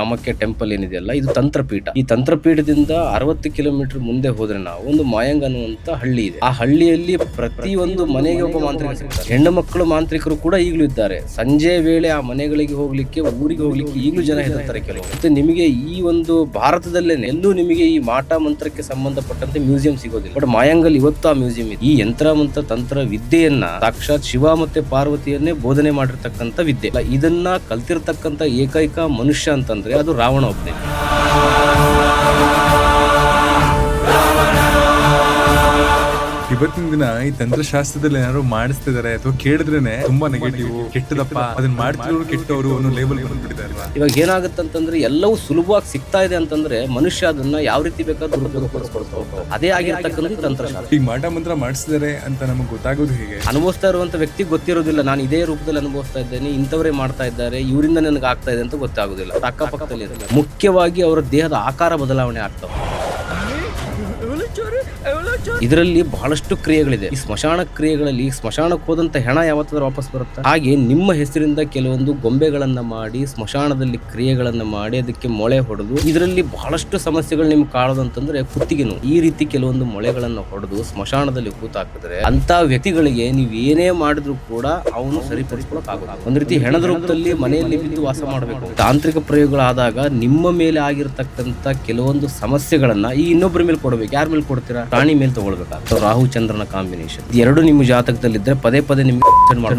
Kamakhya temple ಏನಿದೆಯಲ್ಲ, ಇದು ತಂತ್ರಪೀಠ. ಈ ತಂತ್ರಪೀಠದಿಂದ 60 ಕಿಲೋಮೀಟರ್ ಮುಂದೆ ಹೋದ್ರೆ ನಾವು ಒಂದು ಮಾಯಾಂಗ್ ಅನ್ನುವಂತ ಹಳ್ಳಿ ಇದೆ. ಆ ಹಳ್ಳಿಯಲ್ಲಿ ಪ್ರತಿಯೊಂದು ಮನೆಗೆ ಒಬ್ಬ ಮಾಂತ್ರಿಕ ಸಿಗ್ತಾರೆ. ಹೆಣ್ಣು ಮಕ್ಕಳು ಮಾಂತ್ರಿಕರು ಕೂಡ ಈಗಲೂ ಇದ್ದಾರೆ. ಸಂಜೆ ವೇಳೆ ಆ ಮನೆಗಳಿಗೆ ಹೋಗ್ಲಿಕ್ಕೆ, ಊರಿಗೆ ಹೋಗ್ಲಿಕ್ಕೆ ಈಗಲೂ ಜನ ಹೆದರ್ತಾರೆ ಕೆಲವು. ಮತ್ತೆ ನಿಮಗೆ ಈ ಒಂದು ಭಾರತದಲ್ಲೇನೆ ಎಲ್ಲೂ ನಿಮಗೆ ಈ ಮಾಟ ಮಂತ್ರಕ್ಕೆ ಸಂಬಂಧಪಟ್ಟಂತೆ ಮ್ಯೂಸಿಯಂ ಸಿಗೋದಿಲ್ಲ. ಬಟ್ ಮಾಯಾಂಗಲ್ ಇವತ್ತು ಆ ಮ್ಯೂಸಿಯಂ ಇದೆ. ಈ ಯಂತ್ರ ಮಂತ್ರ ತಂತ್ರ ವಿದ್ಯೆಯನ್ನ ಸಾಕ್ಷಾತ್ ಶಿವ ಮತ್ತೆ ಪಾರ್ವತಿಯನ್ನೇ ಬೋಧನೆ ಮಾಡಿರ್ತಕ್ಕಂಥ ವಿದ್ಯೆ. ಇದನ್ನ ಕಲ್ತಿರ್ತಕ್ಕಂಥ ಏಕೈಕ ಮನುಷ್ಯ ಅಂತಂದ್ರೆ ಅದು ರಾವಣ ಒಬ್ಬನೇ. ಇವತ್ತಿನ ದಿನ ಈ ತಂತ್ರಶಾಸ್ತ್ರದಲ್ಲಿ ಏನಾದ್ರು ಮಾಡಿಸ್ತಿದ್ದಾರೆ ಅಥವಾ ಕೇಳಿದ್ರೇನೆ ತುಂಬಾ ನೆಗೆಟಿವ್, ಕೆಟ್ಟದಪ್ಪ, ಅದನ್ನ ಮಾಡ್ತಿರೋರು ಕೆಟ್ಟವರು ಅನ್ನೋ ಲೇಬಲ್ ಬಂದ್ಬಿಟ್ಟಿದ್ದಾರೆ. ಇವಾಗ ಏನಾಗುತ್ತಂತಂದ್ರೆ ಎಲ್ಲವೂ ಸುಲಭವಾಗಿ ಸಿಗ್ತಾ ಇದೆ ಅಂತಂದ್ರೆ ಮನುಷ್ಯ ಅದನ್ನ ಯಾವ ರೀತಿ ಬೇಕಾದ್ರೂ ದುರುಪಯೋಗಪಡಿಸ್ಕೊಳ್ತಾರೆ. ಅದೇ ಆಗಿರ್ತಕ್ಕಂಥ ತಂತ್ರಶಾಸ್ತ್ರ. ಈಗ ಮಾಟ ಮಂತ್ರ ಮಾಡಿಸ್ತಿದ್ದಾರೆ ಅಂತ ನಮಗೆ ಗೊತ್ತಾಗೋದು ಹೇಗೆ? ಅನುಭವಿಸ್ತಾ ಇರುವಂತ ವ್ಯಕ್ತಿಗೆ ಗೊತ್ತಿರೋದಿಲ್ಲ, ನಾನು ಇದೇ ರೂಪದಲ್ಲಿ ಅನುಭವಿಸ್ತಾ ಇದ್ದೇನೆ, ಇಂಥವರೇ ಮಾಡ್ತಾ ಇದ್ದಾರೆ, ಇವರಿಂದ ನನಗೆ ಆಗ್ತಾ ಇದೆ ಅಂತ ಗೊತ್ತಾಗೋದಿಲ್ಲ. ಅಕ್ಕಪಕ್ಕದಲ್ಲಿ ಮುಖ್ಯವಾಗಿ ಅವರ ದೇಹದ ಆಕಾರ ಬದಲಾವಣೆ ಆಗ್ತವೆ. ಇದರಲ್ಲಿ ಬಹಳಷ್ಟು ಕ್ರಿಯೆಗಳಿದೆ. ಈ ಸ್ಮಶಾನ ಕ್ರಿಯೆಗಳಲ್ಲಿ ಸ್ಮಶಾನಕ್ಕೆ ಹೋದಂತ ಹೆಣ ಯಾವತ್ತಾದ್ರೂ ವಾಪಸ್ ಬರುತ್ತೆ. ಹಾಗೆ ನಿಮ್ಮ ಹೆಸರಿಂದ ಕೆಲವೊಂದು ಗೊಂಬೆಗಳನ್ನ ಮಾಡಿ ಸ್ಮಶಾನದಲ್ಲಿ ಕ್ರಿಯೆಗಳನ್ನ ಮಾಡಿ ಅದಕ್ಕೆ ಮೊಳೆ ಹೊಡೆದು, ಇದರಲ್ಲಿ ಬಹಳಷ್ಟು ಸಮಸ್ಯೆಗಳು ನಿಮ್ಗೆ ಕಾಳೋದಂತಂದ್ರೆ ಕುತ್ತಿಗೆ ನೋವು. ಈ ರೀತಿ ಕೆಲವೊಂದು ಮೊಳೆಗಳನ್ನ ಹೊಡೆದು ಸ್ಮಶಾನದಲ್ಲಿ ಹೂತಾಕಿದ್ರೆ ಅಂತ ವ್ಯಕ್ತಿಗಳಿಗೆ ನೀವು ಏನೇ ಮಾಡಿದ್ರು ಕೂಡ ಅವನು ಸರಿಪಡಿಸ್ಕೊಳಕ್ ಆಗೋದು. ಒಂದ್ ರೀತಿ ಹೆಣದ ರೂಪದಲ್ಲಿ ಮನೆಯಲ್ಲಿ ಬಿದ್ದು ವಾಸ ಮಾಡಬೇಕು. ತಾಂತ್ರಿಕ ಪ್ರಯೋಗಗಳಾದಾಗ ನಿಮ್ಮ ಮೇಲೆ ಆಗಿರ್ತಕ್ಕಂಥ ಕೆಲವೊಂದು ಸಮಸ್ಯೆಗಳನ್ನ ಈ ಇನ್ನೊಬ್ಬರ ಮೇಲೆ ಕೊಡಬೇಕು. ಯಾರ ಮೇಲೆ ಕೊಡ್ತೀರಾ? ಪ್ರಾಣಿ ಮೇಲೆ ತಗೊಳ್ಬೇಕಾಗ್ತದೆ. ರಾಹು ಚಂದ್ರನ ಕಾಂಬಿನೇಷನ್ ಎರಡು ನಿಮ್ಮ ಜಾತಕದಲ್ಲಿದ್ರೆ ಪದೇ ಪದೇ ನಿಮ್ಗೆ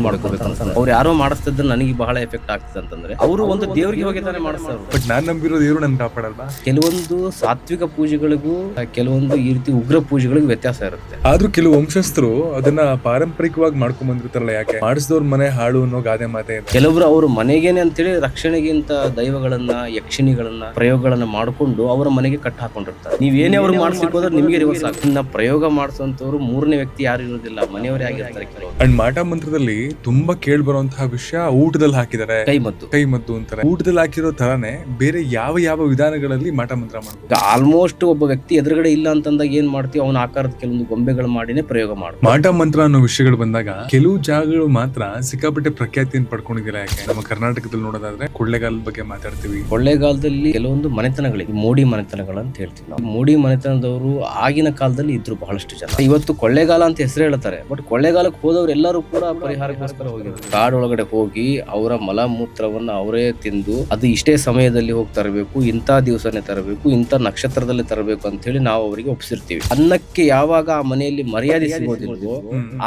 ಮಾಡ್ಕೋಬೇಕು ಅಂತ. ಅವ್ರು ಯಾರೋ ಮಾಡಿಸ್ತಿದ್ರೆ ನನಗೆ ಬಹಳ ಎಫೆಕ್ಟ್ ಆಗ್ತದೆ ಅಂತಂದ್ರೆ ಅವರು ಒಂದು ದೇವರಿಗೆ ಹೋಗಿ ತಾನೇ ಮಾಡಿಸ್ತಾರೆ. ಬಟ್ ನಾನ್ ನಂಬಿರೋ ದೇವರು ನನ್ ಕಾಪಾಡಲ್ವಾ? ಕೆಲವೊಂದು ಸಾತ್ವಿಕ ಪೂಜೆಗಳಿಗೂ ಕೆಲವೊಂದು ಈ ರೀತಿ ಉಗ್ರ ಪೂಜೆಗಳಿಗೂ ವ್ಯತ್ಯಾಸ ಇರುತ್ತೆ. ಆದ್ರೂ ಕೆಲವು ವಂಶಸ್ಥರು ಅದನ್ನ ಪಾರಂಪರಿಕವಾಗಿ ಮಾಡ್ಕೊಂಡ್ ಬಂದಿರ್ತಾರಲ್ಲ, ಯಾಕೆ ಮಾಡಿಸಿದವ್ರ ಮನೆ ಹಾಳು ಅನ್ನೋ ಗಾದೆ ಮಾತೆ. ಕೆಲವರು ಅವ್ರ ಮನೆಗೇನೆ ಅಂತೇಳಿ ರಕ್ಷಣೆಗಿಂತ ದೈವಗಳನ್ನ, ಯಕ್ಷಿಣಿಗಳನ್ನ, ಪ್ರಯೋಗಗಳನ್ನ ಮಾಡ್ಕೊಂಡು ಅವರ ಮನೆಗೆ ಕಟ್ ಹಾಕೊಂಡಿರ್ತಾರೆ. ನೀವೇನೇ ಅವ್ರು ಮಾಡ್ಸಿಕ್ ಹೋದ್ರೆ ನಿಮ್ಗೆ ರಿವರ್ಸ್ ಆಗುತ್ತೆ. ಪ್ರಯೋಗ ಮಾಡಿಸುವಂತವ್ರು ಮೂರನೇ ವ್ಯಕ್ತಿ ಯಾರು ಇರೋದಿಲ್ಲ, ಮನೆಯವರೇ ಆಗಿರ್ತಾರೆ ಕೆಲವರು. ಅಂಡ್ ಮಾಟ ಮಂತ್ರದಲ್ಲಿ ತುಂಬಾ ಕೇಳಿ ಬರುವಂತಹ ವಿಷಯ ಊಟದಲ್ಲಿ ಹಾಕಿದ್ದಾರೆ, ಕೈಮದ್ದು ಅಂತಾರೆ. ಊಟದಲ್ಲಿ ಹಾಕಿರೋ ತರಾನೇ ಬೇರೆ ಯಾವ ಯಾವ ವಿಧಾನಗಳಲ್ಲಿ ಮಾಟ ಮಂತ್ರ ಮಾಡ್ಬೋದು? ಆಲ್ಮೋಸ್ಟ್ ಒಬ್ಬ ವ್ಯಕ್ತಿ ಎದುರುಗಡೆ ಇಲ್ಲ ಅಂತಂದಾಗ ಏನ್ ಮಾಡ್ತೀವಿ, ಅವನ ಆಕಾರದ ಕೆಲವೊಂದು ಗೊಂಬೆಗಳು ಮಾಡಿನೇ ಪ್ರಯೋಗ ಮಾಡ್ತೀವಿ. ಮಾಟ ಮಂತ್ರ ಅನ್ನೋ ವಿಷಯಗಳು ಬಂದಾಗ ಕೆಲವು ಜಾಗಗಳು ಮಾತ್ರ ಸಿಕ್ಕಾಪಟ್ಟೆ ಪ್ರಖ್ಯಾತಿಯನ್ನು ಪಡ್ಕೊಂಡಿದ್ದೀರಾ. ಯಾಕೆ? ನಮ್ಮ ಕರ್ನಾಟಕದಲ್ಲಿ ನೋಡೋದಾದ್ರೆ ಕೊಳ್ಳೇಗಾಲದ ಬಗ್ಗೆ ಮಾತಾಡ್ತೀವಿ. ಕೊಳ್ಳೇಗಾಲದಲ್ಲಿ ಕೆಲವೊಂದು ಮನೆತನಗಳಿವೆ, ಮೋಡಿ ಮನೆತನಗಳು ಅಂತ ಹೇಳ್ತೀವಿ ನಾವು. ಮೋಡಿ ಮನೆತನದವರು ಆಗಿನ ಕಾಲದಲ್ಲಿ ಇದ್ರು ಬಹಳಷ್ಟು ಜನ. ಇವತ್ತು ಕೊಳ್ಳೇಗಾಲ ಅಂತ ಹೆಸರು ಹೇಳ್ತಾರೆ, ಬಟ್ ಕೊಳ್ಳೇಗಾಲಕ್ಕೆ ಹೋದವ್ರು ಎಲ್ಲರೂ ಕೂಡ ಪರಿಹಾರಕ್ಕೋಸ್ಕರ ಹೋಗಿದ್ರು. ಕಾಡೊಳಗಡೆ ಹೋಗಿ ಅವರ ಮಲಮೂತ್ರವನ್ನ ಅವರೇ ತಿಂದು, ಅದು ಇಷ್ಟೇ ಸಮಯದಲ್ಲಿ ಹೋಗಿ ತರಬೇಕು, ಇಂಥ ದಿವಸನೇ ತರಬೇಕು, ಇಂಥ ನಕ್ಷತ್ರದಲ್ಲಿ ತರಬೇಕು ಅಂತ ಹೇಳಿ ನಾವು ಅವರಿಗೆ ಒಪ್ಪಿಸಿರ್ತೀವಿ. ಅನ್ನಕ್ಕೆ ಯಾವಾಗ ಆ ಮನೆಯಲ್ಲಿ ಮರ್ಯಾದೆ ಸಿಗೋದಿಲ್ವೋ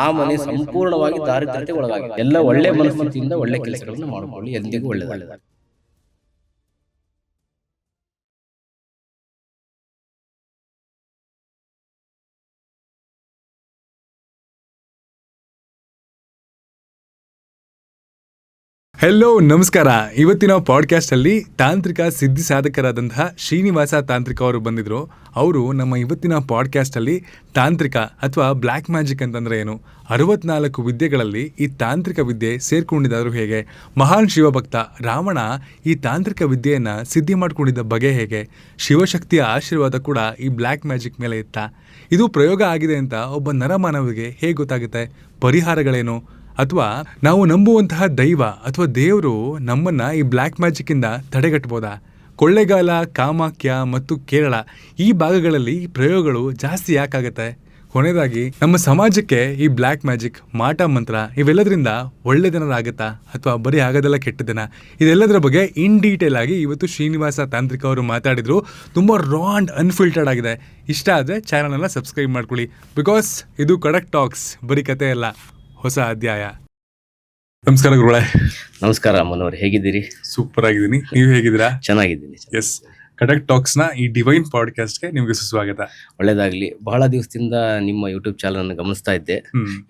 ಆ ಮನೆ ಸಂಪೂರ್ಣವಾಗಿ ದಾರಿದ್ರ್ಯತೆ ಒಳಗಾಗಿದೆ. ಎಲ್ಲ ಒಳ್ಳೆ ಮನಸ್ಥಿತಿಯಿಂದ ಒಳ್ಳೆ ಕೆಲಸಗಳನ್ನ ಮಾಡಿಕೊಳ್ಳಿ, ಎಂದಿಗೂ ಒಳ್ಳೆಯದಾಗಲಿ. ಹೆಲೋ, ನಮಸ್ಕಾರ. ಇವತ್ತಿನ ಪಾಡ್ಕಾಸ್ಟ್ ಅಲ್ಲಿ ತಾಂತ್ರಿಕ ಸಿದ್ಧಿ ಸಾಧಕರಾದಂತಹ ಶ್ರೀನಿವಾಸ ತಾಂತ್ರಿಕ ಅವರು ಬಂದಿದ್ರು. ಅವರು ನಮ್ಮ ಇವತ್ತಿನ ಪಾಡ್ಕಾಸ್ಟ್ ಅಲ್ಲಿ ತಾಂತ್ರಿಕ ಅಥವಾ ಬ್ಲ್ಯಾಕ್ ಮ್ಯಾಜಿಕ್ ಅಂತಂದ್ರೆ ಏನು, 64 ವಿದ್ಯೆಗಳಲ್ಲಿ ಈ ತಾಂತ್ರಿಕ ವಿದ್ಯೆ ಸೇರ್ಕೊಂಡಿದ್ದಾದ್ರು ಹೇಗೆ, ಮಹಾನ್ ಶಿವಭಕ್ತ ರಾವಣ ಈ ತಾಂತ್ರಿಕ ವಿದ್ಯೆಯನ್ನ ಸಿದ್ಧಿ ಮಾಡ್ಕೊಂಡಿದ್ದ ಬಗೆ ಹೇಗೆ, ಶಿವಶಕ್ತಿಯ ಆಶೀರ್ವಾದ ಕೂಡ ಈ ಬ್ಲ್ಯಾಕ್ ಮ್ಯಾಜಿಕ್ ಮೇಲೆ ಇತ್ತ, ಇದು ಪ್ರಯೋಗ ಆಗಿದೆ ಅಂತ ಒಬ್ಬ ನರಮಾನವರಿಗೆ ಹೇಗೆ ಗೊತ್ತಾಗುತ್ತೆ, ಪರಿಹಾರಗಳೇನು, ಅಥವಾ ನಾವು ನಂಬುವಂತಹ ದೈವ ಅಥವಾ ದೇವರು ನಮ್ಮನ್ನ ಈ ಬ್ಲ್ಯಾಕ್ ಮ್ಯಾಜಿಕ್ ಇಂದ ತಡೆಗಟ್ಟಬಹುದಾ, ಕೊಳ್ಳೇಗಾಲ, ಕಾಮಾಖ್ಯ ಮತ್ತು ಕೇರಳ ಈ ಭಾಗಗಳಲ್ಲಿ ಈ ಪ್ರಯೋಗಗಳು ಜಾಸ್ತಿ ಯಾಕಾಗತ್ತೆ, ಕೊನೆಯದಾಗಿ ನಮ್ಮ ಸಮಾಜಕ್ಕೆ ಈ ಬ್ಲ್ಯಾಕ್ ಮ್ಯಾಜಿಕ್, ಮಾಟ ಮಂತ್ರ ಇವೆಲ್ಲದರಿಂದ ಒಳ್ಳೆದನಾಗುತ್ತಾ ಅಥವಾ ಬರೀ ಆಗೋದೆಲ್ಲ ಕೆಟ್ಟದನ, ಇದೆಲ್ಲದರ ಬಗ್ಗೆ ಇನ್ ಡೀಟೇಲ್ ಆಗಿ ಇವತ್ತು ಶ್ರೀನಿವಾಸ ತಾಂತ್ರಿಕ ಅವರು ಮಾತಾಡಿದ್ರು. ತುಂಬ ರಾ ಅಂಡ್ ಅನ್ಫಿಲ್ಟರ್ಡ್ ಆಗಿದೆ. ಇಷ್ಟ ಆದರೆ ಚಾನಲ್ನ ಸಬ್ಸ್ಕ್ರೈಬ್ ಮಾಡ್ಕೊಳ್ಳಿ, ಬಿಕಾಸ್ ಇದು ಕಡಕ್ ಟಾಕ್ಸ್, ಬರೀ ಕತೆ ಅಲ್ಲ, ಹೊಸ ಅಧ್ಯಾಯ. ನಮಸ್ಕಾರ ಗುರುಗಳೇ. ನಮಸ್ಕಾರ ಅಮ್ಮನವ್ರೆ, ಹೇಗಿದ್ದೀರಿ? ಸೂಪರ್ ಆಗಿದ್ದೀನಿ, ನೀವು ಹೇಗಿದ್ದೀರಾ? ಚೆನ್ನಾಗಿದ್ದೀನಿ. ಎಸ್, ಕಡಕ್ ಟಾಕ್ಸ್ ನ ಈ ಡಿವೈನ್ ಪಾಡ್ಕಾಸ್ಟ್ಗೆ ನಿಮಗೆ ಸುಸ್ವಾಗತ. ಒಳ್ಳೇದಾಗ್ಲಿ. ಬಹಳ ದಿವಸದಿಂದ ನಿಮ್ಮ ಯೂಟ್ಯೂಬ್ ಚಾನಲ್ ಅನ್ನು ಗಮನಿಸ್ತಾ ಇದ್ದೆ.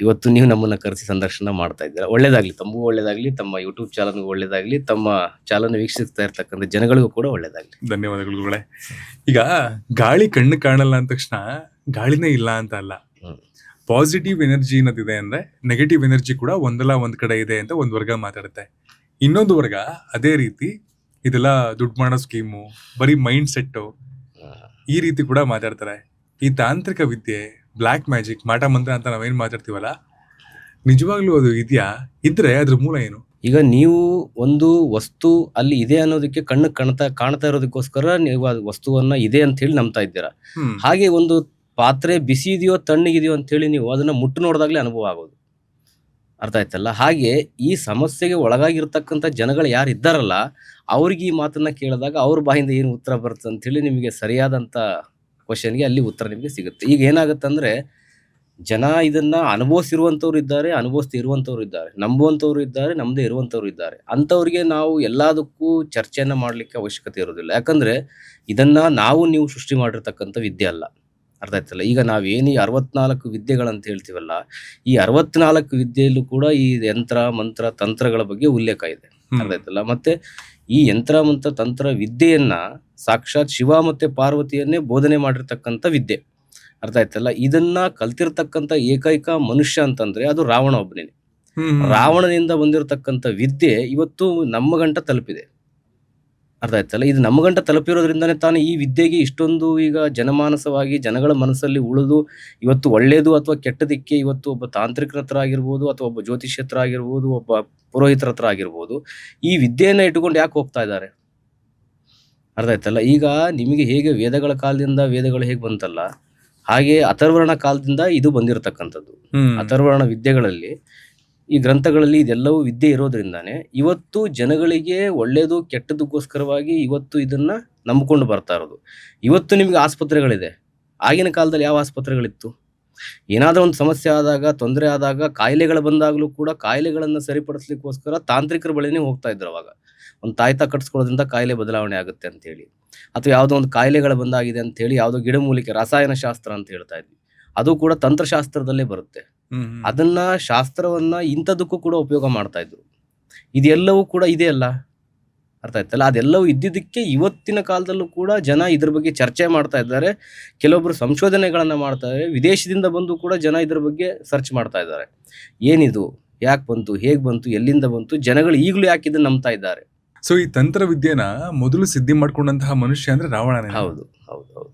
ಇವತ್ತು ನೀವು ನಮ್ಮನ್ನ ಕರೆಸಿ ಸಂದರ್ಶನ ಮಾಡ್ತಾ ಇದ್ದೀರಾ. ಒಳ್ಳೇದಾಗ್ಲಿ, ತಮಗೂ ಒಳ್ಳೇದಾಗ್ಲಿ, ತಮ್ಮ ಯೂಟ್ಯೂಬ್ ಚಾನಲ್ಗೂ ಒಳ್ಳೇದಾಗ್ಲಿ, ತಮ್ಮ ಚಾನಲ್ ವೀಕ್ಷಿಸ್ತಾ ಇರ್ತಕ್ಕಂಥ ಜನಗಳಿಗೂ ಕೂಡ ಒಳ್ಳೇದಾಗ್ಲಿ. ಧನ್ಯವಾದಗಳು ಗುರುಗಳೇ. ಈಗ ಗಾಳಿ ಕಣ್ಣು ಕಾಣಲ್ಲ ಅಂದ ತಕ್ಷಣ ಗಾಳಿನೇ ಇಲ್ಲ ಅಂತ ಅಲ್ಲ. ಪಾಸಿಟಿವ್ ಎನರ್ಜಿ ಅನ್ನೋದಿದೆ ಅಂದ್ರೆ ನೆಗೆಟಿವ್ ಎನರ್ಜಿ ಕೂಡ ಒಂದಲ್ಲ ಒಂದ್ ಕಡೆ ಇದೆ ಅಂತ ಒಂದ್ ವರ್ಗ ಮಾತಾಡುತ್ತೆ. ಇನ್ನೊಂದು ವರ್ಗ ಅದೇ ರೀತಿ ಇದೆಲ್ಲ ದುಡ್ಡು ಮಾಡೋ ಸ್ಕೀಮು, ಬರೀ ಮೈಂಡ್ ಸೆಟ್ಟು, ಈ ರೀತಿ ಕೂಡ ಮಾತಾಡ್ತಾರೆ. ಈ ತಾಂತ್ರಿಕ ವಿದ್ಯೆ, ಬ್ಲ್ಯಾಕ್ ಮ್ಯಾಜಿಕ್, ಮಾಟ ಮಂತ್ರ ಅಂತ ನಾವೇನ್ ಮಾತಾಡ್ತೀವಲ್ಲ, ನಿಜವಾಗ್ಲೂ ಅದು ಇದೆಯಾ? ಇದ್ರೆ ಅದ್ರ ಮೂಲ ಏನು? ಈಗ ನೀವು ಒಂದು ವಸ್ತು ಅಲ್ಲಿ ಇದೆ ಅನ್ನೋದಕ್ಕೆ ಕಣ್ಣು ಕಾಣ್ತಾ ಇರೋದಕ್ಕೋಸ್ಕರ ನೀವು ಆ ವಸ್ತುವನ್ನ ಇದೆ ಅಂತ ಹೇಳಿ ನಂಬ್ತಾ ಇದ್ದೀರಾ. ಹ್ಮ್ ಹಾಗೆ ಒಂದು ಪಾತ್ರೆ ಬಿಸಿ ಇದೆಯೋ ತಣ್ಣಗಿದೆಯೋ ಅಂತ ಹೇಳಿ ನೀವು ಅದನ್ನ ಮುಟ್ಟು ನೋಡಿದಾಗಲೇ ಅನುಭವ ಆಗೋದು. ಅರ್ಥ ಆಯ್ತಲ್ಲ? ಹಾಗೆ ಈ ಸಮಸ್ಯೆಗೆ ಒಳಗಾಗಿರ್ತಕ್ಕಂಥ ಜನಗಳು ಯಾರು ಇದ್ದಾರಲ್ಲ, ಅವ್ರಿಗೆ ಈ ಮಾತನ್ನ ಕೇಳಿದಾಗ ಅವ್ರ ಬಾಯಿಂದ ಏನು ಉತ್ತರ ಬರುತ್ತೆ ಅಂತ ಹೇಳಿ ನಿಮಗೆ ಸರಿಯಾದಂತ ಕ್ವಶನ್ಗೆ ಅಲ್ಲಿ ಉತ್ತರ ನಿಮಗೆ ಸಿಗುತ್ತೆ. ಈಗ ಏನಾಗುತ್ತಂದ್ರೆ, ಜನ ಇದನ್ನ ಅನುಭವಿಸಿರುವಂತವ್ರು ಇದ್ದಾರೆ, ಅನುಭವಿಸ್ದೇ ಇರುವಂತವ್ರು ಇದ್ದಾರೆ, ನಂಬುವಂತವ್ರು ಇದ್ದಾರೆ, ನಂಬದೇ ಇರುವಂತವ್ರು ಇದ್ದಾರೆ. ಅಂಥವ್ರಿಗೆ ನಾವು ಎಲ್ಲದಕ್ಕೂ ಚರ್ಚೆಯನ್ನ ಮಾಡ್ಲಿಕ್ಕೆ ಅವಶ್ಯಕತೆ ಇರೋದಿಲ್ಲ. ಯಾಕಂದ್ರೆ ಇದನ್ನ ನೀವು ಸೃಷ್ಟಿ ಮಾಡಿರ್ತಕ್ಕಂಥ ವಿದ್ಯೆ ಅಲ್ಲ. ಅರ್ಥ ಆಯ್ತಲ್ಲ? ಈಗ ನಾವೇನು ಈ 64 ವಿದ್ಯೆಗಳಂತ ಹೇಳ್ತೀವಲ್ಲ, ಈ 64 ವಿದ್ಯೆಯಲ್ಲೂ ಕೂಡ ಈ ಯಂತ್ರ ಮಂತ್ರ ತಂತ್ರಗಳ ಬಗ್ಗೆ ಉಲ್ಲೇಖ ಇದೆ. ಅರ್ಥ ಆಯ್ತಲ್ಲ? ಮತ್ತೆ ಈ ಯಂತ್ರ ಮಂತ್ರ ತಂತ್ರ ವಿದ್ಯೆಯನ್ನ ಸಾಕ್ಷಾತ್ ಶಿವ ಮತ್ತೆ ಪಾರ್ವತಿಯನ್ನೇ ಬೋಧನೆ ಮಾಡಿರ್ತಕ್ಕಂಥ ವಿದ್ಯೆ. ಅರ್ಥ ಆಯ್ತಲ್ಲ? ಇದನ್ನ ಕಲ್ತಿರ್ತಕ್ಕಂಥ ಏಕೈಕ ಮನುಷ್ಯ ಅಂತಂದ್ರೆ ಅದು ರಾವಣ ಒಬ್ಬನೇ. ರಾವಣನಿಂದ ಬಂದಿರತಕ್ಕಂಥ ವಿದ್ಯೆ ಇವತ್ತು ನಮ್ಮ ಗಂಟ ತಲುಪಿದೆ. ಅರ್ಥ ಆಯ್ತಲ್ಲ? ಇದು ನಮ್ಮ ಗಂಟ ತಲುಪಿರೋದ್ರಿಂದಾನೇ ತಾನೇ ಈ ವಿದ್ಯೆಗೆ ಇಷ್ಟೊಂದು ಈಗ ಜನಮಾನಸವಾಗಿ ಜನಗಳ ಮನಸ್ಸಲ್ಲಿ ಉಳಿದು ಇವತ್ತು ಒಳ್ಳೇದು ಅಥವಾ ಕೆಟ್ಟದಕ್ಕೆ ಇವತ್ತು ಒಬ್ಬ ತಾಂತ್ರಿಕರ ಹತ್ರ ಆಗಿರ್ಬೋದು, ಅಥವಾ ಒಬ್ಬ ಜ್ಯೋತಿಷ್ಯ ಹತ್ರ ಆಗಿರ್ಬೋದು, ಒಬ್ಬ ಪುರೋಹಿತರ ಹತ್ರ ಆಗಿರ್ಬೋದು, ಈ ವಿದ್ಯೆಯನ್ನ ಇಟ್ಟುಕೊಂಡು ಯಾಕೆ ಹೋಗ್ತಾ ಇದ್ದಾರೆ? ಅರ್ಥ ಆಯ್ತಲ್ಲ? ಈಗ ನಿಮಗೆ ಹೇಗೆ ವೇದಗಳ ಕಾಲದಿಂದ ವೇದಗಳು ಹೇಗೆ ಬಂತಲ್ಲ, ಹಾಗೆ ಅಥರ್ವರ್ಣ ಕಾಲದಿಂದ ಇದು ಬಂದಿರತಕ್ಕಂಥದ್ದು. ಅಥರ್ವರ್ಣ ವಿದ್ಯೆಗಳಲ್ಲಿ ಈ ಗ್ರಂಥಗಳಲ್ಲಿ ಇದೆಲ್ಲವೂ ವಿದ್ಯೆ ಇರೋದ್ರಿಂದಾನೆ ಇವತ್ತು ಜನಗಳಿಗೆ ಒಳ್ಳೇದು ಕೆಟ್ಟದಕ್ಕೋಸ್ಕರವಾಗಿ ಇವತ್ತು ಇದನ್ನ ನಂಬಿಕೊಂಡು ಬರ್ತಾ ಇರೋದು. ಇವತ್ತು ನಿಮ್ಗೆ ಆಸ್ಪತ್ರೆಗಳಿದೆ. ಆಗಿನ ಕಾಲದಲ್ಲಿ ಯಾವ ಆಸ್ಪತ್ರೆಗಳಿತ್ತು? ಏನಾದ್ರೂ ಒಂದು ಸಮಸ್ಯೆ ಆದಾಗ, ತೊಂದರೆ ಆದಾಗ, ಕಾಯಿಲೆಗಳು ಬಂದಾಗಲೂ ಕೂಡ ಕಾಯಿಲೆಗಳನ್ನ ಸರಿಪಡಿಸ್ಲಿಕ್ಕೋಸ್ಕರ ತಾಂತ್ರಿಕರ ಬಳಿನೇ ಹೋಗ್ತಾ ಇದ್ರು. ಅವಾಗ ಒಂದು ತಾಯ್ತ ಕಟ್ಸ್ಕೊಳ್ಳೋದ್ರಿಂದ ಕಾಯಿಲೆ ಬದಲಾವಣೆ ಆಗುತ್ತೆ ಅಂತ ಹೇಳಿ, ಅಥವಾ ಯಾವುದೋ ಒಂದು ಕಾಯಿಲೆಗಳು ಬಂದಾಗಿದೆ ಅಂತ ಹೇಳಿ ಯಾವುದೋ ಗಿಡಮೂಲಿಕೆ ರಸಾಯನ ಶಾಸ್ತ್ರ ಅಂತ ಹೇಳ್ತಾ ಇದ್ವಿ. ಅದು ಕೂಡ ತಂತ್ರಶಾಸ್ತ್ರದಲ್ಲೇ ಬರುತ್ತೆ. ಅದನ್ನ ಶಾಸ್ತ್ರವನ್ನ ಇಂಥದಕ್ಕೂ ಕೂಡ ಉಪಯೋಗ ಮಾಡ್ತಾ ಇದ್ರು. ಇದೆಲ್ಲವೂ ಕೂಡ ಇದೆ ಅಲ್ಲ. ಅರ್ಥ ಆಯ್ತಲ್ಲ? ಅದೆಲ್ಲವೂ ಇದ್ದಿದ್ದಕ್ಕೆ ಇವತ್ತಿನ ಕಾಲದಲ್ಲೂ ಕೂಡ ಜನ ಇದ್ರ ಬಗ್ಗೆ ಚರ್ಚೆ ಮಾಡ್ತಾ ಇದ್ದಾರೆ. ಕೆಲವೊಬ್ರು ಸಂಶೋಧನೆಗಳನ್ನ ಮಾಡ್ತಾ ಇದ್ದಾರೆ. ವಿದೇಶದಿಂದ ಬಂದು ಕೂಡ ಜನ ಇದ್ರ ಬಗ್ಗೆ ಸರ್ಚ್ ಮಾಡ್ತಾ ಇದ್ದಾರೆ. ಏನಿದು, ಯಾಕೆ ಬಂತು, ಹೇಗ್ ಬಂತು, ಎಲ್ಲಿಂದ ಬಂತು, ಜನಗಳು ಈಗಲೂ ಯಾಕೆ ಇದನ್ನ ನಂಬ್ತಾ ಇದ್ದಾರೆ. ಸೊ ಈ ತಂತ್ರ ವಿದ್ಯೆನ ಮೊದಲು ಸಿದ್ಧಿ ಮಾಡ್ಕೊಂಡಂತಹ ಮನುಷ್ಯ ಅಂದ್ರೆ ರಾವಣನೇ. ಹೌದು ಹೌದು ಹೌದು.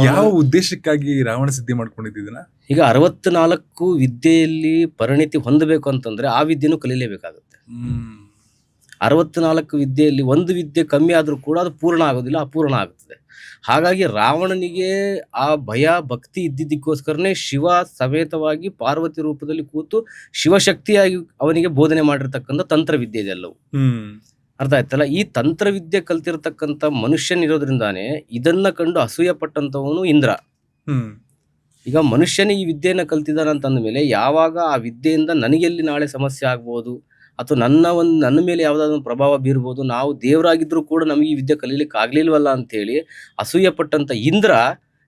ಯಾವ ಉದ್ದೇಶಕ್ಕಾಗಿ ರಾವಣ ಸಿದ್ಧಿ ಮಾಡ್ಕೊಂಡಿದ್ದನ್ನ? ಈಗ 64 ವಿದ್ಯೆಯಲ್ಲಿ ಪರಿಣಿತಿ ಹೊಂದಬೇಕು ಅಂತಂದ್ರೆ ಆ ವಿದ್ಯೆನೂ ಕಲೀಲೇಬೇಕಾಗುತ್ತೆ. 64 ವಿದ್ಯೆಯಲ್ಲಿ ಒಂದು ವಿದ್ಯೆ ಕಮ್ಮಿ ಆದ್ರೂ ಕೂಡ ಅದು ಪೂರ್ಣ ಆಗೋದಿಲ್ಲ, ಅಪೂರ್ಣ ಆಗುತ್ತದೆ. ಹಾಗಾಗಿ ರಾವಣನಿಗೆ ಆ ಭಯ ಭಕ್ತಿ ಇದ್ದಿದ್ದಕ್ಕೋಸ್ಕರನೇ ಶಿವ ಸಮೇತವಾಗಿ ಪಾರ್ವತಿ ರೂಪದಲ್ಲಿ ಕೂತು ಶಿವಶಕ್ತಿಯಾಗಿ ಅವನಿಗೆ ಬೋಧನೆ ಮಾಡಿರ್ತಕ್ಕಂಥ ತಂತ್ರವಿದ್ಯೆ ಇದೆಲ್ಲವೂ. ಅರ್ಥ ಆಯ್ತಲ್ಲ? ಈ ತಂತ್ರವಿದ್ಯೆ ಕಲ್ತಿರ್ತಕ್ಕಂಥ ಮನುಷ್ಯನಿರೋದ್ರಿಂದಾನೇ ಇದನ್ನ ಕಂಡು ಅಸೂಯೆ ಪಟ್ಟಂತವನು ಇಂದ್ರ. ಈಗ ಮನುಷ್ಯನೇ ಈ ವಿದ್ಯೆಯನ್ನ ಕಲ್ತಿದ್ದಾನೆ ಅಂತಂದ ಮೇಲೆ ಯಾವಾಗ ಆ ವಿದ್ಯೆಯಿಂದ ನನಗೆಲ್ಲಿ ನಾಳೆ ಸಮಸ್ಯೆ ಆಗ್ಬೋದು, ಅಥವಾ ನನ್ನ ಮೇಲೆ ಯಾವ್ದಾದ್ರು ಒಂದು ಪ್ರಭಾವ ಬೀರ್ಬೋದು, ನಾವು ದೇವರಾಗಿದ್ರು ಕೂಡ ನಮಗೆ ಈ ವಿದ್ಯೆ ಕಲೀಲಿಕ್ಕೆ ಆಗ್ಲಿಲ್ವಲ್ಲ ಅಂತ ಹೇಳಿ ಅಸೂಯೆ ಪಟ್ಟಂತ ಇಂದ್ರ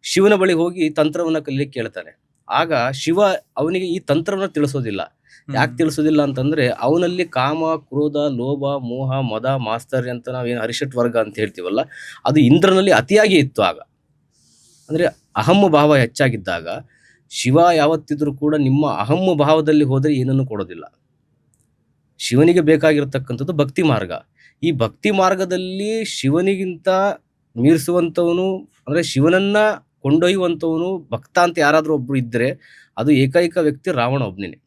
ಶಿವನ ಬಳಿ ಹೋಗಿ ತಂತ್ರವನ್ನ ಕಲೀಲಿಕ್ಕೆ ಕೇಳ್ತಾನೆ. ಆಗ ಶಿವ ಅವನಿಗೆ ಈ ತಂತ್ರವನ್ನ ತಿಳಿಸೋದಿಲ್ಲ. ಯಾಕೆ ತಿಳಿಸೋದಿಲ್ಲ ಅಂತಂದ್ರೆ ಅವನಲ್ಲಿ ಕಾಮ, ಕ್ರೋಧ, ಲೋಭ, ಮೋಹ, ಮದ, ಮಾಸ್ತರ್ಯ ಅಂತ ನಾವೇನು ಹರಿಷಟ್ ವರ್ಗ ಅಂತ ಹೇಳ್ತೀವಲ್ಲ, ಅದು ಇಂದ್ರನಲ್ಲಿ ಅತಿಯಾಗಿ ಇತ್ತು. ಆಗ ಅಂದ್ರೆ ಅಹಮ್ಮ ಭಾವ ಹೆಚ್ಚಾಗಿದ್ದಾಗ ಶಿವ ಯಾವತ್ತಿದ್ರೂ ಕೂಡ ನಿಮ್ಮ ಅಹಮ್ಮ ಭಾವದಲ್ಲಿ ಹೋದ್ರೆ ಏನನ್ನು ಕೊಡೋದಿಲ್ಲ. ಶಿವನಿಗೆ ಬೇಕಾಗಿರತಕ್ಕಂಥದ್ದು ಭಕ್ತಿ ಮಾರ್ಗ. ಈ ಭಕ್ತಿ ಮಾರ್ಗದಲ್ಲಿ ಶಿವನಿಗಿಂತ ಮೀರಿಸುವಂಥವನು ಅಂದ್ರೆ ಶಿವನನ್ನ ಕೊಂಡೊಯ್ಯುವಂಥವನು ಭಕ್ತ ಅಂತ ಯಾರಾದ್ರೂ ಒಬ್ರು ಇದ್ರೆ ಅದು ಏಕೈಕ ವ್ಯಕ್ತಿ ರಾವಣ ಒಬ್ನೇ.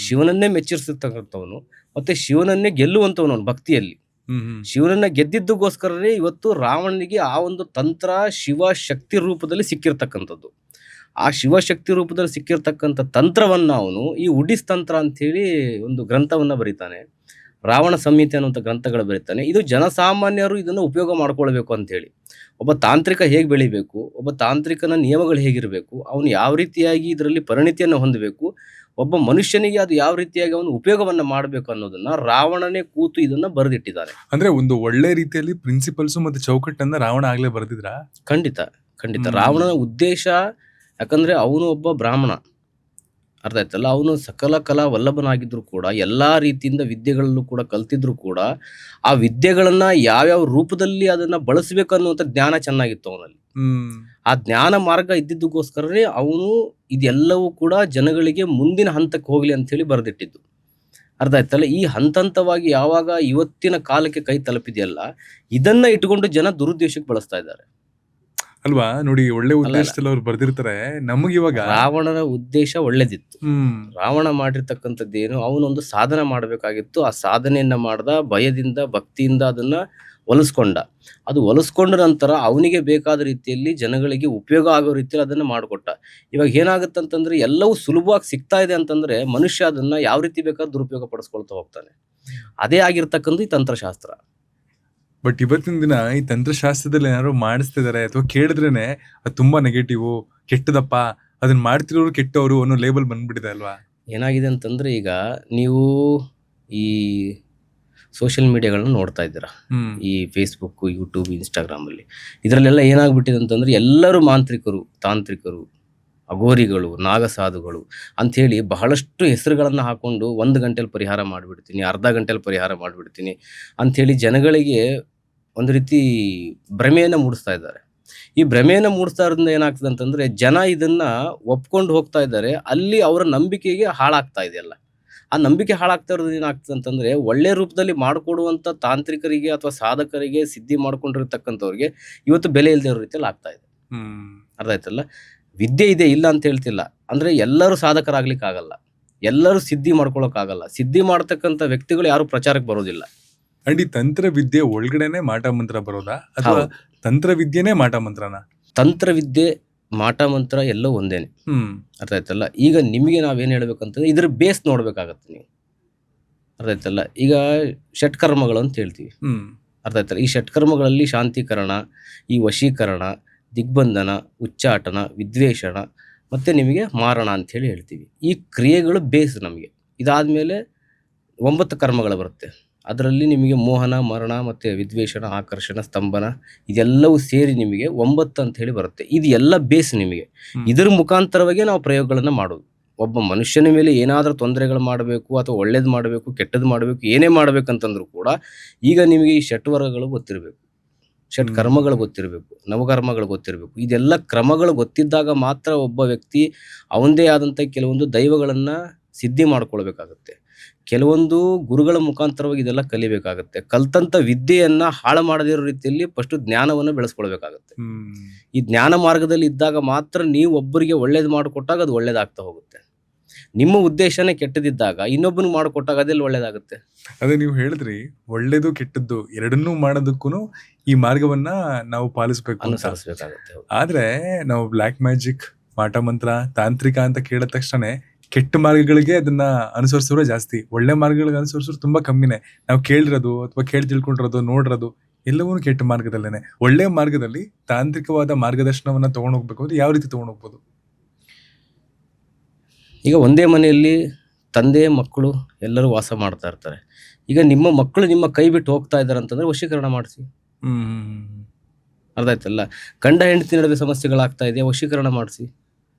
ಶಿವನನ್ನೇ ಮೆಚ್ಚಿರ್ತಕ್ಕಂಥವನು ಮತ್ತೆ ಶಿವನನ್ನೇ ಗೆಲ್ಲುವಂಥವನು ಭಕ್ತಿಯಲ್ಲಿ. ಶಿವನನ್ನ ಗೆದ್ದಿದ್ದಕ್ಕೋಸ್ಕರನೇ ಇವತ್ತು ರಾವಣನಿಗೆ ಆ ಒಂದು ತಂತ್ರ ಶಿವ ಶಕ್ತಿ ರೂಪದಲ್ಲಿ ಸಿಕ್ಕಿರ್ತಕ್ಕಂಥದ್ದು. ಆ ಶಿವಶಕ್ತಿ ರೂಪದಲ್ಲಿ ಸಿಕ್ಕಿರ್ತಕ್ಕಂಥ ತಂತ್ರವನ್ನ ಅವನು ಈ ಉಡಿಸ್ ತಂತ್ರ ಅಂತ ಹೇಳಿ ಒಂದು ಗ್ರಂಥವನ್ನ ಬರೀತಾನೆ. ರಾವಣ ಸಂಹಿತೆ ಅನ್ನುವಂಥ ಗ್ರಂಥಗಳು ಬರೀತಾನೆ. ಇದು ಜನಸಾಮಾನ್ಯರು ಇದನ್ನು ಉಪಯೋಗ ಮಾಡ್ಕೊಳ್ಬೇಕು ಅಂತ ಹೇಳಿ. ಒಬ್ಬ ತಾಂತ್ರಿಕ ಹೇಗೆ ಬೆಳಿಬೇಕು, ಒಬ್ಬ ತಾಂತ್ರಿಕನ ನಿಯಮಗಳು ಹೇಗಿರಬೇಕು, ಅವನು ಯಾವ ರೀತಿಯಾಗಿ ಇದರಲ್ಲಿ ಪರಿಣಿತಿಯನ್ನು ಹೊಂದಬೇಕು, ಒಬ್ಬ ಮನುಷ್ಯನಿಗೆ ಅದು ಯಾವ ರೀತಿಯಾಗಿ ಅವನು ಉಪಯೋಗವನ್ನ ಮಾಡಬೇಕು ಅನ್ನೋದನ್ನ ರಾವಣನೇ ಕೂತು ಇದನ್ನ ಬರೆದಿಟ್ಟಿದ್ದಾನೆ. ಅಂದ್ರೆ ಒಂದು ಒಳ್ಳೆ ರೀತಿಯಲ್ಲಿ ಪ್ರಿನ್ಸಿಪಲ್ಸ್ ಮತ್ತೆ ಚೌಕಟ್ಟನ್ನ ರಾವಣ ಆಗ್ಲೇ ಬರೆದಿದ್ರ? ಖಂಡಿತ ಖಂಡಿತ. ರಾವಣನ ಉದ್ದೇಶ, ಯಾಕಂದ್ರೆ ಅವನು ಒಬ್ಬ ಬ್ರಾಹ್ಮಣ. ಅರ್ಥ ಆಯ್ತಲ್ಲ? ಅವನು ಸಕಲ ಕಲಾ ವಲ್ಲಭನಾಗಿದ್ರು ಕೂಡ ಎಲ್ಲಾ ರೀತಿಯಿಂದ ವಿದ್ಯೆಗಳಲ್ಲೂ ಕೂಡ ಕಲ್ತಿದ್ರು ಕೂಡ ಆ ವಿದ್ಯೆಗಳನ್ನ ಯಾವ್ಯಾವ ರೂಪದಲ್ಲಿ ಅದನ್ನ ಬಳಸಬೇಕು ಅನ್ನುವಂಥ ಜ್ಞಾನ ಚೆನ್ನಾಗಿತ್ತು ಅವನಲ್ಲಿ. ಆ ಜ್ಞಾನ ಮಾರ್ಗ ಇದ್ದಿದ್ದಕ್ಕೋಸ್ಕರನೇ ಅವನು ಇದೆಲ್ಲವೂ ಕೂಡ ಜನಗಳಿಗೆ ಮುಂದಿನ ಹಂತಕ್ಕೆ ಹೋಗ್ಲಿ ಅಂತ ಹೇಳಿ ಬರೆದಿಟ್ಟಿದ್ದು. ಅರ್ಥ ಆಯ್ತಲ್ಲ? ಈ ಹಂತವಾಗಿ ಯಾವಾಗ ಇವತ್ತಿನ ಕಾಲಕ್ಕೆ ಕೈ ತಲುಪಿದೆಯಲ್ಲ, ಇದನ್ನ ಇಟ್ಕೊಂಡು ಜನ ದುರುದ್ದೇಶಕ್ಕೆ ಬಳಸ್ತಾ ಇದ್ದಾರೆ. ಅಲ್ವಾ ನೋಡಿ, ಒಳ್ಳೆ ಉದ್ದೇಶದಲ್ಲಿ ಅವ್ರು ಬರ್ದಿರ್ತಾರೆ. ನಮಗೆ ಇವಾಗ ರಾವಣನ ಉದ್ದೇಶ ಒಳ್ಳೇದಿತ್ತು. ಹ್ಮ್ ರಾವಣ ಮಾಡಿರ್ತಕ್ಕಂಥದ್ದೇನು, ಅವನೊಂದು ಸಾಧನೆ ಮಾಡಬೇಕಾಗಿತ್ತು. ಆ ಸಾಧನೆಯನ್ನ ಮಾಡ್ದ, ಭಯದಿಂದ ಭಕ್ತಿಯಿಂದ ಅದನ್ನ ಹೊಲಿಸ್ಕೊಂಡ. ಅದು ಹೊಲಿಸ್ಕೊಂಡ ನಂತರ ಅವನಿಗೆ ಬೇಕಾದ ರೀತಿಯಲ್ಲಿ ಜನಗಳಿಗೆ ಉಪಯೋಗ ಆಗೋ ರೀತಿಯಲ್ಲಿ ಅದನ್ನ ಮಾಡಿಕೊಟ್ಟ. ಇವಾಗ ಏನಾಗುತ್ತಂತಂದ್ರೆ ಎಲ್ಲವೂ ಸುಲಭವಾಗಿ ಸಿಗ್ತಾ ಇದೆ ಅಂತಂದ್ರೆ ಮನುಷ್ಯ ಅದನ್ನ ಯಾವ ರೀತಿ ಬೇಕಾದ್ರೂ ದುರುಪಯೋಗ ಪಡಿಸ್ಕೊಳ್ತಾ ಹೋಗ್ತಾನೆ. ಅದೇ ಆಗಿರ್ತಕ್ಕಂಥ ಈ ತಂತ್ರಶಾಸ್ತ್ರ. ಬಟ್ ಇವತ್ತಿನ ದಿನ ಈ ತಂತ್ರಶಾಸ್ತ್ರದಲ್ಲಿ ಏನಾದ್ರು ಮಾಡಿಸ್ತಿದ್ದಾರೆ ಅಥವಾ ಕೇಳಿದ್ರೇನೆ ಅದು ತುಂಬಾ ನೆಗೆಟಿವ್, ಕೆಟ್ಟದಪ್ಪ, ಅದನ್ನ ಮಾಡ್ತಿರೋರು ಕೆಟ್ಟವರು ಅನ್ನೋ ಲೇಬಲ್ ಬಂದ್ಬಿಟ್ಟಿದೆ ಅಲ್ವಾ? ಏನಾಗಿದೆ ಅಂತಂದ್ರೆ ಈಗ ನೀವು ಈ ಸೋಷಿಯಲ್ ಮೀಡಿಯಾಗಳನ್ನ ನೋಡ್ತಾ ಇದ್ದೀರಾ, ಹ್ಮ್ ಈ ಫೇಸ್ಬುಕ್, ಯೂಟ್ಯೂಬ್, ಇನ್ಸ್ಟಾಗ್ರಾಮಲ್ಲಿ. ಇದರಲ್ಲೆಲ್ಲ ಏನಾಗ್ಬಿಟ್ಟಿದೆ ಅಂತಂದ್ರೆ ಎಲ್ಲರೂ ಮಾಂತ್ರಿಕರು, ತಾಂತ್ರಿಕರು, ಅಘೋರಿಗಳು, ನಾಗಸಾಧುಗಳು ಅಂಥೇಳಿ ಬಹಳಷ್ಟು ಹೆಸರುಗಳನ್ನು ಹಾಕೊಂಡು 1 ಗಂಟೆಲಿ ಪರಿಹಾರ ಮಾಡಿಬಿಡ್ತೀನಿ, ಅರ್ಧ ಗಂಟೆಲಿ ಪರಿಹಾರ ಮಾಡಿಬಿಡ್ತೀನಿ ಅಂಥೇಳಿ ಜನಗಳಿಗೆ ಒಂದು ರೀತಿ ಭ್ರಮೆಯನ್ನು ಮೂಡಿಸ್ತಾ ಇದ್ದಾರೆ. ಈ ಭ್ರಮೆಯನ್ನು ಮೂಡಿಸ್ತಾ ಇರೋದ್ರಿಂದ ಏನಾಗ್ತದೆ ಅಂತಂದ್ರೆ ಜನ ಇದನ್ನ ಒಪ್ಕೊಂಡು ಹೋಗ್ತಾ ಇದ್ದಾರೆ. ಅಲ್ಲಿ ಅವರ ನಂಬಿಕೆಗೆ ಹಾಳಾಗ್ತಾ ಇದೆಯಲ್ಲ. ಆ ನಂಬಿಕೆ ಹಾಳಾಗ್ತಾ ಇರೋದು ಏನಾಗ್ತದೆ ಅಂತಂದ್ರೆ ಒಳ್ಳೆ ರೂಪದಲ್ಲಿ ಮಾಡಿಕೊಡುವಂಥ ತಾಂತ್ರಿಕರಿಗೆ ಅಥವಾ ಸಾಧಕರಿಗೆ, ಸಿದ್ಧಿ ಮಾಡ್ಕೊಂಡಿರ್ತಕ್ಕಂಥವ್ರಿಗೆ ಇವತ್ತು ಬೆಲೆ ಇಲ್ಲದೆ ಇರೋ ರೀತಿಯಲ್ಲಿ ಆಗ್ತಾ ಇದೆ. ಹ್ಮ್ ಅರ್ಥ ಆಯ್ತಲ್ಲ? ವಿದ್ಯೆ ಇದೆ, ಇಲ್ಲ ಅಂತ ಹೇಳ್ತಿಲ್ಲ. ಅಂದ್ರೆ ಎಲ್ಲರೂ ಸಾಧಕರಾಗ್ಲಿಕ್ಕೆ ಆಗಲ್ಲ, ಎಲ್ಲರೂ ಸಿದ್ಧಿ ಮಾಡ್ಕೊಳಕ್ಕಾಗಲ್ಲ. ಸಿದ್ಧಿ ಮಾಡ್ತಕ್ಕಂಥ ವ್ಯಕ್ತಿಗಳು ಯಾರು ಪ್ರಚಾರಕ್ಕೆ ಬರೋದಿಲ್ಲ. ಅಂಡ್ ಈ ತಂತ್ರ ವಿದ್ಯೆ ಒಳಗಡೆನೆ ಮಾಟ ಮಂತ್ರ ಬರೋದಾ ಅಥವಾ ಹೌದು. ತಂತ್ರ ವಿದ್ಯೆನೇ ಮಾಟ ಮಂತ್ರನ? ತಂತ್ರವಿದ್ಯೆ, ಮಾಟ ಮಂತ್ರ ಎಲ್ಲ ಒಂದೇನೆ. ಹ್ಮ್ ಅರ್ಥ ಆಯ್ತಲ್ಲ? ಈಗ ನಿಮಗೆ ನಾವೇನು ಹೇಳ್ಬೇಕಂತಂದ್ರೆ ಇದ್ರ ಬೇಸ್ ನೋಡ್ಬೇಕಾಗತ್ತೆ ನೀವು. ಅರ್ಥ ಆಯ್ತಲ್ಲ? ಈಗ ಷಟ್ಕರ್ಮಗಳು ಅಂತ ಹೇಳ್ತೀವಿ. ಹ್ಮ್ ಅರ್ಥ ಆಯ್ತಲ್ಲ? ಈ ಷಟ್ಕರ್ಮಗಳಲ್ಲಿ ಶಾಂತೀಕರಣ, ಈ ವಶೀಕರಣ, ದಿಗ್ಬಂಧನ, ಉಚ್ಚಾಟನ, ವಿದ್ವೇಷಣ ಮತ್ತು ನಿಮಗೆ ಮಾರಣ ಅಂಥೇಳಿ ಹೇಳ್ತೀವಿ. ಈ ಕ್ರಿಯೆಗಳು ಬೇಸ್ ನಮಗೆ. ಇದಾದಮೇಲೆ 9 ಕರ್ಮಗಳು ಬರುತ್ತೆ. ಅದರಲ್ಲಿ ನಿಮಗೆ ಮೋಹನ, ಮರಣ ಮತ್ತು ವಿದ್ವೇಷಣ, ಆಕರ್ಷಣ, ಸ್ತಂಭನ ಇದೆಲ್ಲವೂ ಸೇರಿ ನಿಮಗೆ 9 ಅಂತ ಹೇಳಿ ಬರುತ್ತೆ. ಇದು ಎಲ್ಲ ಬೇಸ್ ನಿಮಗೆ. ಇದರ ಮುಖಾಂತರವಾಗಿ ನಾವು ಪ್ರಯೋಗಗಳನ್ನು ಮಾಡೋದು. ಒಬ್ಬ ಮನುಷ್ಯನ ಮೇಲೆ ಏನಾದರೂ ತೊಂದರೆಗಳು ಮಾಡಬೇಕು ಅಥವಾ ಒಳ್ಳೇದು ಮಾಡಬೇಕು, ಕೆಟ್ಟದ್ದು ಮಾಡಬೇಕು, ಏನೇ ಮಾಡಬೇಕಂತಂದ್ರೂ ಕೂಡ ಈಗ ನಿಮಗೆ ಈ ಷಟ್ವರ್ಗಗಳು ಗೊತ್ತಿರಬೇಕು, ಷಟ್ ಕರ್ಮಗಳು ಗೊತ್ತಿರಬೇಕು, ನವಕರ್ಮಗಳು ಗೊತ್ತಿರಬೇಕು. ಇದೆಲ್ಲ ಕ್ರಮಗಳು ಗೊತ್ತಿದ್ದಾಗ ಮಾತ್ರ ಒಬ್ಬ ವ್ಯಕ್ತಿ ಅವನದೇ ಆದಂಥ ಕೆಲವೊಂದು ದೈವಗಳನ್ನು ಸಿದ್ಧಿ ಮಾಡ್ಕೊಳ್ಬೇಕಾಗತ್ತೆ. ಕೆಲವೊಂದು ಗುರುಗಳ ಮುಖಾಂತರವಾಗಿ ಇದೆಲ್ಲ ಕಲಿಬೇಕಾಗತ್ತೆ. ಕಲ್ತಂಥ ವಿದ್ಯೆಯನ್ನು ಹಾಳು ಮಾಡದಿರೋ ರೀತಿಯಲ್ಲಿ ಫಸ್ಟು ಜ್ಞಾನವನ್ನು ಬೆಳೆಸ್ಕೊಳ್ಬೇಕಾಗತ್ತೆ. ಈ ಜ್ಞಾನ ಮಾರ್ಗದಲ್ಲಿ ಇದ್ದಾಗ ಮಾತ್ರ ನೀವು ಒಬ್ಬರಿಗೆ ಒಳ್ಳೇದು ಮಾಡಿಕೊಟ್ಟಾಗ ಅದು ಒಳ್ಳೇದಾಗ್ತಾ ಹೋಗುತ್ತೆ. ನಿಮ್ಮ ಉದ್ದೇಶನೇ ಕೆಟ್ಟದಿದ್ದಾಗ ಇನ್ನೊಬ್ಬನಿಗೆ ಮಾಡಿಕೊಟ್ಟಾಗ ಅದೆಲ್ಲ ಒಳ್ಳೇದಾಗುತ್ತೆ. ಅದೇ ನೀವು ಹೇಳಿದ್ರಿ, ಒಳ್ಳೇದು ಕೆಟ್ಟದ್ದು ಎರಡನ್ನೂ ಮಾಡೋದಕ್ಕೂ ಈ ಮಾರ್ಗವನ್ನ ನಾವು ಪಾಲಿಸ್ಬೇಕು ಅಂತ. ಅನುಸರಿಸಬೇಕಾಗುತ್ತೆ. ಆದ್ರೆ ನಾವು ಬ್ಲ್ಯಾಕ್ ಮ್ಯಾಜಿಕ್, ಮಾಟ ಮಂತ್ರ, ತಾಂತ್ರಿಕ ಅಂತ ಕೇಳಿದ ತಕ್ಷಣ ಕೆಟ್ಟ ಮಾರ್ಗಗಳಿಗೆ ಅದನ್ನ ಅನುಸರಿಸೋರು ಜಾಸ್ತಿ, ಒಳ್ಳೆ ಮಾರ್ಗಗಳಿಗೆ ಅನುಸರಿಸೋರು ತುಂಬಾ ಕಮ್ಮಿನೇ. ನಾವು ಕೇಳಿರೋದು ಅಥವಾ ಕೇಳಿ ತಿಳ್ಕೊಂಡಿರೋದು, ನೋಡಿರೋದು ಎಲ್ಲವೂ ಕೆಟ್ಟ ಮಾರ್ಗದಲ್ಲೇನೆ. ಒಳ್ಳೆ ಮಾರ್ಗದಲ್ಲಿ ತಾಂತ್ರಿಕವಾದ ಮಾರ್ಗದರ್ಶನವನ್ನ ತಗೊಂಡೋಗ್ಬೇಕು ಅಂದ್ರೆ ಯಾವ ರೀತಿ ತಗೊಂಡೋಗ್ಬೋದು? ಈಗ ಒಂದೇ ಮನೆಯಲ್ಲಿ ತಂದೆ ಮಕ್ಕಳು ಎಲ್ಲರೂ ವಾಸ ಮಾಡ್ತಾ ಇರ್ತಾರೆ. ಈಗ ನಿಮ್ಮ ಮಕ್ಕಳು ನಿಮ್ಮ ಕೈ ಬಿಟ್ಟು ಹೋಗ್ತಾ ಇದ್ದಾರೆ ಅಂತಂದ್ರೆ ವಶೀಕರಣ ಮಾಡಿಸಿ. ಅರ್ಥ ಆಯ್ತಲ್ಲ? ಗಂಡ ಹೆಂಡತಿ ನಡುವೆ ಸಮಸ್ಯೆಗಳಾಗ್ತಾ ಇದೆಯಾ, ವಶೀಕರಣ ಮಾಡಿಸಿ.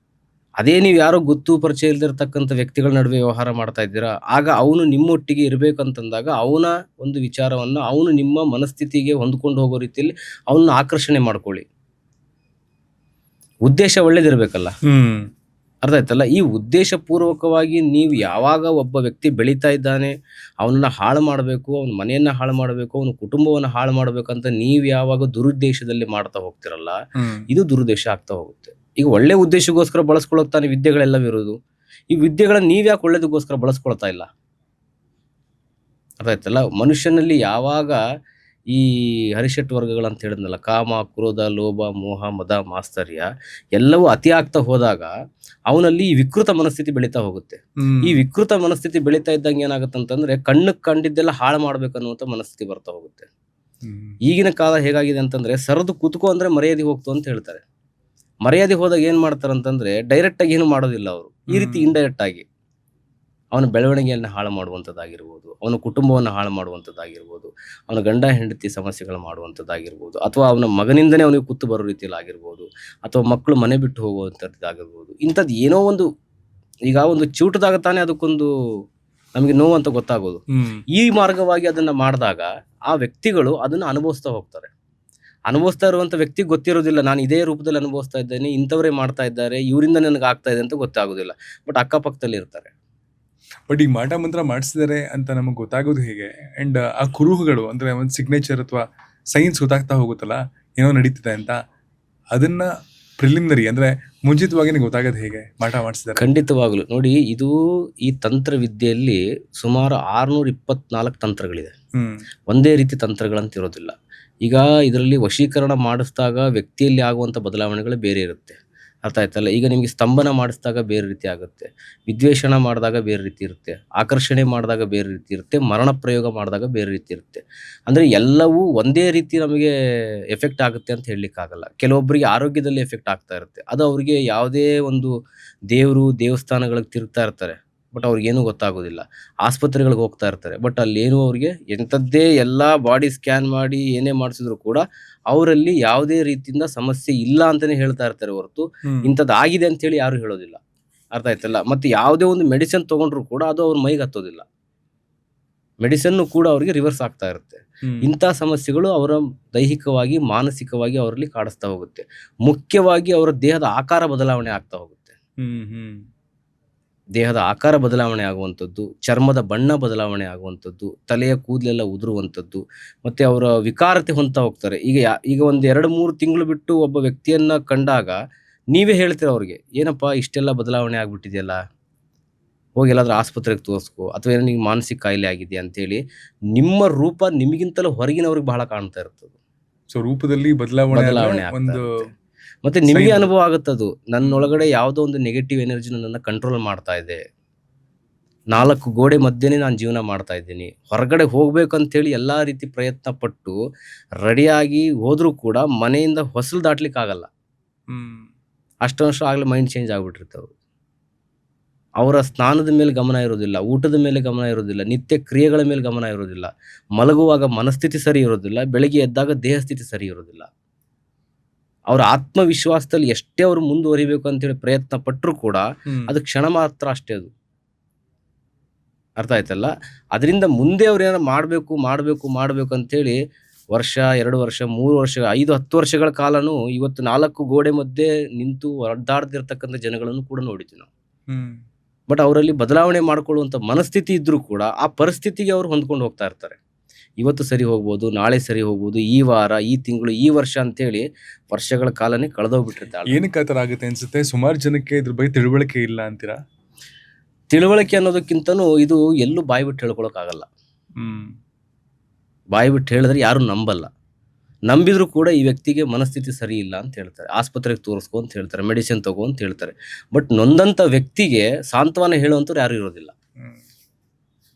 ಅದೇ ನೀವು ಯಾರೋ ಗೊತ್ತು ಪರಿಚಯ ಇಲ್ದಿರತಕ್ಕಂಥ ವ್ಯಕ್ತಿಗಳ ನಡುವೆ ವ್ಯವಹಾರ ಮಾಡ್ತಾ ಇದ್ದೀರಾ, ಆಗ ಅವನು ನಿಮ್ಮೊಟ್ಟಿಗೆ ಇರಬೇಕಂತಂದಾಗ ಅವನ ಒಂದು ವಿಚಾರವನ್ನು, ಅವನು ನಿಮ್ಮ ಮನಸ್ಥಿತಿಗೆ ಹೊಂದ್ಕೊಂಡು ಹೋಗೋ ರೀತಿಯಲ್ಲಿ ಅವನ್ನ ಆಕರ್ಷಣೆ ಮಾಡ್ಕೊಳ್ಳಿ. ಉದ್ದೇಶ ಒಳ್ಳೇದಿರಬೇಕಲ್ಲ. ಅರ್ಥ ಆಯ್ತಲ್ಲ? ಈ ಉದ್ದೇಶಪೂರ್ವಕವಾಗಿ ನೀವು ಯಾವಾಗ ಒಬ್ಬ ವ್ಯಕ್ತಿ ಬೆಳೀತಾ ಇದ್ದಾನೆ, ಅವನನ್ನ ಹಾಳು ಮಾಡಬೇಕು, ಅವನ ಮನೆಯನ್ನ ಹಾಳು ಮಾಡಬೇಕು, ಅವನ ಕುಟುಂಬವನ್ನು ಹಾಳು ಮಾಡಬೇಕಂತ ನೀವು ಯಾವಾಗ ದುರುದ್ದೇಶದಲ್ಲಿ ಮಾಡ್ತಾ ಹೋಗ್ತಿರಲ್ಲ, ಇದು ದುರುದ್ದೇಶ ಆಗ್ತಾ ಹೋಗುತ್ತೆ. ಈಗ ಒಳ್ಳೆ ಉದ್ದೇಶಕ್ಕೋಸ್ಕರ ಬಳಸ್ಕೊಳ್ಳೋಕೆ ತಾನೇ ವಿದ್ಯೆಗಳೆಲ್ಲವಿರೋದು. ಈ ವಿದ್ಯೆಗಳನ್ನ ನೀವು ಯಾಕೆ ಒಳ್ಳೇದಕ್ಕೋಸ್ಕರ ಬಳಸ್ಕೊಳ್ತಾ ಇಲ್ಲ? ಅರ್ಥ ಆಯ್ತಲ್ಲ? ಮನುಷ್ಯನಲ್ಲಿ ಯಾವಾಗ ಈ ಹರಿಷಟ್ ವರ್ಗಗಳಂತ ಹೇಳಿದ್ನಲ್ಲ, ಕಾಮ, ಕ್ರೋಧ, ಲೋಭ, ಮೋಹ, ಮದ, ಮಾತ್ಸರ್ಯ ಎಲ್ಲವೂ ಅತಿ ಆಗ್ತಾ ಹೋದಾಗ ಅವನಲ್ಲಿ ಈ ವಿಕೃತ ಮನಸ್ಥಿತಿ ಬೆಳೀತಾ ಹೋಗುತ್ತೆ. ಈ ವಿಕೃತ ಮನಸ್ಥಿತಿ ಬೆಳೀತಾ ಇದ್ದಂಗೆ ಏನಾಗುತ್ತೆ ಅಂತಂದ್ರೆ ಕಣ್ಣಕ್ಕೆ ಕಂಡಿದ್ದೆಲ್ಲ ಹಾಳು ಮಾಡ್ಬೇಕನ್ನುವಂಥ ಮನಸ್ಥಿತಿ ಬರ್ತಾ ಹೋಗುತ್ತೆ. ಈಗಿನ ಕಾಲ ಹೇಗಾಗಿದೆ ಅಂತಂದ್ರೆ ಸರದು ಕುತ್ಕೋ ಅಂದ್ರೆ ಮರ್ಯಾದೆ ಹೋಗ್ತು ಅಂತ ಹೇಳ್ತಾರೆ. ಮರ್ಯಾದೆ ಹೋದಾಗ ಏನ್ ಮಾಡ್ತಾರಂತಂದ್ರೆ ಡೈರೆಕ್ಟ್ ಆಗಿ ಏನು ಮಾಡೋದಿಲ್ಲ ಅವರು, ಈ ರೀತಿ ಇಂಡೈರೆಕ್ಟ್ ಆಗಿ ಅವನ ಬೆಳವಣಿಗೆಯನ್ನು ಹಾಳು ಮಾಡುವಂಥದ್ದಾಗಿರ್ಬೋದು, ಅವನ ಕುಟುಂಬವನ್ನು ಹಾಳು ಮಾಡುವಂಥದ್ದಾಗಿರ್ಬೋದು, ಅವನ ಗಂಡ ಹೆಂಡತಿ ಸಮಸ್ಯೆಗಳು ಮಾಡುವಂಥದ್ದಾಗಿರ್ಬೋದು, ಅಥವಾ ಅವನ ಮಗನಿಂದನೇ ಅವನಿಗೆ ಕುತ್ತು ಬರೋ ರೀತಿಯಲ್ಲಿ ಆಗಿರ್ಬೋದು, ಅಥವಾ ಮಕ್ಕಳು ಮನೆ ಬಿಟ್ಟು ಹೋಗುವಂಥದ್ದಾಗಿರ್ಬೋದು. ಇಂಥದ್ದು ಏನೋ ಒಂದು ಈಗ ಒಂದು ಚೂಟದಾಗ ತಾನೇ ಅದಕ್ಕೊಂದು ನಮಗೆ ನೋವು ಅಂತ ಗೊತ್ತಾಗೋದು. ಈ ಮಾರ್ಗವಾಗಿ ಅದನ್ನ ಮಾಡಿದಾಗ ಆ ವ್ಯಕ್ತಿಗಳು ಅದನ್ನ ಅನುಭವಿಸ್ತಾ ಹೋಗ್ತಾರೆ. ಅನುಭವಿಸ್ತಾ ಇರುವಂಥ ವ್ಯಕ್ತಿಗೆ ಗೊತ್ತಿರೋದಿಲ್ಲ, ನಾನು ಇದೇ ರೂಪದಲ್ಲಿ ಅನುಭವಿಸ್ತಾ ಇದ್ದೇನೆ, ಇಂಥವರೇ ಮಾಡ್ತಾ ಇದ್ದಾರೆ, ಇವರಿಂದ ನನಗೆ ಆಗ್ತಾ ಇದೆ ಅಂತ ಗೊತ್ತಾಗೋದಿಲ್ಲ. ಬಟ್ ಅಕ್ಕಪಕ್ಕದಲ್ಲಿ ಇರ್ತಾರೆ. ಬಟ್ ಈಗ ಮಾಟ ಮಂತ್ರ ಮಾಡಿಸಿದ್ದಾರೆ ಅಂತ ನಮಗೆ ಗೊತ್ತಾಗೋದು ಹೇಗೆ? ಅಂಡ್ ಆ ಕುರುಹುಗಳು ಅಂದ್ರೆ ಒಂದು ಸಿಗ್ನೇಚರ್ ಅಥವಾ ಸೈನ್ಸ್ ಗೊತ್ತಾಗ್ತಾ ಹೋಗುತ್ತಲ್ಲ ಏನೋ ನಡೀತಿದೆ ಅಂತ, ಅದನ್ನ ಪ್ರಿಲಿಮಿನರಿ ಅಂದ್ರೆ ಮುಂಚಿತವಾಗಿ ನಿಮ್ಗೆ ಗೊತ್ತಾಗೋದು ಹೇಗೆ ಮಾಟ ಮಾಡಿಸಿದಾರೆ? ಖಂಡಿತವಾಗ್ಲು ನೋಡಿ, ಈ ತಂತ್ರವಿದ್ಯೆಯಲ್ಲಿ ಸುಮಾರು 624 ತಂತ್ರಗಳಿದೆ. ಒಂದೇ ರೀತಿ ತಂತ್ರಗಳಂತ ಇರೋದಿಲ್ಲ. ಈಗ ಇದರಲ್ಲಿ ವಶೀಕರಣ ಮಾಡಿಸಿದಾಗ ವ್ಯಕ್ತಿಯಲ್ಲಿ ಆಗುವಂಥ ಬದಲಾವಣೆಗಳು ಬೇರೆ ಇರುತ್ತೆ. ಅರ್ಥ ಆಯ್ತಲ್ಲ? ಈಗ ನಿಮಗೆ ಸ್ತಂಭನ ಮಾಡಿಸಿದಾಗ ಬೇರೆ ರೀತಿ ಆಗುತ್ತೆ, ವಿದ್ವೇಷಣ ಮಾಡಿದಾಗ ಬೇರೆ ರೀತಿ ಇರುತ್ತೆ, ಆಕರ್ಷಣೆ ಮಾಡಿದಾಗ ಬೇರೆ ರೀತಿ ಇರುತ್ತೆ, ಮರಣ ಪ್ರಯೋಗ ಮಾಡಿದಾಗ ಬೇರೆ ರೀತಿ ಇರುತ್ತೆ. ಅಂದರೆ ಎಲ್ಲವೂ ಒಂದೇ ರೀತಿ ನಮಗೆ ಎಫೆಕ್ಟ್ ಆಗುತ್ತೆ ಅಂತ ಹೇಳಲಿಕ್ಕಾಗಲ್ಲ. ಕೆಲವೊಬ್ಬರಿಗೆ ಆರೋಗ್ಯದಲ್ಲಿ ಎಫೆಕ್ಟ್ ಆಗ್ತಾ ಇರುತ್ತೆ, ಅದು ಅವರಿಗೆ ಯಾವುದೇ ಒಂದು ದೇವಸ್ಥಾನಗಳಿಗೆ ತಿರುಗ್ತಾ ಇರ್ತಾರೆ, ಬಟ್ ಅವ್ರಿಗೇನು ಗೊತ್ತಾಗೋದಿಲ್ಲ. ಆಸ್ಪತ್ರೆಗಳಿಗೆ ಹೋಗ್ತಾ ಇರ್ತಾರೆ, ಬಟ್ ಅಲ್ಲೇನು ಅವ್ರಿಗೆ ಎಂಥದ್ದೇ ಎಲ್ಲ ಬಾಡಿ ಸ್ಕ್ಯಾನ್ ಮಾಡಿ ಏನೇ ಮಾಡಿಸಿದ್ರು ಕೂಡ ಅವರಲ್ಲಿ ಯಾವುದೇ ರೀತಿಯಿಂದ ಸಮಸ್ಯೆ ಇಲ್ಲ ಅಂತಲೇ ಹೇಳ್ತಾ ಇರ್ತಾರೆ ಹೊರತು ಇಂಥದ್ದು ಆಗಿದೆ ಅಂತೇಳಿ ಯಾರು ಹೇಳೋದಿಲ್ಲ. ಅರ್ಥ ಆಯ್ತಲ್ಲ? ಮತ್ತು ಯಾವುದೇ ಒಂದು ಮೆಡಿಸಿನ್ ತೊಗೊಂಡ್ರು ಕೂಡ ಅದು ಅವ್ರ ಮೈಗೆ ಹತ್ತೋದಿಲ್ಲ, ಮೆಡಿಸಿನ್ನು ಕೂಡ ಅವರಿಗೆ ರಿವರ್ಸ್ ಆಗ್ತಾ ಇರುತ್ತೆ. ಇಂಥ ಸಮಸ್ಯೆಗಳು ಅವರ ದೈಹಿಕವಾಗಿ ಮಾನಸಿಕವಾಗಿ ಅವರಲ್ಲಿ ಕಾಡಿಸ್ತಾ ಹೋಗುತ್ತೆ. ಮುಖ್ಯವಾಗಿ ಅವರ ದೇಹದ ಆಕಾರ ಬದಲಾವಣೆ ಆಗ್ತಾ ಹೋಗುತ್ತೆ. ದೇಹದ ಆಕಾರ ಬದಲಾವಣೆ ಆಗುವಂಥದ್ದು, ಚರ್ಮದ ಬಣ್ಣ ಬದಲಾವಣೆ ಆಗುವಂಥದ್ದು, ತಲೆಯ ಕೂದಲೆಲ್ಲ ಉದುರುವಂಥದ್ದು, ಮತ್ತು ಅವರ ವಿಕಾರತೆ ಹೊಂದ್ತಾ ಹೋಗ್ತಾರೆ. ಈಗ ಒಂದು 2-3 ತಿಂಗಳು ಬಿಟ್ಟು ಒಬ್ಬ ವ್ಯಕ್ತಿಯನ್ನು ಕಂಡಾಗ ನೀವೇ ಹೇಳ್ತೀರ ಅವ್ರಿಗೆ, ಏನಪ್ಪ ಇಷ್ಟೆಲ್ಲ ಬದಲಾವಣೆ ಆಗಿಬಿಟ್ಟಿದೆಯಲ್ಲ, ಹೋಗಿ ಎಲ್ಲಾದ್ರೂ ಆಸ್ಪತ್ರೆಗೆ ತೋರಿಸ್ಕೊ, ಅಥವಾ ಏನೋ ನಿಮ್ಗೆ ಮಾನಸಿಕ ಕಾಯಿಲೆ ಆಗಿದೆ ಅಂತೇಳಿ ನಿಮ್ಮ ರೂಪ ನಿಮಗಿಂತಲೂ ಹೊರಗಿನವ್ರಿಗೆ ಬಹಳ ಕಾಣ್ತಾ ಇರ್ತದೆ. ಸೊ ರೂಪದಲ್ಲಿ ಬದಲಾವಣೆ ಆಗ್ತಾ ಇರುತ್ತೆ. ಮತ್ತೆ ನಿಮಗೆ ಅನುಭವ ಆಗುತ್ತದು, ನನ್ನೊಳಗಡೆ ಯಾವುದೋ ಒಂದು ನೆಗೆಟಿವ್ ಎನರ್ಜಿ ನನ್ನನ್ನು ಕಂಟ್ರೋಲ್ ಮಾಡ್ತಾ ಇದೆ, 4 ಗೋಡೆ ಮಧ್ಯೆನೇ ನಾನು ಜೀವನ ಮಾಡ್ತಾ ಇದ್ದೀನಿ, ಹೊರಗಡೆ ಹೋಗ್ಬೇಕಂತೇಳಿ ಎಲ್ಲ ರೀತಿ ಪ್ರಯತ್ನ ಪಟ್ಟು ರೆಡಿಯಾಗಿ ಹೋದ್ರೂ ಕೂಡ ಮನೆಯಿಂದ ಹೊಸಲು ದಾಟ್ಲಿಕ್ಕೆ ಆಗಲ್ಲ. ಅಷ್ಟು ಆಗಲೇ ಮೈಂಡ್ ಚೇಂಜ್ ಆಗ್ಬಿಟ್ಟಿರ್ತವೆ. ಅವರ ಸ್ನಾನದ ಮೇಲೆ ಗಮನ ಇರೋದಿಲ್ಲ, ಊಟದ ಮೇಲೆ ಗಮನ ಇರೋದಿಲ್ಲ, ನಿತ್ಯ ಕ್ರಿಯೆಗಳ ಮೇಲೆ ಗಮನ ಇರೋದಿಲ್ಲ, ಮಲಗುವಾಗ ಮನಸ್ಥಿತಿ ಸರಿ ಇರೋದಿಲ್ಲ, ಬೆಳಗ್ಗೆ ಎದ್ದಾಗ ದೇಹ ಸ್ಥಿತಿ ಸರಿ ಇರೋದಿಲ್ಲ. ಅವರ ಆತ್ಮವಿಶ್ವಾಸದಲ್ಲಿ ಎಷ್ಟೇ ಅವರು ಮುಂದುವರಿಬೇಕು ಅಂತೇಳಿ ಪ್ರಯತ್ನ ಪಟ್ಟರು ಕೂಡ ಅದು ಕ್ಷಣ ಮಾತ್ರ ಅಷ್ಟೇ. ಅದು ಅರ್ಥ ಆಯ್ತಲ್ಲ? ಅದರಿಂದ ಮುಂದೆ ಅವ್ರು ಏನಾರು ಮಾಡಬೇಕು ಅಂತೇಳಿ ವರ್ಷ, 2 ವರ್ಷ, 3 ವರ್ಷ, 5-10 ವರ್ಷಗಳ ಕಾಲನೂ ಇವತ್ತು 4 ಗೋಡೆ ಮಧ್ಯೆ ನಿಂತು ಒದ್ದಾಡ್ತಿರ್ತಕ್ಕಂಥ ಜನಗಳನ್ನು ಕೂಡ ನೋಡಿದ್ವಿ ನಾವು. ಬಟ್ ಅವರಲ್ಲಿ ಬದಲಾವಣೆ ಮಾಡ್ಕೊಳ್ಳುವಂಥ ಮನಸ್ಥಿತಿ ಇದ್ರೂ ಕೂಡ ಆ ಪರಿಸ್ಥಿತಿಗೆ ಅವರು ಹೊಂದ್ಕೊಂಡು ಹೋಗ್ತಾ ಇರ್ತಾರೆ. ಇವತ್ತು ಸರಿ ಹೋಗ್ಬೋದು, ನಾಳೆ ಸರಿ ಹೋಗ್ಬೋದು, ಈ ವಾರ, ಈ ತಿಂಗಳು, ಈ ವರ್ಷ ಅಂತೇಳಿ ವರ್ಷಗಳ ಕಾಲನೇ ಕಳೆದೋಗ್ಬಿಟ್ಟಿರ್ತಾರೆ. ಏನಕ್ಕೆ ಆ ಥರ ಆಗುತ್ತೆ ಅನ್ಸುತ್ತೆ? ಸುಮಾರು ಜನಕ್ಕೆ ಇದ್ರ ಬಗ್ಗೆ ತಿಳುವಳಿಕೆ ಇಲ್ಲ ಅಂತೀರಾ? ತಿಳುವಳಿಕೆ ಅನ್ನೋದಕ್ಕಿಂತನೂ ಇದು ಎಲ್ಲೂ ಬಾಯಿ ಬಿಟ್ಟು ಹೇಳ್ಕೊಳಕ್ಕಾಗಲ್ಲ. ಬಾಯಿ ಬಿಟ್ಟು ಹೇಳಿದ್ರೆ ಯಾರು ನಂಬಲ್ಲ. ನಂಬಿದ್ರು ಕೂಡ ಈ ವ್ಯಕ್ತಿಗೆ ಮನಸ್ಥಿತಿ ಸರಿ ಇಲ್ಲ ಅಂತ ಹೇಳ್ತಾರೆ, ಆಸ್ಪತ್ರೆಗೆ ತೋರಿಸ್ಕೊ ಅಂತ ಹೇಳ್ತಾರೆ, ಮೆಡಿಸಿನ್ ತಗೋ ಅಂತ ಹೇಳ್ತಾರೆ. ಬಟ್ ನೊಂದಂಥ ವ್ಯಕ್ತಿಗೆ ಸಾಂತ್ವನ ಹೇಳುವಂಥವ್ರು ಯಾರು ಇರೋದಿಲ್ಲ.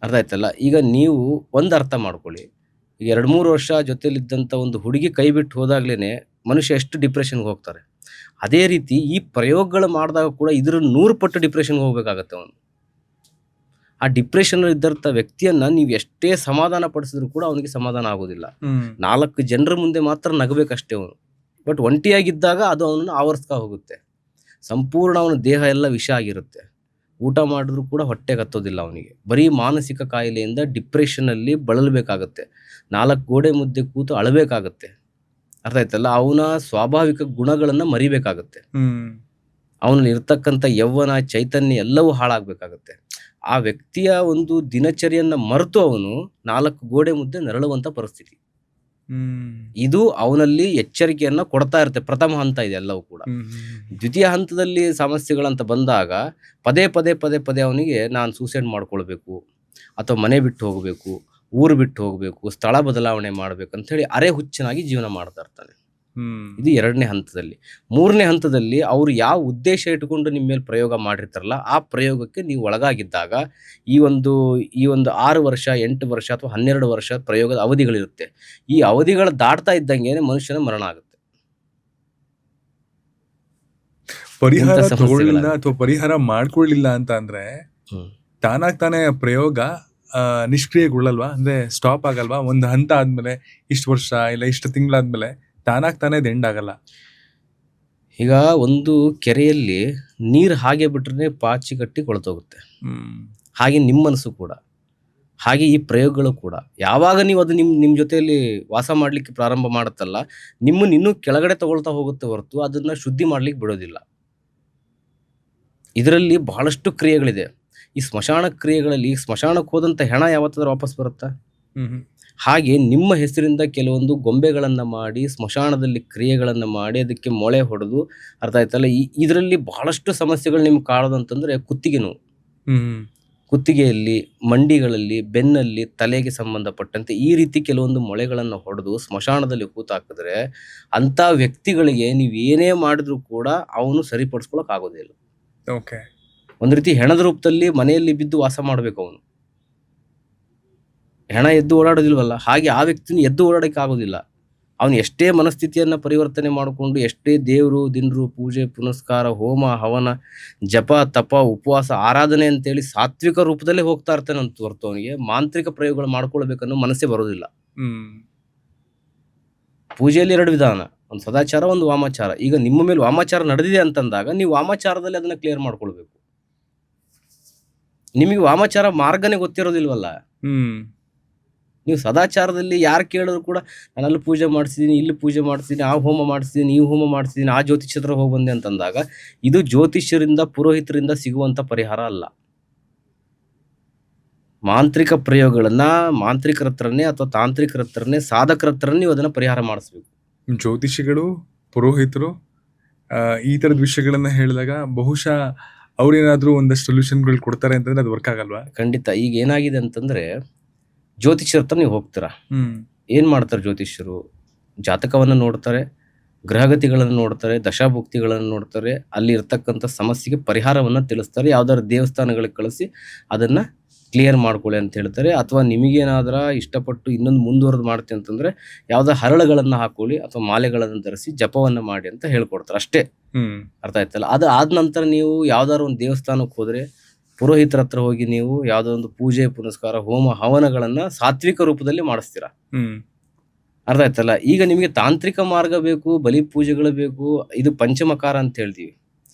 ಅರ್ಥ ಆಯ್ತಲ್ಲ? ಈಗ ನೀವು ಒಂದು ಅರ್ಥ ಮಾಡ್ಕೊಳ್ಳಿ, ಈಗ 2-3 ವರ್ಷ ಜೊತೆಲಿದ್ದಂಥ ಒಂದು ಹುಡುಗಿ ಕೈ ಬಿಟ್ಟು ಹೋದಾಗ್ಲೇ ಮನುಷ್ಯ ಎಷ್ಟು ಡಿಪ್ರೆಷನ್ಗೆ ಹೋಗ್ತಾರೆ. ಅದೇ ರೀತಿ ಈ ಪ್ರಯೋಗಗಳು ಮಾಡಿದಾಗ ಕೂಡ ಇದ್ರ 100 ಪಟ್ಟು ಡಿಪ್ರೆಷನ್ಗೆ ಹೋಗ್ಬೇಕಾಗತ್ತೆ ಅವನು. ಆ ಡಿಪ್ರೆಷನ್ ಇದ್ದಂಥ ವ್ಯಕ್ತಿಯನ್ನ ನೀವು ಎಷ್ಟೇ ಸಮಾಧಾನ ಪಡಿಸಿದ್ರು ಕೂಡ ಅವನಿಗೆ ಸಮಾಧಾನ ಆಗೋದಿಲ್ಲ. 4 ಜನರ ಮುಂದೆ ಮಾತ್ರ ನಗಬೇಕಷ್ಟೇ ಅವನು. ಬಟ್ ಒಂಟಿಯಾಗಿದ್ದಾಗ ಅದು ಅವನನ್ನು ಆವರಿಸ್ತಾ ಹೋಗುತ್ತೆ. ಸಂಪೂರ್ಣ ಅವನ ದೇಹ ಎಲ್ಲ ವಿಷ ಆಗಿರುತ್ತೆ. ಊಟ ಮಾಡಿದ್ರು ಕೂಡ ಹೊಟ್ಟೆಗೆ ಹತ್ತೋದಿಲ್ಲ ಅವನಿಗೆ. ಬರೀ ಮಾನಸಿಕ ಕಾಯಿಲೆಯಿಂದ ಡಿಪ್ರೆಷನ್ನಲ್ಲಿ ಬಳಲಬೇಕಾಗತ್ತೆ. 4 ಗೋಡೆ ಮುದ್ದೆ ಕೂತು ಅಳಬೇಕಾಗತ್ತೆ. ಅರ್ಥ ಆಯ್ತಲ್ಲ? ಅವನ ಸ್ವಾಭಾವಿಕ ಗುಣಗಳನ್ನು ಮರಿಬೇಕಾಗತ್ತೆ. ಅವನಲ್ಲಿ ಇರ್ತಕ್ಕಂಥ ಯೌವನ, ಚೈತನ್ಯ ಎಲ್ಲವೂ ಹಾಳಾಗಬೇಕಾಗತ್ತೆ. ಆ ವ್ಯಕ್ತಿಯ ಒಂದು ದಿನಚರಿಯನ್ನು ಮರೆತು ಅವನು 4 ಗೋಡೆ ಮುದ್ದೆ ನರಳುವಂಥ ಪರಿಸ್ಥಿತಿ. ಇದು ಅವನಲ್ಲಿ ಎಚ್ಚರಿಕೆಯನ್ನು ಕೊಡ್ತಾ ಇರುತ್ತೆ. ಪ್ರಥಮ ಹಂತ ಇದೆ ಎಲ್ಲವೂ ಕೂಡ. ದ್ವಿತೀಯ ಹಂತದಲ್ಲಿ ಸಮಸ್ಯೆಗಳಂತ ಬಂದಾಗ ಪದೇ ಅವನಿಗೆ ನಾನು ಸೂಸೈಡ್ ಮಾಡ್ಕೊಳ್ಬೇಕು, ಅಥವಾ ಮನೆ ಬಿಟ್ಟು ಹೋಗಬೇಕು, ಊರು ಬಿಟ್ಟು ಹೋಗಬೇಕು, ಸ್ಥಳ ಬದಲಾವಣೆ ಮಾಡ್ಬೇಕಂತ ಹೇಳಿ ಅರೆ ಹುಚ್ಚನಾಗಿ ಜೀವನ ಮಾಡ್ತಾ ಇರ್ತಾನೆ. ಇದು 2ನೇ ಹಂತದಲ್ಲಿ. 3ನೇ ಹಂತದಲ್ಲಿ ಅವರು ಯಾವ ಉದ್ದೇಶ ಇಟ್ಟುಕೊಂಡು ನಿಮ್ಮ ಮೇಲೆ ಪ್ರಯೋಗ ಮಾಡಿರ್ತಾರಲ್ಲ, ಆ ಪ್ರಯೋಗಕ್ಕೆ ನೀವು ಒಳಗಾಗಿದ್ದಾಗ ಈ ಒಂದು 6 ವರ್ಷ, 8 ವರ್ಷ ಅಥವಾ 12 ವರ್ಷ ಪ್ರಯೋಗದ ಅವಧಿಗಳಿರುತ್ತೆ. ಈ ಅವಧಿಗಳು ದಾಟ್ತಾ ಇದ್ದಂಗೆ ಮನುಷ್ಯನ ಮರಣ ಆಗುತ್ತೆ. ಪರಿಹಾರ ತಗೊಳ್ಳಿಲ್ಲ ಅಥವಾ ಪರಿಹಾರ ಮಾಡ್ಕೊಳ್ಳಿಲ್ಲ ಅಂತ ಅಂದ್ರೆ ತಾನೇ ಪ್ರಯೋಗ ನಿಷ್ಕ್ರಿಯಗೊಳ್ಳಲ್ವಾ? ಅಂದ್ರೆ ಸ್ಟಾಪ್ ಆಗಲ್ವಾ? ಒಂದು ಹಂತ ಆದ್ಮೇಲೆ ಇಷ್ಟು ವರ್ಷ ಇಲ್ಲ ಇಷ್ಟು ತಿಂಗಳಾದ್ಮೇಲೆ ತಾನೇ ಎಂಡ್ ಆಗಲ್ಲ. ಈಗ ಒಂದು ಕೆರೆಯಲ್ಲಿ ನೀರು ಹಾಗೆ ಬಿಟ್ರೆ ಪಾಚಿ ಕಟ್ಟಿ ಕೊಳ್ತೋಗುತ್ತೆ. ಹಾಗೆ ನಿಮ್ಮ ಮನಸ್ಸು ಕೂಡ, ಹಾಗೆ ಈ ಪ್ರಯೋಗಗಳು ಕೂಡ. ಯಾವಾಗ ನೀವು ಅದು ನಿಮ್ಮ ಜೊತೆಯಲ್ಲಿ ವಾಸ ಮಾಡಲಿಕ್ಕೆ ಪ್ರಾರಂಭ ಮಾಡುತ್ತಲ್ಲ, ನಿಮ್ಮನ್ನು ಇನ್ನೂ ಕೆಳಗಡೆ ತಗೊಳ್ತಾ ಹೋಗುತ್ತೆ ಹೊರತು ಅದನ್ನು ಶುದ್ಧಿ ಮಾಡ್ಲಿಕ್ಕೆ ಬಿಡೋದಿಲ್ಲ. ಇದರಲ್ಲಿ ಬಹಳಷ್ಟು ಕ್ರಿಯೆಗಳಿದೆ. ಈ ಸ್ಮಶಾನ ಕ್ರಿಯೆಗಳಲ್ಲಿ ಸ್ಮಶಾನಕ್ಕೆ ಹೋದಂಥ ಹೆಣ ಯಾವತ್ತಾದ್ರೂ ವಾಪಸ್ ಬರುತ್ತಾ? ಹಾಗೆ ನಿಮ್ಮ ಹೆಸರಿಂದ ಕೆಲವೊಂದು ಗೊಂಬೆಗಳನ್ನು ಮಾಡಿ ಸ್ಮಶಾನದಲ್ಲಿ ಕ್ರಿಯೆಗಳನ್ನು ಮಾಡಿ ಅದಕ್ಕೆ ಮೊಳೆ ಹೊಡೆದು, ಅರ್ಥ ಆಯ್ತಲ್ಲ, ಇದರಲ್ಲಿ ಬಹಳಷ್ಟು ಸಮಸ್ಯೆಗಳು ನಿಮ್ಗೆ ಕಾಡೋದು ಅಂತಂದರೆ ಕುತ್ತಿಗೆ ನೋವು. ಹ್ಮ್ ಕುತ್ತಿಗೆಯಲ್ಲಿ, ಮಂಡಿಗಳಲ್ಲಿ, ಬೆನ್ನಲ್ಲಿ, ತಲೆಗೆ ಸಂಬಂಧಪಟ್ಟಂತೆ ಈ ರೀತಿ ಕೆಲವೊಂದು ಮೊಳೆಗಳನ್ನು ಹೊಡೆದು ಸ್ಮಶಾನದಲ್ಲಿ ಹೂತಾಕಿದ್ರೆ ಅಂಥ ವ್ಯಕ್ತಿಗಳಿಗೆ ನೀವು ಏನೇ ಮಾಡಿದ್ರೂ ಕೂಡ ಅವನು ಸರಿಪಡಿಸ್ಕೊಳಕ್ ಆಗೋದಿಲ್ಲ. ಓಕೆ. ಒಂದು ರೀತಿ ಹೆಣದ ರೂಪದಲ್ಲಿ ಮನೆಯಲ್ಲಿ ಬಿದ್ದು ವಾಸ ಮಾಡಬೇಕು ಅವನು. ಹೆಣ ಎದ್ದು ಓಡಾಡೋದಿಲ್ವಲ್ಲ, ಹಾಗೆ ಆ ವ್ಯಕ್ತಿನ ಎದ್ದು ಓಡಾಡಕ್ಕೆ ಆಗೋದಿಲ್ಲ. ಅವನು ಎಷ್ಟೇ ಮನಸ್ಥಿತಿಯನ್ನು ಪರಿವರ್ತನೆ ಮಾಡಿಕೊಂಡು, ಎಷ್ಟೇ ದೇವರು ದಿನರು ಪೂಜೆ ಪುನಸ್ಕಾರ ಹೋಮ ಹವನ ಜಪ ತಪ ಉಪವಾಸ ಆರಾಧನೆ ಅಂತೇಳಿ ಸಾತ್ವಿಕ ರೂಪದಲ್ಲೇ ಹೋಗ್ತಾ ಇರ್ತಾನೆ ಅಂತ ಹೊರತು ಅವನಿಗೆ ಮಾಂತ್ರಿಕ ಪ್ರಯೋಗಗಳು ಮಾಡ್ಕೊಳ್ಬೇಕನ್ನೋ ಮನಸ್ಸೇ ಬರೋದಿಲ್ಲ. ಪೂಜೆಯಲ್ಲಿ 2 ವಿಧಾನ, ಒಂದು ಸದಾಚಾರ, ಒಂದು ವಾಮಾಚಾರ. ಈಗ ನಿಮ್ಮ ಮೇಲೆ ವಾಮಾಚಾರ ನಡೆದಿದೆ ಅಂತಂದಾಗ ನೀವು ವಾಮಾಚಾರದಲ್ಲಿ ಅದನ್ನ ಕ್ಲಿಯರ್ ಮಾಡ್ಕೊಳ್ಬೇಕು. ನಿಮಗೆ ವಾಮಾಚಾರ ಮಾರ್ಗನೇ ಗೊತ್ತಿರೋದಿಲ್ವಲ್ಲ. ನೀವು ಸದಾಚಾರದಲ್ಲಿ ಯಾರು ಕೇಳಿದ್ರು ಕೂಡ ನಾನು ಅಲ್ಲಿ ಪೂಜೆ ಮಾಡಿಸಿದ್ದೀನಿ, ಇಲ್ಲಿ ಪೂಜೆ ಮಾಡಿಸಿದ್ದೀನಿ, ಆ ಹೋಮ ಮಾಡಿಸಿದ್ದೀನಿ, ಈ ಹೋಮ ಮಾಡಿಸಿದ್ದೀನಿ, ಆ ಜ್ಯೋತಿಷ್ಯತ್ರ ಹೋಗಿ ಬಂದೆ ಅಂತಂದಾಗ ಇದು ಜ್ಯೋತಿಷ್ಯರಿಂದ ಪುರೋಹಿತರಿಂದ ಸಿಗುವಂಥ ಪರಿಹಾರ ಅಲ್ಲ. ಮಾಂತ್ರಿಕ ಪ್ರಯೋಗಗಳನ್ನ ಮಾಂತ್ರಿಕರ ಹತ್ರನೇ ಅಥವಾ ತಾಂತ್ರಿಕರ ಹತ್ರನೇ ಸಾಧಕರ ಹತ್ರನೇ ನೀವು ಅದನ್ನ ಪರಿಹಾರ ಮಾಡಿಸ್ಬೇಕು. ಜ್ಯೋತಿಷಿಗಳು, ಪುರೋಹಿತರು ಈ ಥರದ ವಿಷಯಗಳನ್ನ ಹೇಳಿದಾಗ ಬಹುಶಃ ಅವ್ರೇನಾದ್ರೂ ಒಂದಷ್ಟು ಸೊಲ್ಯೂಷನ್ಗಳು ಕೊಡ್ತಾರೆ ಅಂತಂದ್ರೆ ಅದು ವರ್ಕ್ ಆಗಲ್ವಾ? ಖಂಡಿತ. ಈಗ ಏನಾಗಿದೆ ಅಂತಂದ್ರೆ ಜ್ಯೋತಿಷ್ಯರ ಹತ್ರ ನೀವು ಹೋಗ್ತೀರಾ, ಏನ್ ಮಾಡ್ತಾರೆ ಜ್ಯೋತಿಷ್ಯರು? ಜಾತಕವನ್ನು ನೋಡ್ತಾರೆ, ಗ್ರಹಗತಿಗಳನ್ನು ನೋಡ್ತಾರೆ, ದಶಾಭುಕ್ತಿಗಳನ್ನು ನೋಡ್ತಾರೆ, ಅಲ್ಲಿ ಇರ್ತಕ್ಕಂಥ ಸಮಸ್ಯೆಗೆ ಪರಿಹಾರವನ್ನು ತಿಳಿಸ್ತಾರೆ, ಯಾವ್ದಾದ್ರು ದೇವಸ್ಥಾನಗಳಿಗೆ ಕಳಿಸಿ ಅದನ್ನ ಕ್ಲಿಯರ್ ಮಾಡ್ಕೊಳ್ಳಿ ಅಂತ ಹೇಳ್ತಾರೆ. ಅಥವಾ ನಿಮಗೇನಾದ್ರ ಇಷ್ಟಪಟ್ಟು ಇನ್ನೊಂದು ಮುಂದುವರೆದು ಮಾಡ್ತೀನಿ ಅಂತಂದ್ರೆ ಯಾವ್ದೋ ಹರಳುಗಳನ್ನು ಹಾಕೊಳ್ಳಿ ಅಥವಾ ಮಾಲೆಗಳನ್ನು ಧರಿಸಿ ಜಪವನ್ನ ಮಾಡಿ ಅಂತ ಹೇಳ್ಕೊಡ್ತಾರೆ ಅಷ್ಟೇ. ಅರ್ಥ ಆಯ್ತಲ್ಲ? ಅದು ಆದ ನಂತರ ನೀವು ಯಾವ್ದಾದ್ರು ಒಂದು ದೇವಸ್ಥಾನಕ್ಕೆ ಹೋದ್ರೆ ಪುರೋಹಿತರ ಹತ್ರ ಹೋಗಿ ನೀವು ಯಾವ್ದೋ ಒಂದು ಪೂಜೆ ಪುನಸ್ಕಾರ ಹೋಮ ಹವನಗಳನ್ನ ಸಾತ್ವಿಕ ರೂಪದಲ್ಲಿ ಮಾಡಿಸ್ತೀರಾ. ಅರ್ಥ ಆಯ್ತಲ್ಲ? ಈಗ ನಿಮಗೆ ತಾಂತ್ರಿಕ ಮಾರ್ಗ ಬೇಕು, ಬಲಿ ಪೂಜೆಗಳು ಬೇಕು, ಇದು ಪಂಚಮಕಾರ ಅಂತ ಹೇಳ್ತೀವಿ.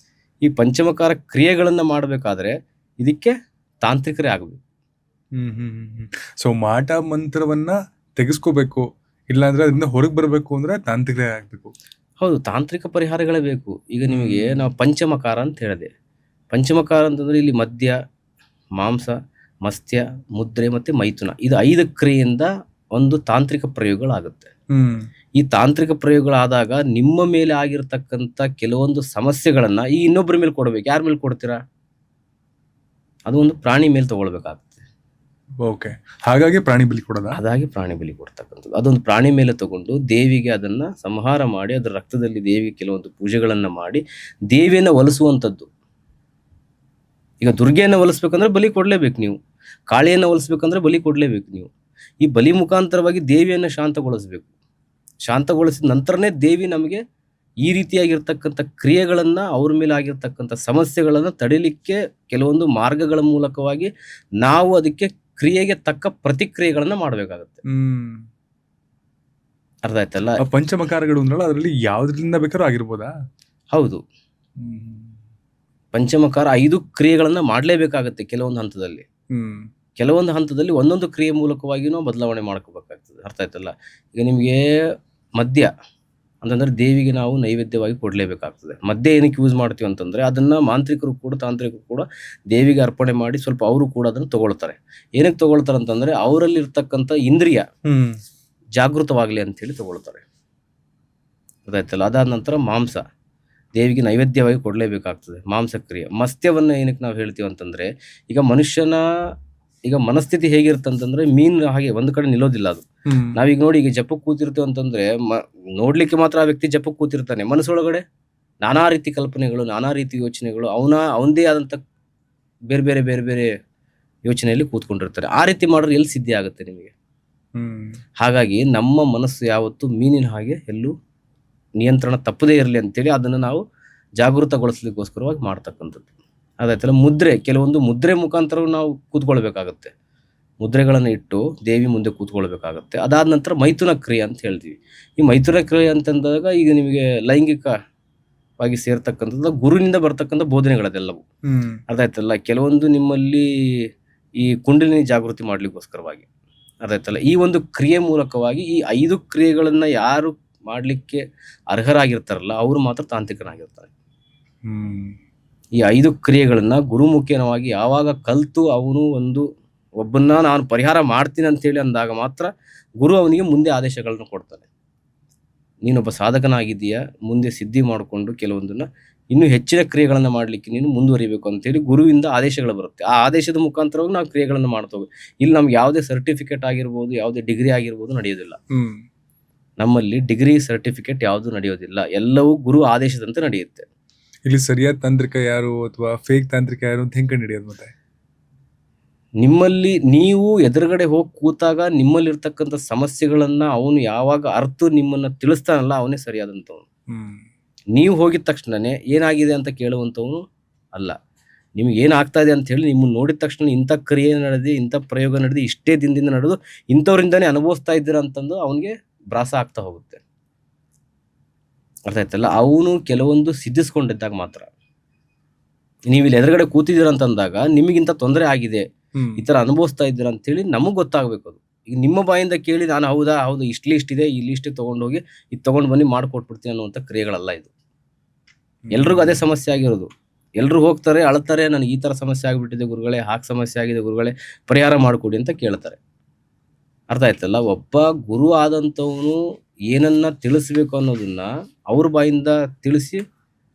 ಈ ಪಂಚಮಕಾರ ಕ್ರಿಯೆಗಳನ್ನ ಮಾಡಬೇಕಾದ್ರೆ ಇದಕ್ಕೆ ತಾಂತ್ರಿಕರೇ ಆಗಬೇಕು. ಸೊ ಮಾಟ ಮಂತ್ರವನ್ನ ತೆಗೆಸ್ಕೋಬೇಕು, ಇಲ್ಲಾಂದ್ರೆ ಅದರಿಂದ ಹೊರಗೆ ಬರಬೇಕು ಅಂದ್ರೆ ತಾಂತ್ರಿಕರೇ ಆಗ್ಬೇಕು. ಹೌದು, ತಾಂತ್ರಿಕ ಪರಿಹಾರಗಳೇ ಬೇಕು. ಈಗ ನಿಮಗೆ ನಾವು ಪಂಚಮಕಾರ ಅಂತ ಹೇಳಿದೆ. ಪಂಚಮಕಾರ ಅಂತಂದ್ರೆ ಇಲ್ಲಿ ಮದ್ಯ, ಮಾಂಸ, ಮತ್ಸ್ಯ, ಮುದ್ರೆ ಮತ್ತೆ ಮೈಥುನ, ಇದು 5 ಕ್ರಿಯೆಯಿಂದ ಒಂದು ತಾಂತ್ರಿಕ ಪ್ರಯೋಗಗಳಾಗುತ್ತೆ. ಈ ತಾಂತ್ರಿಕ ಪ್ರಯೋಗಗಳಾದಾಗ ನಿಮ್ಮ ಮೇಲೆ ಆಗಿರ್ತಕ್ಕಂಥ ಕೆಲವೊಂದು ಸಮಸ್ಯೆಗಳನ್ನ ಈ ಇನ್ನೊಬ್ಬರ ಮೇಲೆ ಕೊಡ್ಬೇಕು. ಯಾರ ಮೇಲೆ ಕೊಡ್ತೀರಾ? ಅದು ಒಂದು ಪ್ರಾಣಿ ಮೇಲೆ ತಗೊಳ್ಬೇಕಾಗುತ್ತೆ. ಓಕೆ, ಹಾಗಾಗಿ ಪ್ರಾಣಿ ಬಲಿ ಕೊಡೋದ? ಅದಾಗಿ ಪ್ರಾಣಿ ಬಲಿ ಕೊಡ್ತಕ್ಕಂಥದ್ದು. ಅದೊಂದು ಪ್ರಾಣಿ ಮೇಲೆ ತಗೊಂಡು ದೇವಿಗೆ ಅದನ್ನ ಸಂಹಾರ ಮಾಡಿ ಅದರ ರಕ್ತದಲ್ಲಿ ದೇವಿಗೆ ಕೆಲವೊಂದು ಪೂಜೆಗಳನ್ನ ಮಾಡಿ ದೇವಿಯನ್ನ ಒಲಿಸುವಂಥದ್ದು. ಈಗ ದುರ್ಗೆಯನ್ನು ಒಲಿಸ್ಬೇಕಂದ್ರೆ ಬಲಿ ಕೊಡ್ಲೇಬೇಕು ನೀವು, ಕಾಳಿಯನ್ನು ಒಲಿಸ್ಬೇಕಂದ್ರೆ ಬಲಿ ಕೊಡ್ಲೇಬೇಕು ನೀವು. ಈ ಬಲಿ ಮುಖಾಂತರವಾಗಿ ದೇವಿಯನ್ನು ಶಾಂತಗೊಳಿಸ್ಬೇಕು. ಶಾಂತಗೊಳಿಸಿದ ನಂತರನೇ ದೇವಿ ನಮಗೆ ಈ ರೀತಿಯಾಗಿರ್ತಕ್ಕಂಥ ಕ್ರಿಯೆಗಳನ್ನ, ಅವ್ರ ಮೇಲೆ ಆಗಿರ್ತಕ್ಕಂಥ ಸಮಸ್ಯೆಗಳನ್ನ ತಡಿಲಿಕ್ಕೆ ಕೆಲವೊಂದು ಮಾರ್ಗಗಳ ಮೂಲಕವಾಗಿ ನಾವು ಅದಕ್ಕೆ ಕ್ರಿಯೆಗೆ ತಕ್ಕ ಪ್ರತಿಕ್ರಿಯೆಗಳನ್ನ ಮಾಡಬೇಕಾಗತ್ತೆ. ಅರ್ಥ ಆಯ್ತಲ್ಲ? ಪಂಚಮಕಾರಗಳು ಅಂದ್ರಲ್ಲ, ಅದರಲ್ಲಿ ಯಾವ್ದ್ರಿಂದ ಬೇಕಾದ್ರೂ ಆಗಿರ್ಬೋದಾ? ಹೌದು, ಪಂಚಮಕಾರ 5 ಕ್ರಿಯೆಗಳನ್ನ ಮಾಡಲೇಬೇಕಾಗತ್ತೆ. ಕೆಲವೊಂದು ಹಂತದಲ್ಲಿ ಕೆಲವೊಂದು ಹಂತದಲ್ಲಿ ಒಂದೊಂದು ಕ್ರಿಯೆ ಮೂಲಕವಾಗಿ ನಾವು ಬದಲಾವಣೆ ಮಾಡ್ಕೋಬೇಕಾಗ್ತದೆ. ಅರ್ಥ ಆಯ್ತಲ್ಲ? ಈಗ ನಿಮಗೆ ಮದ್ಯ ಅಂತಂದ್ರೆ ದೇವಿಗೆ ನಾವು ನೈವೇದ್ಯವಾಗಿ ಕೊಡ್ಲೇಬೇಕಾಗ್ತದೆ. ಮದ್ಯ ಏನಕ್ಕೆ ಯೂಸ್ ಮಾಡ್ತೀವಿ ಅಂತಂದ್ರೆ ಅದನ್ನ ಮಾಂತ್ರಿಕರು ಕೂಡ ತಾಂತ್ರಿಕರು ಕೂಡ ದೇವಿಗೆ ಅರ್ಪಣೆ ಮಾಡಿ ಸ್ವಲ್ಪ ಅವರು ಕೂಡ ಅದನ್ನು ತಗೊಳ್ತಾರೆ. ಏನಕ್ಕೆ ತಗೊಳ್ತಾರೆ ಅಂತಂದ್ರೆ ಅವರಲ್ಲಿ ಇರ್ತಕ್ಕಂಥ ಇಂದ್ರಿಯ ಜಾಗೃತವಾಗ್ಲಿ ಅಂತ ಹೇಳಿ ತಗೊಳ್ತಾರೆ. ಅದಾಯ್ತಲ್ಲ? ಅದಾದ ನಂತರ ಮಾಂಸ ದೇವಿಗೆ ನೈವೇದ್ಯವಾಗಿ ಕೊಡ್ಲೇಬೇಕಾಗ್ತದೆ, ಮಾಂಸಕ್ರಿಯೆ. ಮತ್ಸ್ಯವನ್ನ ಏನಕ್ಕೆ ನಾವು ಹೇಳ್ತೀವಿ ಅಂತಂದ್ರೆ ಈಗ ಮನುಷ್ಯನ ಈಗ ಮನಸ್ಥಿತಿ ಹೇಗಿರುತ್ತಂತಂದ್ರೆ ಮೀನು ಹಾಗೆ ಒಂದ್ ಕಡೆ ನಿಲ್ಲೋದಿಲ್ಲ ಅದು. ನಾವೀಗ ನೋಡಿ, ಈಗ ಜಪಕ್ಕೆ ಕೂತಿರ್ತೀವಿ ಅಂತಂದ್ರೆ ನೋಡ್ಲಿಕ್ಕೆ ಮಾತ್ರ ಆ ವ್ಯಕ್ತಿ ಜಪಕ್ಕೆ ಕೂತಿರ್ತಾನೆ, ಮನಸ್ಸೊಳಗಡೆ ನಾನಾ ರೀತಿ ಕಲ್ಪನೆಗಳು, ನಾನಾ ರೀತಿ ಯೋಚನೆಗಳು, ಅವನದೇ ಆದಂತ ಬೇರೆ ಬೇರೆ ಬೇರೆ ಬೇರೆ ಯೋಚನೆಯಲ್ಲಿ ಕೂತ್ಕೊಂಡಿರ್ತಾರೆ. ಆ ರೀತಿ ಮಾಡಿದ್ರೆ ಎಲ್ಲಿ ಸಿದ್ಧಿ ಆಗುತ್ತೆ ನಿಮಗೆ? ಹಾಗಾಗಿ ನಮ್ಮ ಮನಸ್ಸು ಯಾವತ್ತು ಮೀನಿನ ಹಾಗೆ ಎಲ್ಲೂ ನಿಯಂತ್ರಣ ತಪ್ಪದೇ ಇರಲಿ ಅಂತೇಳಿ ಅದನ್ನು ನಾವು ಜಾಗೃತಗೊಳಿಸ್ಲಿಕ್ಕೋಸ್ಕರವಾಗಿ ಮಾಡ್ತಕ್ಕಂಥದ್ದು. ಅದಾಯ್ತಲ್ಲ? ಮುದ್ರೆ, ಕೆಲವೊಂದು ಮುದ್ರೆ ಮುಖಾಂತರ ನಾವು ಕೂತ್ಕೊಳ್ಬೇಕಾಗತ್ತೆ. ಮುದ್ರೆಗಳನ್ನು ಇಟ್ಟು ದೇವಿ ಮುಂದೆ ಕೂತ್ಕೊಳ್ಬೇಕಾಗತ್ತೆ. ಅದಾದ ನಂತರ ಮೈಥುನ ಕ್ರಿಯೆ ಅಂತ ಹೇಳ್ತೀವಿ. ಈ ಮೈಥುನ ಕ್ರಿಯೆ ಅಂತಂದಾಗ ಈಗ ನಿಮಗೆ ಲೈಂಗಿಕವಾಗಿ ಸೇರ್ತಕ್ಕಂಥದ್ದು ಗುರುವಿನಿಂದ ಬರ್ತಕ್ಕಂಥ ಬೋಧನೆಗಳದೆಲ್ಲವು. ಅದಾಯ್ತಲ್ಲ? ಕೆಲವೊಂದು ನಿಮ್ಮಲ್ಲಿ ಈ ಕುಂಡಲಿನಿ ಜಾಗೃತಿ ಮಾಡ್ಲಿಕ್ಕೋಸ್ಕರವಾಗಿ, ಅದಾಯ್ತಲ್ಲ, ಈ ಒಂದು ಕ್ರಿಯೆ ಮೂಲಕವಾಗಿ ಈ 5 ಕ್ರಿಯೆಗಳನ್ನ ಯಾರು ಮಾಡ್ಲಿಕ್ಕೆ ಅರ್ಹರಾಗಿರ್ತಾರಲ್ಲ ಅವರು ಮಾತ್ರ ತಾಂತ್ರಿಕನಾಗಿರ್ತಾರೆ. ಈ 5 ಕ್ರಿಯೆಗಳನ್ನ ಗುರುಮುಖೇನವಾಗಿ ಯಾವಾಗ ಕಲ್ತು ಅವನು ಒಂದು ಒಬ್ಬನ್ನ ನಾನು ಪರಿಹಾರ ಮಾಡ್ತೀನಿ ಅಂತೇಳಿ ಅಂದಾಗ ಮಾತ್ರ ಗುರು ಅವನಿಗೆ ಮುಂದೆ ಆದೇಶಗಳನ್ನು ಕೊಡ್ತಾನೆ. ನೀನೊಬ್ಬ ಸಾಧಕನಾಗಿದ್ದೀಯಾ, ಮುಂದೆ ಸಿದ್ಧಿ ಮಾಡಿಕೊಂಡು ಕೆಲವೊಂದನ್ನ ಇನ್ನೂ ಹೆಚ್ಚಿನ ಕ್ರಿಯೆಗಳನ್ನು ಮಾಡಲಿಕ್ಕೆ ನೀನು ಮುಂದುವರಿಬೇಕು ಅಂತೇಳಿ ಗುರುವಿಂದ ಆದೇಶಗಳು ಬರುತ್ತೆ. ಆ ಆದೇಶದ ಮುಖಾಂತರವಾಗಿ ನಾವು ಕ್ರಿಯೆಗಳನ್ನು ಮಾಡ್ತೇವೆ. ಇಲ್ಲಿ ನಮ್ಗೆ ಯಾವುದೇ ಸರ್ಟಿಫಿಕೇಟ್ ಆಗಿರ್ಬೋದು, ಯಾವುದೇ ಡಿಗ್ರಿ ಆಗಿರ್ಬೋದು ನಡೆಯೋದಿಲ್ಲ. ನಮ್ಮಲ್ಲಿ ಡಿಗ್ರಿ ಸರ್ಟಿಫಿಕೇಟ್ ಯಾವುದು ನಡೆಯೋದಿಲ್ಲ. ಎಲ್ಲವೂ ಗುರು ಆದೇಶದಂತೆ ನಡೆಯುತ್ತೆ. ಇಲ್ಲಿ ಸರಿಯಾದ ತಾಂತ್ರಿಕ ಯಾರು ಅಥವಾ ಫೇಕ್ ತಾಂತ್ರಿಕ ಯಾರು ಅಂತ ಹೆಂಗ್ ಕಂಡುಹಿಡಿಯೋದು? ಮತ್ತೆ ನಿಮ್ಮಲ್ಲಿ ನೀವು ಎದುರುಗಡೆ ಹೋಗಿ ಕೂತಾಗ ನಿಮ್ಮಲ್ಲಿರ್ತಕ್ಕಂಥ ಸಮಸ್ಯೆಗಳನ್ನ ಅವನು ಯಾವಾಗ ಅರ್ಥ ನಿಮ್ಮನ್ನ ತಿಳಿಸ್ತಾನಲ್ಲ, ಅವನೇ ಸರಿಯಾದಂಥವನು. ನೀವು ಹೋಗಿದ ತಕ್ಷಣನೇ ಏನಾಗಿದೆ ಅಂತ ಕೇಳುವಂಥವನು ಅಲ್ಲ. ನಿಮ್ಗೆ ಏನಾಗ್ತಾ ಇದೆ ಅಂತ ಹೇಳಿ ನಿಮ್ಮನ್ನು ನೋಡಿದ ತಕ್ಷಣ ಇಂಥ ಕ್ರಿಯೆ ನಡೆದು, ಇಂಥ ಪ್ರಯೋಗ ನಡೆದು, ಇಷ್ಟೇ ದಿನದಿಂದ ನಡೆದು ಇಂಥವ್ರಿಂದಾನೇ ಅನುಭವಿಸ್ತಾ ಇದ್ದೀರಾ ಅಂತಂದು ಅವನಿಗೆ ಭ್ರಾಸ ಆಗ್ತಾ ಹೋಗುತ್ತೆ. ಅರ್ಥ ಆಯ್ತಲ್ಲ? ಅವನು ಕೆಲವೊಂದು ಸಿದ್ಧಿಸ್ಕೊಂಡಿದ್ದಾಗ ಮಾತ್ರ. ನೀವಿಲ್ಲಿ ಎದುರುಗಡೆ ಕೂತಿದ್ದೀರ ಅಂತಂದಾಗ ನಿಮಗಿಂತ ತೊಂದರೆ ಆಗಿದೆ, ಈ ಥರ ಅನುಭವಿಸ್ತಾ ಇದ್ದೀರಾ ಅಂತೇಳಿ ನಮಗೆ ಗೊತ್ತಾಗಬೇಕು. ಅದು ಈಗ ನಿಮ್ಮ ಬಾಯಿಂದ ಕೇಳಿ ನಾನು ಹೌದು ಇಷ್ಟಿದೆ, ಇಲ್ಲಿ ಇಷ್ಟೇ ತೊಗೊಂಡೋಗಿ ಇದು ತೊಗೊಂಡು ಬನ್ನಿ ಮಾಡಿಕೊಟ್ಬಿಡ್ತೀನಿ ಅನ್ನುವಂಥ ಕ್ರಿಯೆಗಳಲ್ಲ ಇದು. ಎಲ್ರಿಗೂ ಅದೇ ಸಮಸ್ಯೆ ಆಗಿರೋದು. ಎಲ್ಲರೂ ಹೋಗ್ತಾರೆ, ಅಳ್ತಾರೆ, ನನಗೆ ಈ ಥರ ಸಮಸ್ಯೆ ಆಗಿಬಿಟ್ಟಿದೆ ಗುರುಗಳೇ, ಹಾಗೆ ಸಮಸ್ಯೆ ಆಗಿದೆ ಗುರುಗಳೇ, ಪರಿಹಾರ ಮಾಡಿಕೊಡಿ ಅಂತ ಕೇಳ್ತಾರೆ. ಅರ್ಥ ಆಯ್ತಲ್ಲ? ಒಬ್ಬ ಗುರು ಆದಂಥವನು ಏನನ್ನ ತಿಳಿಸ್ಬೇಕು ಅನ್ನೋದನ್ನ ಅವ್ರ ಬಾಯಿಂದ ತಿಳಿಸಿ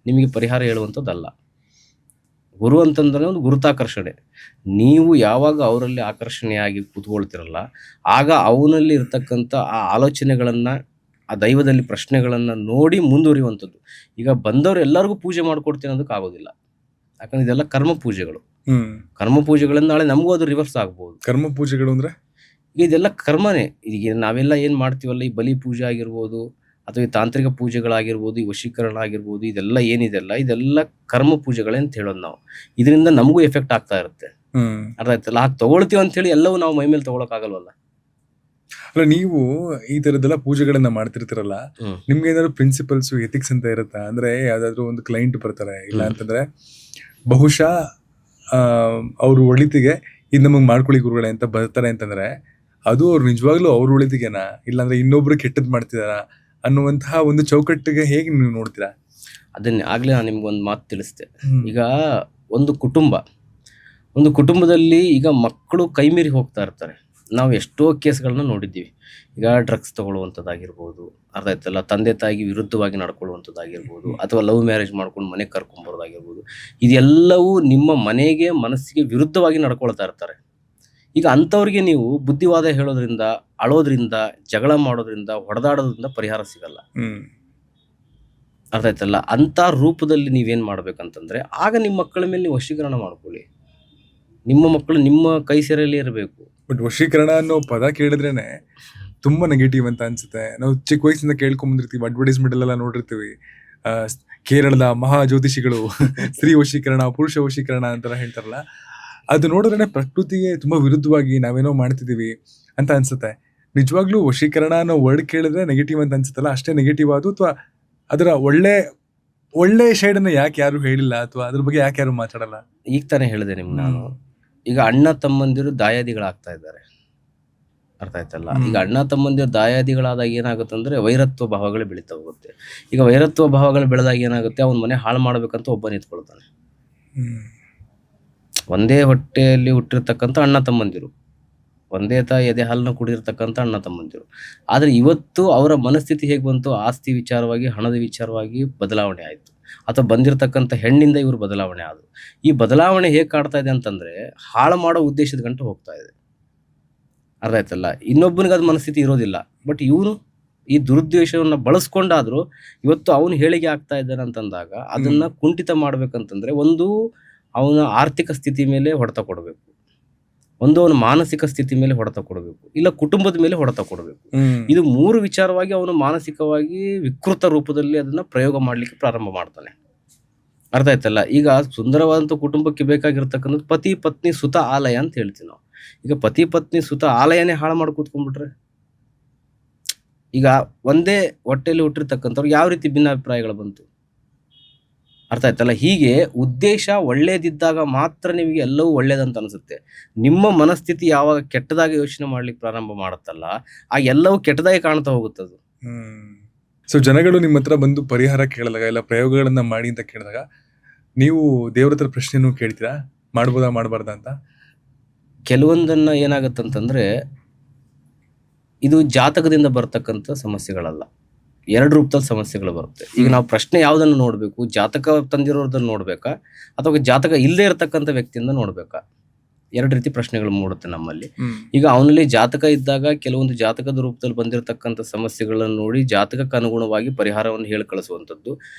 ನಿಮಗೆ ಪರಿಹಾರ ಹೇಳುವಂಥದ್ದಲ್ಲ. ಗುರು ಅಂತಂದ್ರೆ ಒಂದು ಗುರುತಾಕರ್ಷಣೆ. ನೀವು ಯಾವಾಗ ಅವರಲ್ಲಿ ಆಕರ್ಷಣೆಯಾಗಿ ಕೂತ್ಕೊಳ್ತಿರಲ್ಲ, ಆಗ ಅವನಲ್ಲಿ ಇರ್ತಕ್ಕಂಥ ಆ ಆಲೋಚನೆಗಳನ್ನು, ಆ ದೈವದಲ್ಲಿ ಪ್ರಶ್ನೆಗಳನ್ನು ನೋಡಿ ಮುಂದುವರಿಯುವಂಥದ್ದು. ಈಗ ಬಂದವರು ಎಲ್ಲರಿಗೂ ಪೂಜೆ ಮಾಡಿಕೊಡ್ತೀನಿ ಅನ್ನೋದಕ್ಕೆ ಆಗೋದಿಲ್ಲ. ಯಾಕಂದ್ರೆ ಇದೆಲ್ಲ ಕರ್ಮ ಪೂಜೆಗಳು. ಕರ್ಮ ಪೂಜೆಗಳಿಂದ ನಾಳೆ ನಮಗೂ ಅದು ರಿವರ್ಸ್ ಆಗ್ಬೋದು. ಕರ್ಮ ಪೂಜೆಗಳು ಅಂದ್ರೆ ಇದೆಲ್ಲ ಕರ್ಮನೇ. ಈಗ ನಾವೆಲ್ಲ ಏನು ಮಾಡ್ತೀವಲ್ಲ, ಈ ಬಲಿ ಪೂಜೆ ಆಗಿರ್ಬೋದು, ಅಥವಾ ಈ ತಾಂತ್ರಿಕ ಪೂಜೆಗಳಾಗಿರ್ಬೋದು, ಈ ವಶೀಕರಣ ಆಗಿರ್ಬೋದು, ಇದೆಲ್ಲ ಏನಿದೆಲ್ಲ ಇದೆಲ್ಲ ಕರ್ಮ ಪೂಜೆಗಳೇ ಅಂತ ಹೇಳೋದು ನಾವು. ಇದರಿಂದ ನಮಗೂ ಎಫೆಕ್ಟ್ ಆಗ್ತಾ ಇರುತ್ತೆ. ಅರ್ಥ ಆಯ್ತಲ್ಲ? ಹಾಗೆ ತಗೊಳ್ತೀವಿ ಅಂತ ಹೇಳಿ ಎಲ್ಲವೂ ನಾವು ಮೈ ಮೇಲೆ ತಗೊಳಕ್ಕಾಗಲ್ವಲ್ಲ. ಅಲ್ಲ, ನೀವು ಈ ತರದೆಲ್ಲ ಪೂಜೆಗಳನ್ನ ಮಾಡ್ತಿರ್ತೀರಲ್ಲ, ನಿಮ್ಗೆ ಏನಾದ್ರು ಪ್ರಿನ್ಸಿಪಲ್ಸ್, ಎಥಿಕ್ಸ್ ಅಂತ ಇರುತ್ತಾ? ಅಂದ್ರೆ ಯಾವ್ದಾದ್ರು ಒಂದು ಕ್ಲೈಂಟ್ ಬರ್ತಾರೆ, ಇಲ್ಲ ಅಂತಂದ್ರೆ ಬಹುಶಃ ಅವ್ರ ಒಳಿತಿಗೆ ಇದು ನಮಗೆ ಮಾಡ್ಕೊಳ್ಳಿ ಗುರುಗಳೇ ಅಂತ ಬರ್ತಾರೆ ಅಂತಂದ್ರೆ, ಅದು ಅವ್ರು ನಿಜವಾಗ್ಲೂ ಅವ್ರ ಒಳಿತಿಗೆನಾ, ಇಲ್ಲಾಂದ್ರೆ ಇನ್ನೊಬ್ರು ಕೆಟ್ಟದ್ ಮಾಡ್ತಿದಾರ ಅನ್ನುವಂತಹ ಒಂದು ಚೌಕಟ್ಟಿಗೆ ಹೇಗೆ ನೀವು ನೋಡ್ತೀರಾ? ಅದನ್ನೇ ಆಗ್ಲೇ ನಾನು ನಿಮ್ಗೊಂದು ಮಾತು ತಿಳಿಸ್ದೆ. ಈಗ ಒಂದು ಕುಟುಂಬದಲ್ಲಿ ಈಗ ಮಕ್ಕಳು ಕೈ ಮೀರಿ ಹೋಗ್ತಾ ಇರ್ತಾರೆ. ನಾವು ಎಷ್ಟೋ ಕೇಸ್ಗಳನ್ನ ನೋಡಿದ್ದೀವಿ. ಈಗ ಡ್ರಗ್ಸ್ ತಗೊಳ್ಳುವಂಥದ್ದಾಗಿರ್ಬೋದು, ಅರ್ಥ ಆಯ್ತಲ್ಲ, ತಂದೆ ತಾಯಿಗೆ ವಿರುದ್ಧವಾಗಿ ನಡ್ಕೊಳ್ಳುವಂಥದ್ದಾಗಿರ್ಬೋದು, ಅಥವಾ ಲವ್ ಮ್ಯಾರೇಜ್ ಮಾಡ್ಕೊಂಡು ಮನೆಗೆ ಕರ್ಕೊಂಬರೋದಾಗಿರ್ಬೋದು. ಇದೆಲ್ಲವೂ ನಿಮ್ಮ ಮನೆಗೆ, ಮನಸ್ಸಿಗೆ ವಿರುದ್ಧವಾಗಿ ನಡ್ಕೊಳ್ತಾ ಇರ್ತಾರೆ. ಈಗ ಅಂಥವ್ರಿಗೆ ನೀವು ಬುದ್ಧಿವಾದ ಹೇಳೋದ್ರಿಂದ, ಅಳೋದ್ರಿಂದ, ಜಗಳ ಮಾಡೋದ್ರಿಂದ, ಹೊಡೆದಾಡೋದ್ರಿಂದ ಪರಿಹಾರ ಸಿಗಲ್ಲ. ಅರ್ಥ ಆಯ್ತಲ್ಲ? ಅಂಥ ರೂಪದಲ್ಲಿ ನೀವೇನು ಮಾಡ್ಬೇಕಂತಂದ್ರೆ, ಆಗ ನಿಮ್ಮ ಮಕ್ಕಳ ಮೇಲೆ ನೀವು ವಶೀಕರಣ ಮಾಡ್ಕೊಳ್ಳಿ. ನಿಮ್ಮ ಮಕ್ಕಳು ನಿಮ್ಮ ಕೈ ಸೇರಲ್ಲಿ ಇರಬೇಕು. ಬಟ್ ವಶೀಕರಣ ಅನ್ನೋ ಪದ ಕೇಳಿದ್ರೇನೆ ತುಂಬಾ ನೆಗೆಟಿವ್ ಅಂತ ಅನ್ಸುತ್ತೆ. ನಾವು ಚಿಕ್ಕ ವಯಸ್ಸಿಂದ ಕೇಳ್ಕೊಂಬಂದಿರ್ತೀವಿ, ಅಡ್ವರ್ಟೈಸ್ಮೆಂಟ್ ಎಲ್ಲ ನೋಡಿರ್ತೀವಿ. ಕೇರಳದ ಮಹಾ ಜ್ಯೋತಿಷಿಗಳು ಸ್ತ್ರೀ ವಶೀಕರಣ, ಪುರುಷ ವಶೀಕರಣ ಅಂತೆಲ್ಲ ಹೇಳ್ತಾರಲ್ಲ, ಅದು ನೋಡಿದ್ರೆ ಪ್ರಕೃತಿಗೆ ತುಂಬಾ ವಿರುದ್ಧವಾಗಿ ನಾವೇನೋ ಮಾಡ್ತಿದೀವಿ ಅಂತ ಅನ್ಸುತ್ತೆ. ನಿಜವಾಗ್ಲೂ ವಶೀಕರಣ ಅನ್ನೋ ವರ್ಡ್ ಕೇಳಿದ್ರೆ ನೆಗೆಟಿವ್ ಅಂತ ಅನ್ಸುತ್ತಲ್ಲ, ಅಷ್ಟೇ ನೆಗೆಟಿವ್ ಅದು? ಅಥವಾ ಅದರ ಒಳ್ಳೆ ಶೇಡನ್ನ ಯಾಕೆ ಯಾರು ಹೇಳಿಲ್ಲ, ಅಥವಾ ಅದ್ರ ಬಗ್ಗೆ ಯಾಕೆ ಯಾರು ಮಾತಾಡಲ್ಲ? ಈಗ ತಾನೇ ಹೇಳಿದೆ ನಿಮ್ಗೆ ನಾನು. ಈಗ ಅಣ್ಣ ತಮ್ಮಂದಿರು ದಾಯಾದಿಗಳಾಗ್ತಾ ಇದ್ದಾರೆ. ಅರ್ಥ ಆಯ್ತಲ್ಲ? ಈಗ ಅಣ್ಣ ತಮ್ಮಂದಿರು ದಾಯಾದಿಗಳಾದಾಗ ಏನಾಗುತ್ತಂದ್ರೆ ವೈರತ್ವ ಭಾವಗಳು ಬೆಳೀತಾ ಹೋಗುತ್ತೆ. ಈಗ ವೈರತ್ವ ಭಾವಗಳು ಬೆಳೆದಾಗ ಏನಾಗುತ್ತೆ, ಅವನ ಮನೆ ಹಾಳು ಮಾಡ್ಬೇಕಂತ ಒಬ್ಬ ನಿಂತ್ಕೊಳ್ತಾನೆ. ಒಂದೇ ಹೊಟ್ಟೆಯಲ್ಲಿ ಹುಟ್ಟಿರ್ತಕ್ಕಂಥ ಅಣ್ಣ ತಮ್ಮಂದಿರು, ಒಂದೇ ತಾಯಿ ಎದೆ ಹಾಲನ್ನ ಕುಡಿದಿರ್ತಕ್ಕಂಥ ಅಣ್ಣ ತಮ್ಮಂದಿರು. ಆದರೆ ಇವತ್ತು ಅವರ ಮನಸ್ಥಿತಿ ಹೇಗೆ ಬಂತು, ಆಸ್ತಿ ವಿಚಾರವಾಗಿ, ಹಣದ ವಿಚಾರವಾಗಿ ಬದಲಾವಣೆ ಆಯಿತು, ಅಥವಾ ಬಂದಿರತಕ್ಕಂಥ ಹೆಣ್ಣಿಂದ ಇವರು ಬದಲಾವಣೆ ಆದರು. ಈ ಬದಲಾವಣೆ ಹೇಗೆ ಕಾಡ್ತಾ ಇದೆ ಅಂತಂದರೆ, ಹಾಳು ಮಾಡೋ ಉದ್ದೇಶದ ಗಂಟ ಹೋಗ್ತಾ ಇದೆ. ಅರ್ಥ ಆಯ್ತಲ್ಲ? ಇನ್ನೊಬ್ಬನಿಗೆ ಅದು ಮನಸ್ಥಿತಿ ಇರೋದಿಲ್ಲ. ಬಟ್ ಇವನು ಈ ದುರುದ್ದೇಶವನ್ನು ಬಳಸ್ಕೊಂಡಾದರೂ ಇವತ್ತು ಅವನು ಹೇಳಿಕೆ ಆಗ್ತಾ ಇದ್ದಾನೆ ಅಂತಂದಾಗ ಅದನ್ನು ಕುಂಠಿತ ಮಾಡ್ಬೇಕಂತಂದರೆ, ಒಂದು ಅವನ ಆರ್ಥಿಕ ಸ್ಥಿತಿ ಮೇಲೆ ಹೊಡೆತ ಕೊಡಬೇಕು, ಒಂದು ಅವನ ಮಾನಸಿಕ ಸ್ಥಿತಿ ಮೇಲೆ ಹೊಡೆತ ಕೊಡಬೇಕು, ಇಲ್ಲ ಕುಟುಂಬದ ಮೇಲೆ ಹೊಡೆತ ಕೊಡಬೇಕು. ಇದು ಮೂರು ವಿಚಾರವಾಗಿ ಅವನು ಮಾನಸಿಕವಾಗಿ ವಿಕೃತ ರೂಪದಲ್ಲಿ ಅದನ್ನ ಪ್ರಯೋಗ ಮಾಡಲಿಕ್ಕೆ ಪ್ರಾರಂಭ ಮಾಡ್ತಾನೆ. ಅರ್ಥ ಆಯ್ತಲ್ಲ? ಈಗ ಸುಂದರವಾದಂಥ ಕುಟುಂಬಕ್ಕೆ ಬೇಕಾಗಿರ್ತಕ್ಕಂಥದ್ದು ಪತಿ ಪತ್ನಿ ಸುತ ಆಲಯ ಅಂತ ಹೇಳ್ತೀವಿ ನಾವು. ಈಗ ಪತಿ ಪತ್ನಿ ಸುತ ಆಲಯನೇ ಹಾಳು ಮಾಡಿ ಕೂತ್ಕೊಂಡ್ಬಿಟ್ರೆ, ಈಗ ಒಂದೇ ಹೊಟ್ಟೆಯಲ್ಲಿ ಹುಟ್ಟಿರ್ತಕ್ಕಂಥವ್ರು ಯಾವ ರೀತಿ ಭಿನ್ನಾಭಿಪ್ರಾಯಗಳು ಬಂತು? ಅರ್ಥ ಆಯ್ತಲ್ಲ? ಹೀಗೆ ಉದ್ದೇಶ ಒಳ್ಳೇದಿದ್ದಾಗ ಮಾತ್ರ ನಿಮಗೆ ಎಲ್ಲವೂ ಒಳ್ಳೇದಂತ ಅನಿಸುತ್ತೆ. ನಿಮ್ಮ ಮನಸ್ಥಿತಿ ಯಾವಾಗ ಕೆಟ್ಟದಾಗಿ ಯೋಚನೆ ಮಾಡ್ಲಿಕ್ಕೆ ಪ್ರಾರಂಭ ಮಾಡುತ್ತಲ್ಲ, ಆ ಎಲ್ಲವೂ ಕೆಟ್ಟದಾಗಿ ಕಾಣ್ತಾ ಹೋಗುತ್ತದು. ಸೊ ಜನಗಳು ನಿಮ್ಮ ಹತ್ರ ಬಂದು ಪರಿಹಾರ ಕೇಳಿದಾಗ, ಇಲ್ಲ ಪ್ರಯೋಗಗಳನ್ನ ಮಾಡಿ ಅಂತ ಕೇಳಿದಾಗ, ನೀವು ದೇವ್ರ ಹತ್ರ ಪ್ರಶ್ನೆನೂ ಕೇಳ್ತೀರಾ, ಮಾಡ್ಬೋದಾ ಮಾಡಬಾರ್ದಾ ಅಂತ? ಕೆಲವೊಂದನ್ನ ಏನಾಗತ್ತಂತಂದ್ರೆ ಇದು ಜಾತಕದಿಂದ ಬರ್ತಕ್ಕಂಥ ಸಮಸ್ಯೆಗಳಲ್ಲ, ಎರಡು ರೂಪದಲ್ಲಿ ಸಮಸ್ಯೆಗಳು ಬರುತ್ತೆ. ಈಗ ನಾವು ಪ್ರಶ್ನೆ ಯಾವ್ದನ್ನು ನೋಡ್ಬೇಕು, ಜಾತಕ ತಂದಿರೋದನ್ನ ನೋಡ್ಬೇಕಾ ಅಥವಾ ಜಾತಕ ಇಲ್ಲದೆ ಇರತಕ್ಕಂಥ ವ್ಯಕ್ತಿಯಿಂದ ನೋಡ್ಬೇಕಾ? ಎರಡು ರೀತಿ ಪ್ರಶ್ನೆಗಳು ಮೂಡುತ್ತೆ ನಮ್ಮಲ್ಲಿ. ಈಗ ಅವನಲ್ಲಿ ಜಾತಕ ಇದ್ದಾಗ ಕೆಲವೊಂದು ಜಾತಕದ ರೂಪದಲ್ಲಿ ಬಂದಿರತಕ್ಕಂಥ ಸಮಸ್ಯೆಗಳನ್ನು ನೋಡಿ ಜಾತಕಕ್ಕೆ ಅನುಗುಣವಾಗಿ ಪರಿಹಾರವನ್ನು ಹೇಳಿ ಕಳಿಸುವಂಥದ್ದು.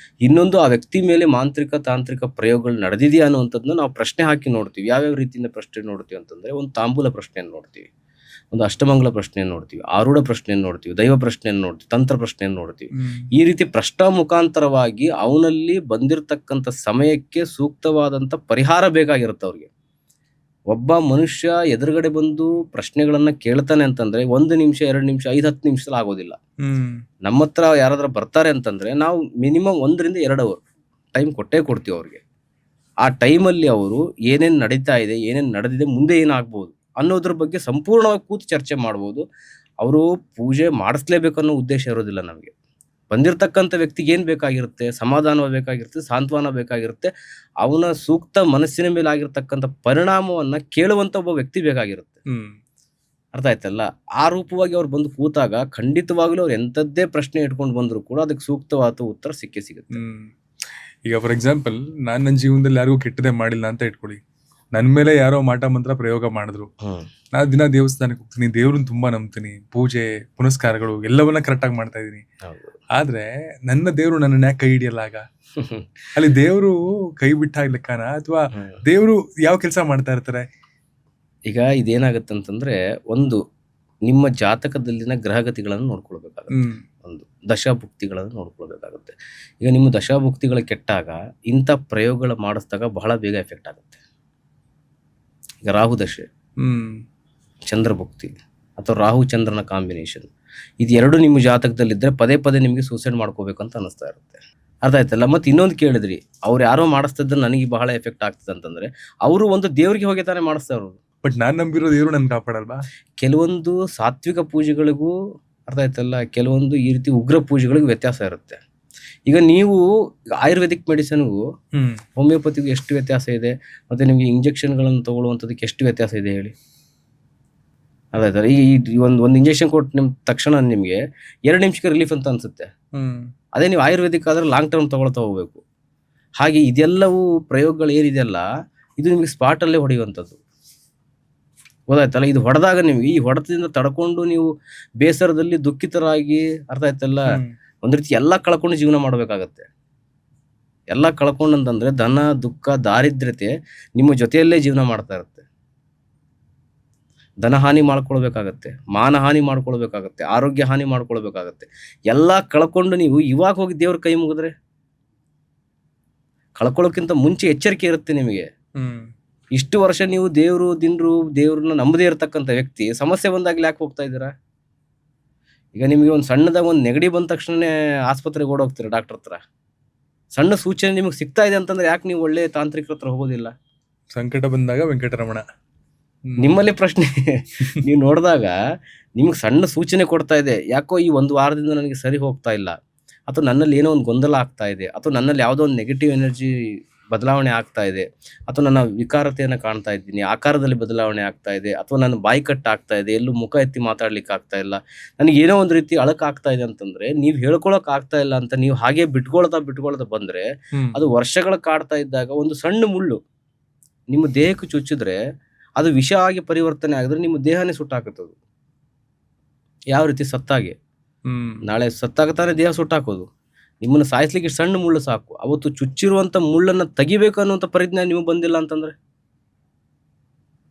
ಇನ್ನೊಂದು ಆ ವ್ಯಕ್ತಿ ಮೇಲೆ ಮಾಂತ್ರಿಕ ತಾಂತ್ರಿಕ ಪ್ರಯೋಗಗಳು ನಡೆದಿದೆಯಾ ಅನ್ನುವಂಥದ್ದನ್ನ ನಾವು ಪ್ರಶ್ನೆ ಹಾಕಿ ನೋಡ್ತೀವಿ. ಯಾವ್ಯಾವ ರೀತಿಯಿಂದ ಪ್ರಶ್ನೆ ನೋಡ್ತೀವಿ ಅಂತಂದ್ರೆ, ಒಂದು ತಾಂಬೂಲ ಪ್ರಶ್ನೆಯನ್ನು ನೋಡ್ತೀವಿ, ಒಂದು ಅಷ್ಟಮಂಗಲ ಪ್ರಶ್ನೆಯನ್ನು ನೋಡ್ತೀವಿ, ಆರೂಢ ಪ್ರಶ್ನೆಯನ್ನು ನೋಡ್ತೀವಿ, ದೈವ ಪ್ರಶ್ನೆಯನ್ನು ನೋಡ್ತೀವಿ, ತಂತ್ರ ಪ್ರಶ್ನೆಯನ್ನು ನೋಡ್ತೀವಿ. ಈ ರೀತಿ ಪ್ರಶ್ನ ಮುಖಾಂತರವಾಗಿ ಅವನಲ್ಲಿ ಬಂದಿರತಕ್ಕಂಥ ಸಮಯಕ್ಕೆ ಸೂಕ್ತವಾದಂಥ ಪರಿಹಾರ ಬೇಕಾಗಿರುತ್ತೆ ಅವ್ರಿಗೆ. ಒಬ್ಬ ಮನುಷ್ಯ ಎದುರುಗಡೆ ಬಂದು ಪ್ರಶ್ನೆಗಳನ್ನ ಕೇಳ್ತಾನೆ ಅಂತಂದ್ರೆ 1 ನಿಮಿಷ 2 ನಿಮಿಷ 5-10 ನಿಮಿಷದಲ್ಲಿ ಆಗೋದಿಲ್ಲ. ನಮ್ಮ ಹತ್ರ ಯಾರಾದ್ರೂ ಬರ್ತಾರೆ ಅಂತಂದ್ರೆ ನಾವು ಮಿನಿಮಮ್ 1 ರಿಂದ 2 ಅವರ್ ಟೈಮ್ ಕೊಟ್ಟೇ ಕೊಡ್ತೀವಿ ಅವ್ರಿಗೆ. ಆ ಟೈಮಲ್ಲಿ ಅವರು ಏನೇನು ನಡೀತಾ ಇದೆ, ಏನೇನು ನಡೆದಿದೆ, ಮುಂದೆ ಏನಾಗ್ಬೋದು ಅನ್ನೋದ್ರ ಬಗ್ಗೆ ಸಂಪೂರ್ಣವಾಗಿ ಕೂತು ಚರ್ಚೆ ಮಾಡ್ಬೋದು. ಅವರು ಪೂಜೆ ಮಾಡಿಸ್ಲೇಬೇಕು ಅನ್ನೋ ಉದ್ದೇಶ ಇರೋದಿಲ್ಲ ನಮಗೆ. ಬಂದಿರತಕ್ಕಂಥ ವ್ಯಕ್ತಿಗೆ ಏನು ಬೇಕಾಗಿರುತ್ತೆ, ಸಮಾಧಾನ ಬೇಕಾಗಿರುತ್ತೆ, ಸಾಂತ್ವನ ಬೇಕಾಗಿರುತ್ತೆ, ಅವನ ಸೂಕ್ತ ಮನಸ್ಸಿನ ಮೇಲೆ ಆಗಿರ್ತಕ್ಕಂಥ ಪರಿಣಾಮವನ್ನ ಕೇಳುವಂತ ಒಬ್ಬ ವ್ಯಕ್ತಿ ಬೇಕಾಗಿರುತ್ತೆ. ಅರ್ಥ ಆಯ್ತಲ್ಲ? ಆ ರೂಪವಾಗಿ ಅವ್ರು ಬಂದು ಕೂತಾಗ ಖಂಡಿತವಾಗ್ಲೂ ಅವ್ರು ಎಂಥದ್ದೇ ಪ್ರಶ್ನೆ ಇಟ್ಕೊಂಡು ಬಂದ್ರು ಕೂಡ ಅದಕ್ಕೆ ಸೂಕ್ತವಾದ ಉತ್ತರ ಸಿಕ್ಕೇ ಸಿಗುತ್ತೆ. ಈಗ ಫಾರ್ ಎಕ್ಸಾಂಪಲ್, ನಾನು ನನ್ನ ಜೀವನದಲ್ಲಿ ಯಾರಿಗೂ ಕೆಟ್ಟದೇ ಮಾಡಿಲ್ಲ ಅಂತ ಇಟ್ಕೊಳ್ಳಿ. ನನ್ನ ಮೇಲೆ ಯಾರೋ ಮಾಟ ಮಂತ್ರ ಪ್ರಯೋಗ ಮಾಡಿದ್ರು. ನಾನು ದಿನ ದೇವಸ್ಥಾನಕ್ಕೆ ಹೋಗ್ತೀನಿ, ದೇವ್ರನ್ನ ತುಂಬಾ ನಂಬ್ತೀನಿ, ಪೂಜೆ ಪುನಸ್ಕಾರಗಳು ಎಲ್ಲವನ್ನ ಕರೆಕ್ಟ್ ಆಗಿ ಮಾಡ್ತಾ ಇದೀನಿ. ಆದ್ರೆ ನನ್ನ ದೇವ್ರು ನನ್ನ ಯಾಕೆ ಕೈ ಹಿಡಿಯಲ್ಲ? ಆಗ ಅಲ್ಲಿ ದೇವ್ರು ಕೈ ಬಿಟ್ಟಾಗ ಲೆಕ್ಕನ ಅಥವಾ ದೇವ್ರು ಯಾವ ಕೆಲಸ ಮಾಡ್ತಾ ಇರ್ತಾರೆ? ಈಗ ಇದೇನಾಗತ್ತಂತಂದ್ರೆ, ಒಂದು ನಿಮ್ಮ ಜಾತಕದಲ್ಲಿನ ಗ್ರಹಗತಿಗಳನ್ನು ನೋಡ್ಕೊಳ್ಬೇಕಾಗುತ್ತೆ, ಒಂದು ದಶಾಭುಕ್ತಿಗಳನ್ನು ನೋಡ್ಕೊಳ್ಬೇಕಾಗುತ್ತೆ. ಈಗ ನಿಮ್ಮ ದಶಾಭುಕ್ತಿಗಳು ಕೆಟ್ಟಾಗ ಇಂಥ ಪ್ರಯೋಗಗಳು ಮಾಡಿಸಿದಾಗ ಬಹಳ ಬೇಗ ಎಫೆಕ್ಟ್ ಆಗುತ್ತೆ. ಈಗ ರಾಹು ದಶೆ, ಚಂದ್ರಭುಕ್ತಿ ಅಥವಾ ರಾಹು ಚಂದ್ರನ ಕಾಂಬಿನೇಷನ್, ಇದೆರಡು ನಿಮ್ಮ ಜಾತಕದಲ್ಲಿದ್ದರೆ ಪದೇ ಪದೇ ನಿಮಗೆ ಸೂಸೈಡ್ ಮಾಡ್ಕೋಬೇಕಂತ ಅನಿಸ್ತಾ ಇರುತ್ತೆ. ಅರ್ಥ ಆಯ್ತಲ್ಲ? ಮತ್ತೆ ಇನ್ನೊಂದು ಕೇಳಿದ್ರಿ, ಅವ್ರು ಯಾರೋ ಮಾಡಿಸ್ತಿದ್ರೆ ನನಗೆ ಬಹಳ ಎಫೆಕ್ಟ್ ಆಗ್ತದೆ ಅಂತಂದ್ರೆ, ಅವರು ಒಂದು ದೇವ್ರಿಗೆ ಹೋಗಿ ತಾನೇ ಮಾಡಿಸ್ತಾ ಇರೋದು. ಬಟ್ ನಾನು ನಂಬಿರೋ ದೇವರು ನನ್ ಕಾಪಾಡಲ್ವಾ? ಕೆಲವೊಂದು ಸಾತ್ವಿಕ ಪೂಜೆಗಳಿಗೂ, ಅರ್ಥ ಆಯ್ತಲ್ಲ, ಕೆಲವೊಂದು ಈ ರೀತಿ ಉಗ್ರ ಪೂಜೆಗಳಿಗೂ ವ್ಯತ್ಯಾಸ ಇರುತ್ತೆ. ಈಗ ನೀವು ಆಯುರ್ವೇದಿಕ್ ಮೆಡಿಸಿನ್ಗೂ ಹೋಮಿಯೋಪತಿಗೂ ಎಷ್ಟು ವ್ಯತ್ಯಾಸ ಇದೆ, ಮತ್ತೆ ನಿಮಗೆ ಇಂಜೆಕ್ಷನ್ಗಳನ್ನು ತಗೊಳ್ಳುವಂಥದಕ್ಕೆ ಎಷ್ಟು ವ್ಯತ್ಯಾಸ ಇದೆ ಹೇಳಿ? ಅದಾಯ್ತಲ್ಲ? ಈ ಒಂದು ಇಂಜೆಕ್ಷನ್ ಕೊಟ್ಟು ನಿಮ್ ತಕ್ಷಣ ನಿಮಗೆ 2 ನಿಮಿಷಕ್ಕೆ ರಿಲೀಫ್ ಅಂತ ಅನ್ಸುತ್ತೆ. ಅದೇ ನೀವು ಆಯುರ್ವೇದಿಕ್ ಆದ್ರೆ ಲಾಂಗ್ ಟರ್ಮ್ ತಗೊಳ್ತಾ ಹೋಗ್ಬೇಕು. ಹಾಗೆ ಇದೆಲ್ಲವೂ ಪ್ರಯೋಗಗಳು ಏನಿದೆಯಲ್ಲ, ಇದು ನಿಮಗೆ ಸ್ಪಾಟಲ್ಲೇ ಹೊಡೆಯುವಂಥದ್ದು. ಗೊತ್ತಾಯ್ತಲ್ಲ? ಇದು ಹೊಡೆದಾಗ ನಿಮಗೆ ಈ ಹೊಡೆತದಿಂದ ತಡ್ಕೊಂಡು ನೀವು ಬೇಸರದಲ್ಲಿ ದುಃಖಿತರಾಗಿ, ಅರ್ಥ ಆಯ್ತಲ್ಲ, ಒಂದ್ ರೀತಿ ಎಲ್ಲ ಕಳ್ಕೊಂಡು ಜೀವನ ಮಾಡಬೇಕಾಗತ್ತೆ. ಎಲ್ಲ ಕಳ್ಕೊಂಡು ಅಂತಂದ್ರೆ ಧನ, ದುಃಖ, ದಾರಿದ್ರ್ಯತೆ ನಿಮ್ಮ ಜೊತೆಯಲ್ಲೇ ಜೀವನ ಮಾಡ್ತಾ ಇರುತ್ತೆ. ಧನ ಹಾನಿ ಮಾಡ್ಕೊಳ್ಬೇಕಾಗತ್ತೆ, ಮಾನಹಾನಿ ಮಾಡ್ಕೊಳ್ಬೇಕಾಗತ್ತೆ, ಆರೋಗ್ಯ ಹಾನಿ ಮಾಡ್ಕೊಳ್ಬೇಕಾಗತ್ತೆ. ಎಲ್ಲ ಕಳ್ಕೊಂಡು ನೀವು ಇವಾಗ ಹೋಗಿ ದೇವ್ರ ಕೈ ಮುಗಿದ್ರೆ, ಕಳ್ಕೊಳ್ಳೋಕ್ಕಿಂತ ಮುಂಚೆ ಎಚ್ಚರಿಕೆ ಇರುತ್ತೆ ನಿಮಗೆ. ಇಷ್ಟು ವರ್ಷ ನೀವು ದೇವ್ರನ್ನ ನಂಬದೇ ಇರತಕ್ಕಂಥ ವ್ಯಕ್ತಿ ಸಮಸ್ಯೆ ಬಂದಾಗ್ಲಿ ಯಾಕೆ ಹೋಗ್ತಾ ಇದ್ದೀರಾ? ಈಗ ನಿಮಗೆ ಒಂದು ಸಣ್ಣದಾಗ ಒಂದು ನೆಗಡಿ ಬಂದ ತಕ್ಷಣನೇ ಆಸ್ಪತ್ರೆಗೆ ಓಡೋಗ್ತೀರಾ, ಡಾಕ್ಟರ್ ಹತ್ರ. ಸಣ್ಣ ಸೂಚನೆ ನಿಮಗೆ ಸಿಗ್ತಾ ಇದೆ ಅಂತಂದ್ರೆ ಯಾಕೆ ನೀವು ಒಳ್ಳೆ ತಾಂತ್ರಿಕರ ಹತ್ರ ಹೋಗೋದಿಲ್ಲ? ಸಂಕಟ ಬಂದಾಗ ವೆಂಕಟರಮಣ. ನಿಮ್ಮಲ್ಲಿ ಪ್ರಶ್ನೆ ನೀವು ನೋಡಿದಾಗ ನಿಮ್ಗೆ ಸಣ್ಣ ಸೂಚನೆ ಕೊಡ್ತಾ ಇದೆ, ಯಾಕೋ ಈ 1 ವಾರದಿಂದ ನನಗೆ ಸರಿ ಹೋಗ್ತಾ ಇಲ್ಲ, ಅಥವಾ ನನ್ನಲ್ಲಿ ಏನೋ ಒಂದು ಗೊಂದಲ ಆಗ್ತಾ ಇದೆ, ಅಥವಾ ನನ್ನಲ್ಲಿ ಯಾವುದೋ ಒಂದು ನೆಗೆಟಿವ್ ಎನರ್ಜಿ ಬದಲಾವಣೆ ಆಗ್ತಾ ಇದೆ, ಅಥವಾ ನನ್ನ ವಿಕಾರತೆಯನ್ನು ಕಾಣ್ತಾ ಇದ್ದೀನಿ, ಆಕಾರದಲ್ಲಿ ಬದಲಾವಣೆ ಆಗ್ತಾ ಇದೆ, ಅಥವಾ ನನ್ನ ಬಾಯಿ ಕಟ್ ಆಗ್ತಾ ಇದೆ, ಎಲ್ಲೂ ಮುಖ ಎತ್ತಿ ಮಾತಾಡ್ಲಿಕ್ಕೆ ಆಗ್ತಾ ಇಲ್ಲ, ನನಗೆ ಏನೋ ಒಂದು ರೀತಿ ಅಳಕ್ ಆಗ್ತಾ ಇದೆ ಅಂತಂದ್ರೆ, ನೀವು ಹೇಳ್ಕೊಳಕ್ ಆಗ್ತಾ ಇಲ್ಲ ಅಂತ ನೀವು ಹಾಗೆ ಬಿಟ್ಕೊಳ್ತಾ ಬಂದ್ರೆ, ಅದು ವರ್ಷಗಳ ಕಾಡ್ತಾ ಇದ್ದಾಗ ಒಂದು ಸಣ್ಣ ಮುಳ್ಳು ನಿಮ್ಮ ದೇಹಕ್ಕೆ ಚುಚ್ಚಿದ್ರೆ ಅದು ವಿಷ ಆಗಿ ಪರಿವರ್ತನೆ ಆಗಿದ್ರೆ ನಿಮ್ಮ ದೇಹನೇ ಸುಟ್ಟಾಕತ್ತದು. ಯಾವ ರೀತಿ ಸತ್ತಾಗೆ, ನಾಳೆ ಸತ್ತಾಗತಾನೆ ದೇಹ ಸುಟ್ಟಾಕೋದು. ನಿಮ್ಮನ್ನು ಸಾಯಿಸ್ಲಿಕ್ಕೆ ಸಣ್ಣ ಮುಳ್ಳು ಸಾಕು. ಅವತ್ತು ಚುಚ್ಚಿರುವಂತ ಮುಳ್ಳನ್ನು ತೆಗಿಬೇಕು ಅನ್ನುವಂಥ ಪರಿಜ್ಞಾನ ನಿಮಗೆ ಬಂದಿಲ್ಲ ಅಂತಂದ್ರೆ,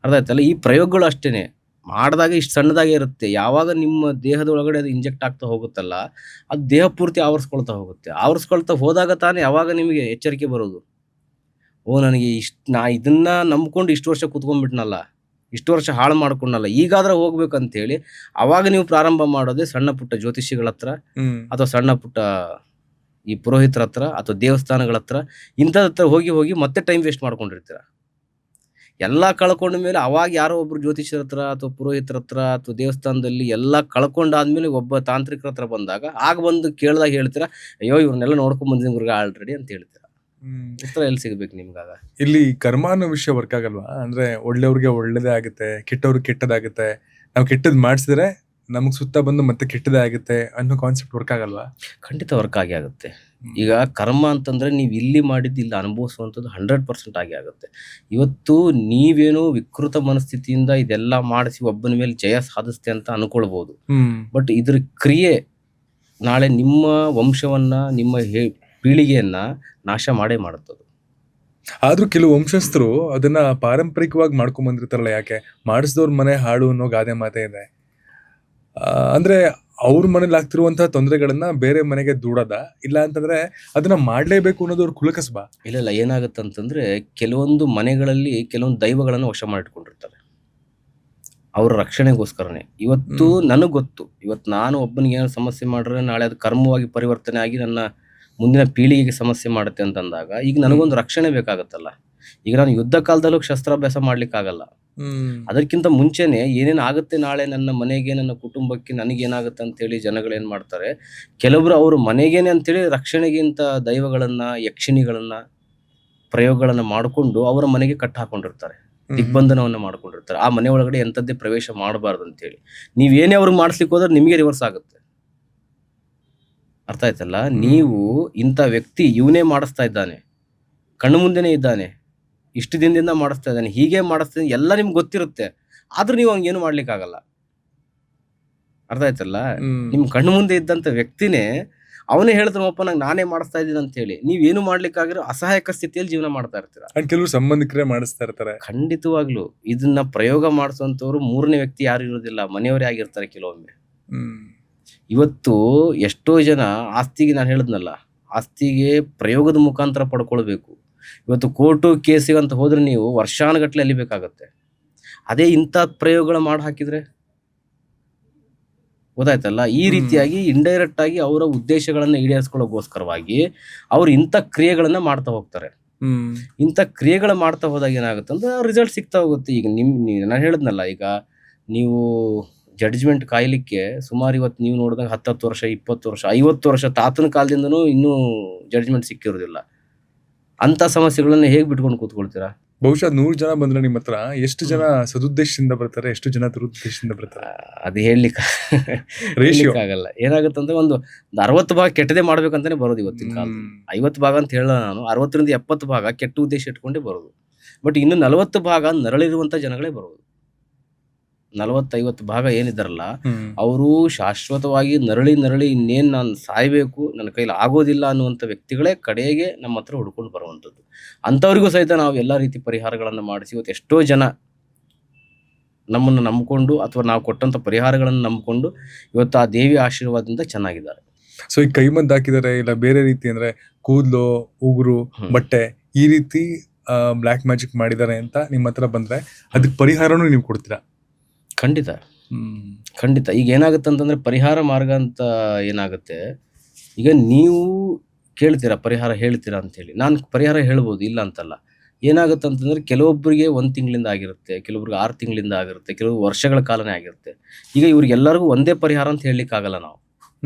ಅರ್ಥ ಆಯ್ತಲ್ಲ? ಈ ಪ್ರಯೋಗಗಳು ಅಷ್ಟೇನೆ, ಮಾಡಿದಾಗ ಇಷ್ಟು ಸಣ್ಣದಾಗೆ ಇರುತ್ತೆ. ಯಾವಾಗ ನಿಮ್ಮ ದೇಹದ ಒಳಗಡೆ ಅದು ಇಂಜೆಕ್ಟ್ ಆಗ್ತಾ ಹೋಗುತ್ತಲ್ಲ, ಅದು ದೇಹ ಪೂರ್ತಿ ಆವರಿಸ್ಕೊಳ್ತಾ ಹೋಗುತ್ತೆ. ಆವರಿಸ್ಕೊಳ್ತಾ ಹೋದಾಗ ತಾನೇ ಯಾವಾಗ ನಿಮಗೆ ಎಚ್ಚರಿಕೆ ಬರೋದು, ಓ ನನಗೆ ನಾ ಇದನ್ನ ನಂಬ್ಕೊಂಡು ಇಷ್ಟು ವರ್ಷ ಕೂತ್ಕೊಂಡ್ಬಿಟ್ನಲ್ಲ, ಇಷ್ಟು ವರ್ಷ ಹಾಳು ಮಾಡ್ಕೊಂಡಲ್ಲ, ಈಗಾದ್ರೆ ಹೋಗ್ಬೇಕಂತೇಳಿ ಅವಾಗ ನೀವು ಪ್ರಾರಂಭ ಮಾಡೋದೇ ಸಣ್ಣ ಪುಟ್ಟ ಜ್ಯೋತಿಷಿಗಳ ಹತ್ರ, ಅಥವಾ ಸಣ್ಣ ಪುಟ್ಟ ಈ ಪುರೋಹಿತರ ಹತ್ರ, ಅಥವಾ ದೇವಸ್ಥಾನಗಳ ಹತ್ರ, ಇಂಥದ್ರ ಹತ್ರ ಹೋಗಿ ಮತ್ತೆ ಟೈಮ್ ವೇಸ್ಟ್ ಮಾಡ್ಕೊಂಡಿರ್ತೀರ. ಎಲ್ಲ ಕಳ್ಕೊಂಡ ಮೇಲೆ ಅವಾಗ ಯಾರೋ ಒಬ್ರು ಜ್ಯೋತಿಷರ ಹತ್ರ ಅಥವಾ ಪುರೋಹಿತರ ಹತ್ರ ಅಥವಾ ದೇವಸ್ಥಾನದಲ್ಲಿ ಎಲ್ಲ ಕಳ್ಕೊಂಡಾದ್ಮೇಲೆ ಒಬ್ಬ ತಾಂತ್ರಿಕರ ಹತ್ರ ಬಂದಾಗ, ಆಗ ಬಂದು ಕೇಳಿದಾಗ ಹೇಳ್ತೀರಾ, ಅಯ್ಯೋ ಇವ್ರನ್ನೆಲ್ಲ ನೋಡ್ಕೊಂಡ್ ಬಂದಿದ್ದೀನಿ ಗುರುಗ ಆಲ್ರೆಡಿ ಅಂತ ಹೇಳ್ತೀರಾ. ಉತ್ತರ ಎಲ್ಲಿ ಸಿಗ್ಬೇಕು ನಿಮ್ಗಾಗ? ಇಲ್ಲಿ ಕರ್ಮ ಅನ್ನೋ ವಿಷಯ ವರ್ಕ್ ಆಗಲ್ವಾ? ಅಂದ್ರೆ ಒಳ್ಳೆಯವ್ರಿಗೆ ಒಳ್ಳೇದೇ ಆಗುತ್ತೆ, ಕೆಟ್ಟವ್ರಿಗೆ ಕೆಟ್ಟದಾಗುತ್ತೆ. ನಾವು ಕೆಟ್ಟದ್ ಮಾಡಿಸಿದ್ರೆ ನಮಗ್ ಸುತ್ತ ಬಂದು ಮತ್ತೆ ಕೆಟ್ಟದೇ ಆಗುತ್ತೆ ಅನ್ನೋ ಕಾನ್ಸೆಪ್ಟ್ ವರ್ಕ್ ಆಗಲ್ವಾ? ಖಂಡಿತ ವರ್ಕ್ ಆಗೇ ಆಗುತ್ತೆ. ಈಗ ಕರ್ಮ ಅಂತಂದ್ರೆ ನೀವು ಇಲ್ಲಿ ಮಾಡಿದ್ದು ಇಲ್ಲಿ ಅನುಭವಿಸುವಂಥದ್ದು 100% ಆಗೇ ಆಗುತ್ತೆ. ಇವತ್ತು ನೀವೇನೋ ವಿಕೃತ ಮನಸ್ಥಿತಿಯಿಂದ ಇದೆಲ್ಲ ಮಾಡಿಸಿ ಒಬ್ಬನ ಮೇಲೆ ಜಯ ಸಾಧಿಸ್ತೆ ಅಂತ ಅನ್ಕೊಳ್ಬಹುದು. ಬಟ್ ಇದ್ರ ಕ್ರಿಯೆ ನಾಳೆ ನಿಮ್ಮ ವಂಶವನ್ನ, ನಿಮ್ಮ ಪೀಳಿಗೆಯನ್ನ ನಾಶ ಮಾಡೇ ಮಾಡುತ್ತದೆ. ಆದ್ರೂ ಕೆಲವು ವಂಶಸ್ಥರು ಅದನ್ನ ಪಾರಂಪರಿಕವಾಗಿ ಮಾಡ್ಕೊಂಡ್ ಬಂದಿರ್ತಾರಲ್ಲ, ಯಾಕೆ ಮಾಡಿಸಿದವ್ರ ಮನೆ ಹಾಳು ಅನ್ನೋ ಗಾದೆ ಮಾತೆ ಇದೆ. ಅಂದ್ರೆ ಅವ್ರ ಮನೇಲಿ ಆಗ್ತಿರುವಂತಹ ತೊಂದರೆಗಳನ್ನ ಬೇರೆ ಮನೆಗೆ ದೂಡದ, ಇಲ್ಲ ಅಂತಂದ್ರೆ ಅದನ್ನ ಮಾಡ್ಲೇಬೇಕು ಅನ್ನೋದು ಅವ್ರ ಕುಲಕಸ್ಬಾ? ಇಲ್ಲ, ಏನಾಗುತ್ತೆ ಅಂತಂದ್ರೆ ಕೆಲವೊಂದು ಮನೆಗಳಲ್ಲಿ ಕೆಲವೊಂದು ದೈವಗಳನ್ನು ವಶ ಮಾಡಿಟ್ಕೊಂಡಿರ್ತಾರೆ ಅವ್ರ ರಕ್ಷಣೆಗೋಸ್ಕರನೇ. ಇವತ್ತು ನನಗ್ ಗೊತ್ತು, ಇವತ್ತು ನಾನು ಒಬ್ಬನಿಗೆ ಏನೋ ಸಮಸ್ಯೆ ಮಾಡ್ರೆ ನಾಳೆ ಅದು ಕರ್ಮವಾಗಿ ಪರಿವರ್ತನೆ ಆಗಿ ನನ್ನ ಮುಂದಿನ ಪೀಳಿಗೆಗೆ ಸಮಸ್ಯೆ ಮಾಡುತ್ತೆ ಅಂತಂದಾಗ ಈಗ ನನಗೊಂದು ರಕ್ಷಣೆ ಬೇಕಾಗತ್ತಲ್ಲ. ಈಗ ನಾನು ಯುದ್ಧ ಕಾಲದಲ್ಲೂ ಶಸ್ತ್ರಾಭ್ಯಾಸ ಮಾಡ್ಲಿಕ್ಕೆ ಆಗಲ್ಲ. ಅದಕ್ಕಿಂತ ಮುಂಚೆನೆ ಏನೇನ್ ಆಗುತ್ತೆ ನಾಳೆ ನನ್ನ ಮನೆಗೆ, ನನ್ನ ಕುಟುಂಬಕ್ಕೆ, ನನಗೇನಾಗುತ್ತೆ ಅಂತ ಹೇಳಿ ಜನಗಳು ಏನ್ ಮಾಡ್ತಾರೆ, ಕೆಲವರು ಅವ್ರ ಮನೆಗೇನೆ ಅಂತೇಳಿ ರಕ್ಷಣೆಗಿಂತ ದೈವಗಳನ್ನ, ಯಕ್ಷಿಣಿಗಳನ್ನ, ಪ್ರಯೋಗಗಳನ್ನ ಮಾಡಿಕೊಂಡು ಅವರ ಮನೆಗೆ ಕಟ್ಟ ಹಾಕೊಂಡಿರ್ತಾರೆ, ದಿಗ್ಬಂಧನವನ್ನ ಮಾಡ್ಕೊಂಡಿರ್ತಾರೆ. ಆ ಮನೆ ಒಳಗಡೆ ಎಂಥದ್ದೇ ಪ್ರವೇಶ ಮಾಡಬಾರ್ದು ಅಂತೇಳಿ. ನೀವೇನೇ ಅವ್ರಿಗೆ ಮಾಡಿಸ್ಲಿಕ್ಕೆ ಹೋದ್ರೆ ನಿಮಗೆ ರಿವರ್ಸ್ ಆಗುತ್ತೆ. ಅರ್ಥ ಆಯ್ತಲ್ಲ? ನೀವು ಇಂಥ ವ್ಯಕ್ತಿ ಇವನೇ ಮಾಡಿಸ್ತಾ ಇದ್ದಾನೆ, ಕಣ್ಣು ಮುಂದೆನೆ ಇದ್ದಾನೆ, ಇಷ್ಟು ದಿನದಿಂದ ಮಾಡಿಸ್ತಾ ಇದ್ದಾನೆ, ಹೀಗೆ ಮಾಡಿಸ್ತಾನೆ, ಎಲ್ಲ ನಿಮ್ಗೆ ಗೊತ್ತಿರುತ್ತೆ. ಆದ್ರೂ ನೀವು ಹಂಗೇನು ಮಾಡ್ಲಿಕ್ಕೆ ಆಗಲ್ಲ. ಅರ್ಥ ಆಯ್ತಲ್ಲ? ನಿಮ್ ಕಣ್ಣು ಮುಂದೆ ಇದ್ದಂತ ವ್ಯಕ್ತಿನೇ ಅವನೇ ಹೇಳ್ತಾನಪ್ಪ ನಂಗೆ ನಾನೇ ಮಾಡಿಸ್ತಾ ಇದ್ದೀನಿ ಅಂತ ಹೇಳಿ, ನೀವೇನು ಮಾಡ್ಲಿಕ್ಕಾಗಿರೋ ಅಸಹಾಯಕ ಸ್ಥಿತಿಯಲ್ಲಿ ಜೀವನ ಮಾಡ್ತಾ ಇರ್ತೀರ. ಕೆಲವರು ಸಂಬಂಧಿಕರೇ ಮಾಡಿಸ್ತಾ ಇರ್ತಾರೆ. ಖಂಡಿತವಾಗ್ಲು ಇದನ್ನ ಪ್ರಯೋಗ ಮಾಡಿಸುವಂತವ್ರು ಮೂರನೇ ವ್ಯಕ್ತಿ ಯಾರು ಇರೋದಿಲ್ಲ, ಮನೆಯವರೇ ಆಗಿರ್ತಾರೆ ಕೆಲವೊಮ್ಮೆ. ಇವತ್ತು ಎಷ್ಟೋ ಜನ ಆಸ್ತಿಗೆ, ನಾನು ಹೇಳಿದ್ನಲ್ಲ, ಆಸ್ತಿಗೆ ಪ್ರಯೋಗದ ಮುಖಾಂತರ ಪಡ್ಕೊಳ್ಬೇಕು. ಇವತ್ತು ಕೋರ್ಟು ಕೇಸಿಗೆ ಅಂತ ಹೋದ್ರೆ ನೀವು ವರ್ಷಾನುಗಟ್ಲೆ ಅಲಿಬೇಕಾಗತ್ತೆ. ಅದೇ ಇಂಥ ಪ್ರಯೋಗಗಳು ಮಾಡಿ ಹಾಕಿದ್ರೆ ಗೊತ್ತಾಯ್ತಲ್ಲ? ಈ ರೀತಿಯಾಗಿ ಇಂಡೈರೆಕ್ಟ್ ಆಗಿ ಅವರ ಉದ್ದೇಶಗಳನ್ನ ಈಡೇರಿಸ್ಕೊಳ್ಳೋಗೋಸ್ಕರವಾಗಿ ಅವ್ರು ಇಂಥ ಕ್ರಿಯೆಗಳನ್ನ ಮಾಡ್ತಾ ಹೋಗ್ತಾರೆ. ಇಂಥ ಕ್ರಿಯೆಗಳು ಮಾಡ್ತಾ ಹೋದಾಗ ಏನಾಗುತ್ತೆ ಅಂದ್ರೆ ರಿಸಲ್ಟ್ ಸಿಗ್ತಾ ಹೋಗುತ್ತೆ. ಈಗ ನಾನು ಹೇಳಿದ್ನಲ್ಲ, ಈಗ ನೀವು ಜಡ್ಜ್ಮೆಂಟ್ ಕಾಯ್ಲಿಕ್ಕೆ ಸುಮಾರು ಇವತ್ತು ನೀವು ನೋಡಿದಾಗ 10 ವರ್ಷ, 20 ವರ್ಷ, 50 ವರ್ಷ ತಾತನ ಕಾಲದಿಂದನೂ ಇನ್ನೂ ಜಡ್ಜ್ಮೆಂಟ್ ಸಿಕ್ಕಿರೋದಿಲ್ಲ. ಅಂತ ಸಮಸ್ಯೆಗಳನ್ನ ಹೇಗೆ ಬಿಟ್ಕೊಂಡು ಕೂತ್ಕೊಳ್ತೀರಾ? ಬಹುಶಃ 100 ಜನ ಬಂದ್ರೆ ನಿಮ್ಮ ಹತ್ರ ಎಷ್ಟು ಜನ ಸದುದ್ದೇಶದಿಂದ ಬರ್ತಾರೆ, ಎಷ್ಟು ಜನ ದುರುದ್ದೇಶದಿಂದ ಬರ್ತಾರೆ? ಅದು ಆಗಲ್ಲ. ಏನಾಗುತ್ತಂದ್ರೆ ಒಂದು 60 ಭಾಗ ಕೆಟ್ಟದೇ ಮಾಡ್ಬೇಕಂತಾನೆ ಬರೋದು ಇವತ್ತಿನ ಕಾಲದಲ್ಲಿ. 50 ಭಾಗ ಅಂತ ಹೇಳ ನಾನು, 60ರಿಂದ 70 ಭಾಗ ಕೆಟ್ಟ ಉದ್ದೇಶ ಇಟ್ಕೊಂಡೇ ಬರೋದು. ಬಟ್ ಇನ್ನು 40 ಭಾಗ ನರಳಿರುವಂತ ಜನಗಳೇ ಬರೋದು. 40-50 ಭಾಗ ಏನಿದ್ದಾರಲ್ಲ, ಅವರು ಶಾಶ್ವತವಾಗಿ ನರಳಿ ಇನ್ನೇನ್ ನಾನು ಸಾಯ್ಬೇಕು, ನನ್ನ ಕೈಲಿ ಆಗೋದಿಲ್ಲ ಅನ್ನುವಂಥ ವ್ಯಕ್ತಿಗಳೇ ಕಡೆಗೆ ನಮ್ಮ ಹತ್ರ ಹುಡ್ಕೊಂಡು ಬರುವಂಥದ್ದು. ಅಂಥವ್ರಿಗೂ ಸಹಿತ ನಾವು ಎಲ್ಲ ರೀತಿ ಪರಿಹಾರಗಳನ್ನು ಮಾಡಿಸಿ ಇವತ್ತು ಎಷ್ಟೋ ಜನ ನಮ್ಮನ್ನು ನಂಬಿಕೊಂಡು ಅಥವಾ ನಾವು ಕೊಟ್ಟಂಥ ಪರಿಹಾರಗಳನ್ನು ನಂಬಿಕೊಂಡು ಇವತ್ತು ಆ ದೇವಿ ಆಶೀರ್ವಾದದಿಂದ ಚೆನ್ನಾಗಿದ್ದಾರೆ. ಸೊ ಈ ಕೈಮದ್ದು ಹಾಕಿದ್ದಾರೆ, ಇಲ್ಲ ಬೇರೆ ರೀತಿ ಅಂದ್ರೆ ಕೂದಲು, ಉಗುರು, ಬಟ್ಟೆ, ಈ ರೀತಿ ಬ್ಲ್ಯಾಕ್ ಮ್ಯಾಜಿಕ್ ಮಾಡಿದ್ದಾರೆ ಅಂತ ನಿಮ್ಮ ಹತ್ರ ಬಂದ್ರೆ ಅದಕ್ಕೆ ಪರಿಹಾರನೂ ನೀವು ಕೊಡ್ತೀರಾ? ಖಂಡಿತ. ಈಗ ಏನಾಗುತ್ತೆ ಅಂತಂದ್ರೆ ಪರಿಹಾರ ಮಾರ್ಗ ಅಂತ ಏನಾಗುತ್ತೆ, ಈಗ ನೀವು ಕೇಳ್ತೀರಾ ಪರಿಹಾರ ಹೇಳ್ತೀರಾ ಅಂತ ಹೇಳಿ, ನಾನು ಪರಿಹಾರ ಹೇಳ್ಬೋದು, ಇಲ್ಲ ಅಂತಲ್ಲ. ಏನಾಗುತ್ತೆ ಅಂತಂದ್ರೆ ಕೆಲವೊಬ್ಬರಿಗೆ 1 ತಿಂಗಳಿಂದ ಆಗಿರುತ್ತೆ, ಕೆಲವೊಬ್ರಿಗೆ 6 ತಿಂಗಳಿಂದ ಆಗಿರುತ್ತೆ, ಕೆಲವು ವರ್ಷಗಳ ಕಾಲನೇ ಆಗಿರುತ್ತೆ. ಈಗ ಇವ್ರಿಗೆಲ್ಲರಿಗೂ ಒಂದೇ ಪರಿಹಾರ ಅಂತ ಹೇಳಲಿಕ್ಕೆ ಆಗಲ್ಲ ನಾವು.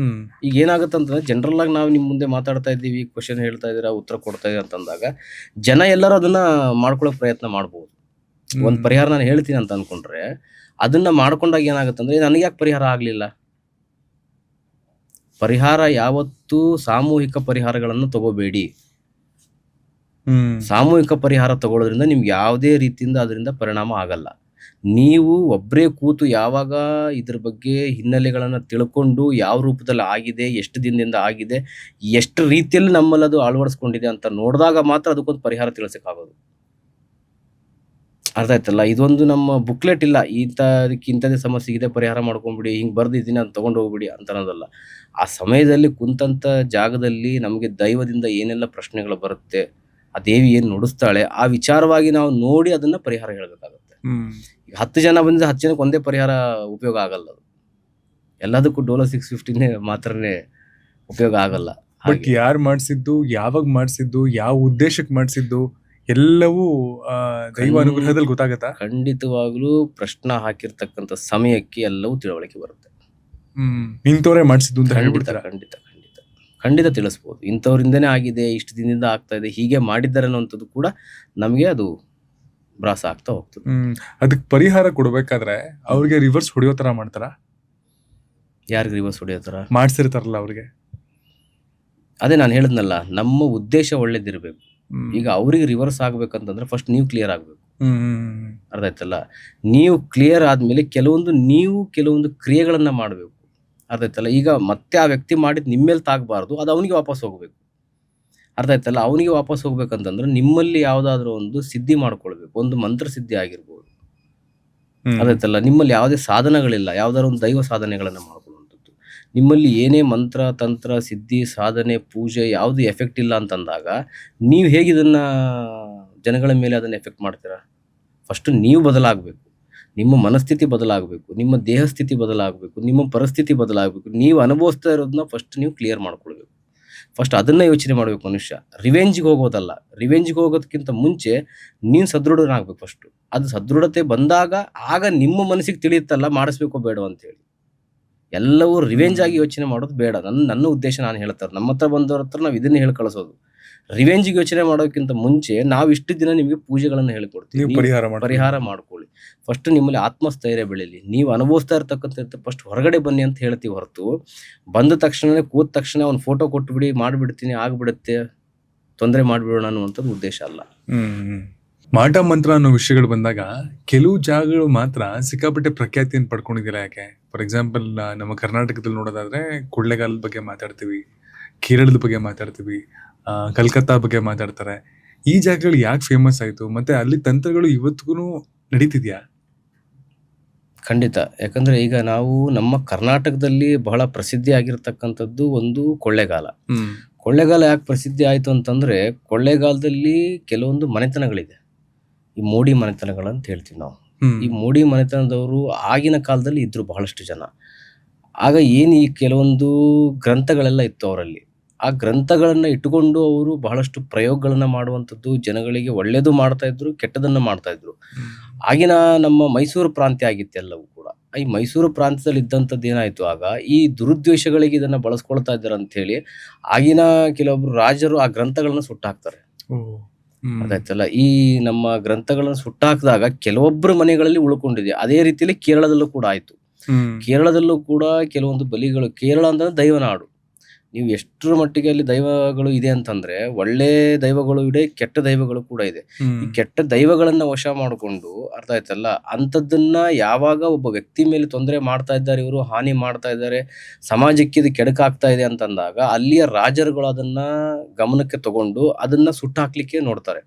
ಈಗ ಏನಾಗುತ್ತೆ ಅಂತಂದ್ರೆ ಜನರಲ್ ಆಗಿ ನಾವು ನಿಮ್ ಮುಂದೆ ಮಾತಾಡ್ತಾ ಇದ್ದೀವಿ, ಕ್ವಶನ್ ಹೇಳ್ತಾ ಇದೀರಾ, ಉತ್ತರ ಕೊಡ್ತಾ ಇದೀರ ಅಂತಂದಾಗ ಜನ ಎಲ್ಲರೂ ಅದನ್ನ ಮಾಡ್ಕೊಳ್ಳೋ ಪ್ರಯತ್ನ ಮಾಡ್ಬೋದು. ಒಂದು ಪರಿಹಾರ ನಾನು ಹೇಳ್ತೀನಿ ಅಂತ ಅನ್ಕೊಂಡ್ರೆ ಅದನ್ನ ಮಾಡ್ಕೊಂಡಾಗ ಏನಾಗುತ್ತೆ ಅಂದ್ರೆ ನನಗೆ ಯಾಕೆ ಪರಿಹಾರ ಆಗ್ಲಿಲ್ಲ? ಪರಿಹಾರ ಯಾವತ್ತೂ ಸಾಮೂಹಿಕ ಪರಿಹಾರಗಳನ್ನು ತಗೋಬೇಡಿ. ಸಾಮೂಹಿಕ ಪರಿಹಾರ ತಗೊಳ್ಳೋದ್ರಿಂದ ನಿಮ್ಗೆ ಯಾವುದೇ ರೀತಿಯಿಂದ ಅದರಿಂದ ಪರಿಣಾಮ ಆಗಲ್ಲ. ನೀವು ಒಬ್ಬರೇ ಕೂತು ಯಾವಾಗ ಇದ್ರ ಬಗ್ಗೆ ಹಿನ್ನೆಲೆಗಳನ್ನ ತಿಳ್ಕೊಂಡು ಯಾವ ರೂಪದಲ್ಲಿ ಆಗಿದೆ, ಎಷ್ಟು ದಿನದಿಂದ ಆಗಿದೆ, ಎಷ್ಟು ರೀತಿಯಲ್ಲಿ ನಮ್ಮಲ್ಲಿ ಅದು ಅಳವಡಿಸ್ಕೊಂಡಿದೆ ಅಂತ ನೋಡಿದಾಗ ಮಾತ್ರ ಅದಕ್ಕೊಂದು ಪರಿಹಾರ ತಿಳಿಸಕ್ಕಾಗೋದು. ಅರ್ಥ ಆಯ್ತಲ್ಲ? ಇದೊಂದು ನಮ್ಮ ಬುಕ್ಲೆಟ್ ಇಲ್ಲ, ಇಂಥದೇ ಸಮಸ್ಯೆ ಇದೆ, ಪರಿಹಾರ ಮಾಡ್ಕೊಂಡ್ಬಿಡಿ, ಹಿಂಗೆ ಬರ್ದಿದ್ದೀನಿ ಅಂತ ತೊಗೊಂಡು ಹೋಗ್ಬಿಡಿ ಅಂತ ಅನ್ನೋದಲ್ಲ. ಆ ಸಮಯದಲ್ಲಿ ಕುಂತಂಥ ಜಾಗದಲ್ಲಿ ನಮಗೆ ದೈವದಿಂದ ಏನೆಲ್ಲ ಪ್ರಶ್ನೆಗಳು ಬರುತ್ತೆ, ಆ ದೇವಿ ಏನು ನುಡಿಸ್ತಾಳೆ, ಆ ವಿಚಾರವಾಗಿ ನಾವು ನೋಡಿ ಅದನ್ನ ಪರಿಹಾರ ಹೇಳ್ಬೇಕಾಗುತ್ತೆ. ಈಗ 10 ಜನ ಬಂದಿದ್ರೆ 10 ಜನಕ್ಕೆ ಒಂದೇ ಪರಿಹಾರ ಉಪಯೋಗ ಆಗಲ್ಲ. ಅದು ಎಲ್ಲದಕ್ಕೂ ಡೋಲೋ 650 ಮಾತ್ರನೇ ಉಪಯೋಗ ಆಗಲ್ಲ. ಬಟ್ ಯಾರು ಮಾಡಿಸಿದ್ದು, ಯಾವಾಗ ಮಾಡಿಸಿದ್ದು, ಯಾವ ಉದ್ದೇಶಕ್ಕೆ ಮಾಡಿಸಿದ್ದು ಎಲ್ಲವೂ ದೈವ ಅನುಗ್ರಹದಲ್ಲಿ ಗೊತ್ತಾಗತ್ತಾ? ಖಂಡಿತವಾಗ್ಲೂ ಪ್ರಶ್ನೆ ಹಾಕಿರ್ತಕ್ಕಂಥ ಸಮಯಕ್ಕೆ ಎಲ್ಲವೂ ತಿಳುವಳಿಕೆ ಬರುತ್ತೆ. ಇಂಥವರೇ ಮಾಡಿಸಿದ್ದು ಅಂತ ಖಂಡಿತ ಖಂಡಿತ ಖಂಡಿತ. ಖಂಡಿತ ತಿಳಿಸ್ಬೋದು. ಇಂಥವ್ರಿಂದನೇ ಆಗಿದೆ, ಇಷ್ಟು ದಿನದಿಂದ ಆಗ್ತಾ ಇದೆ, ಹೀಗೆ ಮಾಡಿದ್ದಾರೆ ಅನ್ನೋಂಥದ್ದು ಕೂಡ ನಮಗೆ ಅದು ಭ್ರಾಸ ಆಗ್ತಾ ಹೋಗ್ತದೆ. ಅದಕ್ಕೆ ಪರಿಹಾರ ಕೊಡ್ಬೇಕಾದ್ರೆ ಅವ್ರಿಗೆ ರಿವರ್ಸ್ ಹೊಡೆಯೋ ತರ ಮಾಡ್ತಾರ? ಯಾರಿಗೆ ರಿವರ್ಸ್ ಹೊಡೆಯೋ ಥರ ಮಾಡ್ಸಿರ್ತಾರಲ್ಲ ಅವ್ರಿಗೆ. ಅದೇ ನಾನು ಹೇಳಿದ್ನಲ್ಲ, ನಮ್ಮ ಉದ್ದೇಶ ಒಳ್ಳೇದಿರಬೇಕು. ಈಗ ಅವ್ರಿಗೆ ರಿವರ್ಸ್ ಆಗ್ಬೇಕಂತಂದ್ರೆ ಫಸ್ಟ್ ನೀವು ಕ್ಲಿಯರ್ ಆಗಬೇಕು. ಅರ್ಥ ಆಯ್ತಲ್ಲ? ನೀವು ಕ್ಲಿಯರ್ ಆದ್ಮೇಲೆ ಕೆಲವೊಂದು ಕ್ರಿಯೆಗಳನ್ನ ಮಾಡಬೇಕು. ಅರ್ಥ ಆಯ್ತಲ್ಲ? ಈಗ ಮತ್ತೆ ಆ ವ್ಯಕ್ತಿ ಮಾಡಿದ್ ನಿಮ್ಮ ಮೇಲೆ ತಾಗಬಾರ್ದು, ಅದು ಅವನಿಗೆ ವಾಪಸ್ ಹೋಗ್ಬೇಕು. ಅರ್ಥ ಆಯ್ತಲ್ಲ? ಅವನಿಗೆ ವಾಪಸ್ ಹೋಗ್ಬೇಕಂತಂದ್ರೆ ನಿಮ್ಮಲ್ಲಿ ಯಾವ್ದಾದ್ರು ಒಂದು ಸಿದ್ಧಿ ಮಾಡ್ಕೊಳ್ಬೇಕು. ಒಂದು ಮಂತ್ರ ಸಿದ್ಧಿ ಆಗಿರ್ಬೋದು. ಅರ್ಥ ಆಯ್ತಲ್ಲ? ನಿಮ್ಮಲ್ಲಿ ಯಾವುದೇ ಸಾಧನಗಳಿಲ್ಲ, ಯಾವ್ದಾದ್ರು ಒಂದು ದೈವ ಸಾಧನೆಗಳನ್ನ ಮಾಡ್ಕೊಳ್ಳುವಂಥದ್ದು. ನಿಮ್ಮಲ್ಲಿ ಏನೇ ಮಂತ್ರ, ತಂತ್ರ, ಸಿದ್ಧಿ, ಸಾಧನೆ, ಪೂಜೆ ಯಾವುದು ಎಫೆಕ್ಟ್ ಇಲ್ಲ ಅಂತಂದಾಗ ನೀವು ಹೇಗೆ ಇದನ್ನ ಜನಗಳ ಮೇಲೆ ಅದನ್ನ ಎಫೆಕ್ಟ್ ಮಾಡ್ತೀರಾ? ಫಸ್ಟ್ ನೀವು ಬದಲಾಗಬೇಕು. ನಿಮ್ಮ ಮನಸ್ಥಿತಿ ಬದಲಾಗಬೇಕು, ನಿಮ್ಮ ದೇಹ ಸ್ಥಿತಿ ಬದಲಾಗಬೇಕು, ನಿಮ್ಮ ಪರಿಸ್ಥಿತಿ ಬದಲಾಗಬೇಕು. ನೀವು ಅನುಭವಿಸ್ತಾ ಇರೋದನ್ನ ಫಸ್ಟ್ ನೀವು ಕ್ಲಿಯರ್ ಮಾಡ್ಕೊಳ್ಬೇಕು. ಫಸ್ಟ್ ಅದನ್ನ ಯೋಚನೆ ಮಾಡ್ಬೇಕು ಮನುಷ್ಯ. ರಿವೆಂಜ್ಗೆ ಹೋಗೋದಲ್ಲ. ರಿವೆಂಜ್ಗೆ ಹೋಗೋದಕ್ಕಿಂತ ಮುಂಚೆ ನೀನು ಸದೃಢನಾಗ್ಬೇಕು ಫಸ್ಟ್. ಅದು ಸದೃಢತೆ ಬಂದಾಗ ಆಗ ನಿಮ್ಮ ಮನಸ್ಸಿಗೆ ತಿಳಿಯುತ್ತಲ್ಲ ಮಾಡಿಸ್ಬೇಕೋ ಬೇಡ ಅಂತೇಳಿ. ಎಲ್ಲವೂ ರಿವೆಂಜ್ ಆಗಿ ಯೋಚನೆ ಮಾಡೋದು ಬೇಡ. ನನ್ನ ಉದ್ದೇಶ ನಾನು ಹೇಳ್ತಾರೆ, ನಮ್ಮ ಹತ್ರ ಬಂದವ್ರ ಹತ್ರ ನಾವು ಇದನ್ನ ಹೇಳಿ ಕಳಿಸೋದು. ರಿವೆಂಜ್ಗೆ ಯೋಚನೆ ಮಾಡೋಕ್ಕಿಂತ ಮುಂಚೆ ನಾವು ಇಷ್ಟು ದಿನ ನಿಮಗೆ ಪೂಜೆಗಳನ್ನು ಹೇಳಿಕೊಡ್ತೀವಿ, ಪರಿಹಾರ ಮಾಡ್ಕೊಳ್ಳಿ. ಫಸ್ಟ್ ನಿಮ್ಮಲ್ಲಿ ಆತ್ಮಸ್ಥೈರ್ಯ ಬೆಳೀಲಿ. ನೀವು ಅನುಭವಿಸ್ತಾ ಇರ್ತಕ್ಕಂಥ ಫಸ್ಟ್ ಹೊರಗಡೆ ಬನ್ನಿ ಅಂತ ಹೇಳ್ತೀವಿ ಹೊರತು ಬಂದ ತಕ್ಷಣನೇ ಕೂತ ತಕ್ಷಣ ಅವ್ನು ಫೋಟೋ ಕೊಟ್ಬಿಡಿ, ಮಾಡಿಬಿಡ್ತೀನಿ, ಆಗ್ಬಿಡುತ್ತೆ, ತೊಂದರೆ ಮಾಡಿಬಿಡೋಣ ಅನ್ನುವಂಥದ್ದು ಉದ್ದೇಶ ಅಲ್ಲ. ಮಾಟ ಮಂತ್ರ ಅನ್ನೋ ವಿಷಯಗಳು ಬಂದಾಗ ಕೆಲವು ಜಾಗಗಳು ಮಾತ್ರ ಸಿಕ್ಕಾಪಟ್ಟೆ ಪ್ರಖ್ಯಾತಿಯನ್ನು ಪಡ್ಕೊಂಡಿದ್ದೀರಾ. ಯಾಕೆ? ಫಾರ್ ಎಕ್ಸಾಂಪಲ್ ನಮ್ಮ ಕರ್ನಾಟಕದಲ್ಲಿ ನೋಡೋದಾದ್ರೆ ಕೊಳ್ಳೇಗಾಲದ ಬಗ್ಗೆ ಮಾತಾಡ್ತೀವಿ, ಕೇರಳದ ಬಗ್ಗೆ ಮಾತಾಡ್ತೀವಿ, ಕಲ್ಕತ್ತಾ ಬಗ್ಗೆ ಮಾತಾಡ್ತಾರೆ. ಈ ಜಾಗಗಳು ಯಾಕೆ ಫೇಮಸ್ ಆಯ್ತು, ಮತ್ತೆ ಅಲ್ಲಿ ತಂತ್ರಗಳು ಇವತ್ತಿಗೂ ನಡೀತಿದ್ಯಾ? ಖಂಡಿತ. ಯಾಕಂದ್ರೆ ಈಗ ನಾವು ನಮ್ಮ ಕರ್ನಾಟಕದಲ್ಲಿ ಬಹಳ ಪ್ರಸಿದ್ಧಿ ಆಗಿರ್ತಕ್ಕಂಥದ್ದು ಒಂದು ಕೊಳ್ಳೇಗಾಲ. ಕೊಳ್ಳೇಗಾಲ ಯಾಕೆ ಪ್ರಸಿದ್ಧಿ ಆಯ್ತು ಅಂತಂದ್ರೆ, ಕೊಳ್ಳೇಗಾಲದಲ್ಲಿ ಕೆಲವೊಂದು ಮನೆತನಗಳಿದೆ. ಈ ಮೋಡಿ ಮನೆತನಗಳಂತ ಹೇಳ್ತೀವಿ ನಾವು. ಈ ಮೋಡಿ ಮನೆತನದವರು ಆಗಿನ ಕಾಲದಲ್ಲಿ ಇದ್ರು ಬಹಳಷ್ಟು ಜನ. ಆಗ ಏನು ಈ ಕೆಲವೊಂದು ಗ್ರಂಥಗಳೆಲ್ಲ ಇತ್ತು ಅವರಲ್ಲಿ. ಆ ಗ್ರಂಥಗಳನ್ನ ಇಟ್ಟುಕೊಂಡು ಅವರು ಬಹಳಷ್ಟು ಪ್ರಯೋಗಗಳನ್ನ ಮಾಡುವಂಥದ್ದು, ಜನಗಳಿಗೆ ಒಳ್ಳೇದು ಮಾಡ್ತಾ ಇದ್ರು, ಕೆಟ್ಟದನ್ನ ಮಾಡ್ತಾ ಇದ್ರು. ಆಗಿನ ನಮ್ಮ ಮೈಸೂರು ಪ್ರಾಂತ್ಯ ಆಗಿತ್ತು ಎಲ್ಲವೂ ಕೂಡ. ಈ ಮೈಸೂರು ಪ್ರಾಂತ್ಯದಲ್ಲಿ ಇದ್ದಂಥದ್ದು ಏನಾಯ್ತು, ಆಗ ಈ ದುರುದ್ದೇಶಗಳಿಗೆ ಇದನ್ನ ಬಳಸ್ಕೊಳ್ತಾ ಇದ್ದಾರೆ ಅಂತ ಹೇಳಿ ಆಗಿನ ಕೆಲವೊಬ್ರು ರಾಜರು ಆ ಗ್ರಂಥಗಳನ್ನ ಸುಟ್ಟಾಕ್ತಾರೆ. ಅದಾಯ್ತಲ್ಲ? ಈ ನಮ್ಮ ಗ್ರಂಥಗಳನ್ನ ಸುಟ್ಟಾಕಿದಾಗ ಕೆಲವೊಬ್ಬರು ಮನೆಗಳಲ್ಲಿ ಉಳ್ಕೊಂಡಿದೆ. ಅದೇ ರೀತಿಯಲ್ಲಿ ಕೇರಳದಲ್ಲೂ ಕೂಡ ಆಯ್ತು. ಕೇರಳದಲ್ಲೂ ಕೂಡ ಕೆಲವೊಂದು ಬಲಿಗಳು, ಕೇರಳ ಅಂದ್ರೆ ದೈವನಾಡು. ನೀವು ಎಷ್ಟರ ಮಟ್ಟಿಗೆ ಅಲ್ಲಿ ದೈವಗಳು ಇದೆ ಅಂತಂದ್ರೆ, ಒಳ್ಳೆ ದೈವಗಳು ಇದೆ, ಕೆಟ್ಟ ದೈವಗಳು ಕೂಡ ಇದೆ. ಈ ಕೆಟ್ಟ ದೈವಗಳನ್ನ ವಶ ಮಾಡಿಕೊಂಡು, ಅರ್ಥ ಆಯ್ತಲ್ಲ, ಅಂಥದ್ದನ್ನ ಯಾವಾಗ ಒಬ್ಬ ವ್ಯಕ್ತಿ ಮೇಲೆ ತೊಂದರೆ ಮಾಡ್ತಾ ಇದ್ದಾರೆ, ಇವರು ಹಾನಿ ಮಾಡ್ತಾ ಇದ್ದಾರೆ, ಸಮಾಜಕ್ಕೆ ಇದು ಕೆಡಕಾಗ್ತಾ ಇದೆ ಅಂತಂದಾಗ ಅಲ್ಲಿಯ ರಾಜರುಗಳು ಅದನ್ನ ಗಮನಕ್ಕೆ ತಗೊಂಡು ಅದನ್ನ ಸುಟ್ಟಾಕ್ಲಿಕ್ಕೆ ನೋಡ್ತಾರೆ.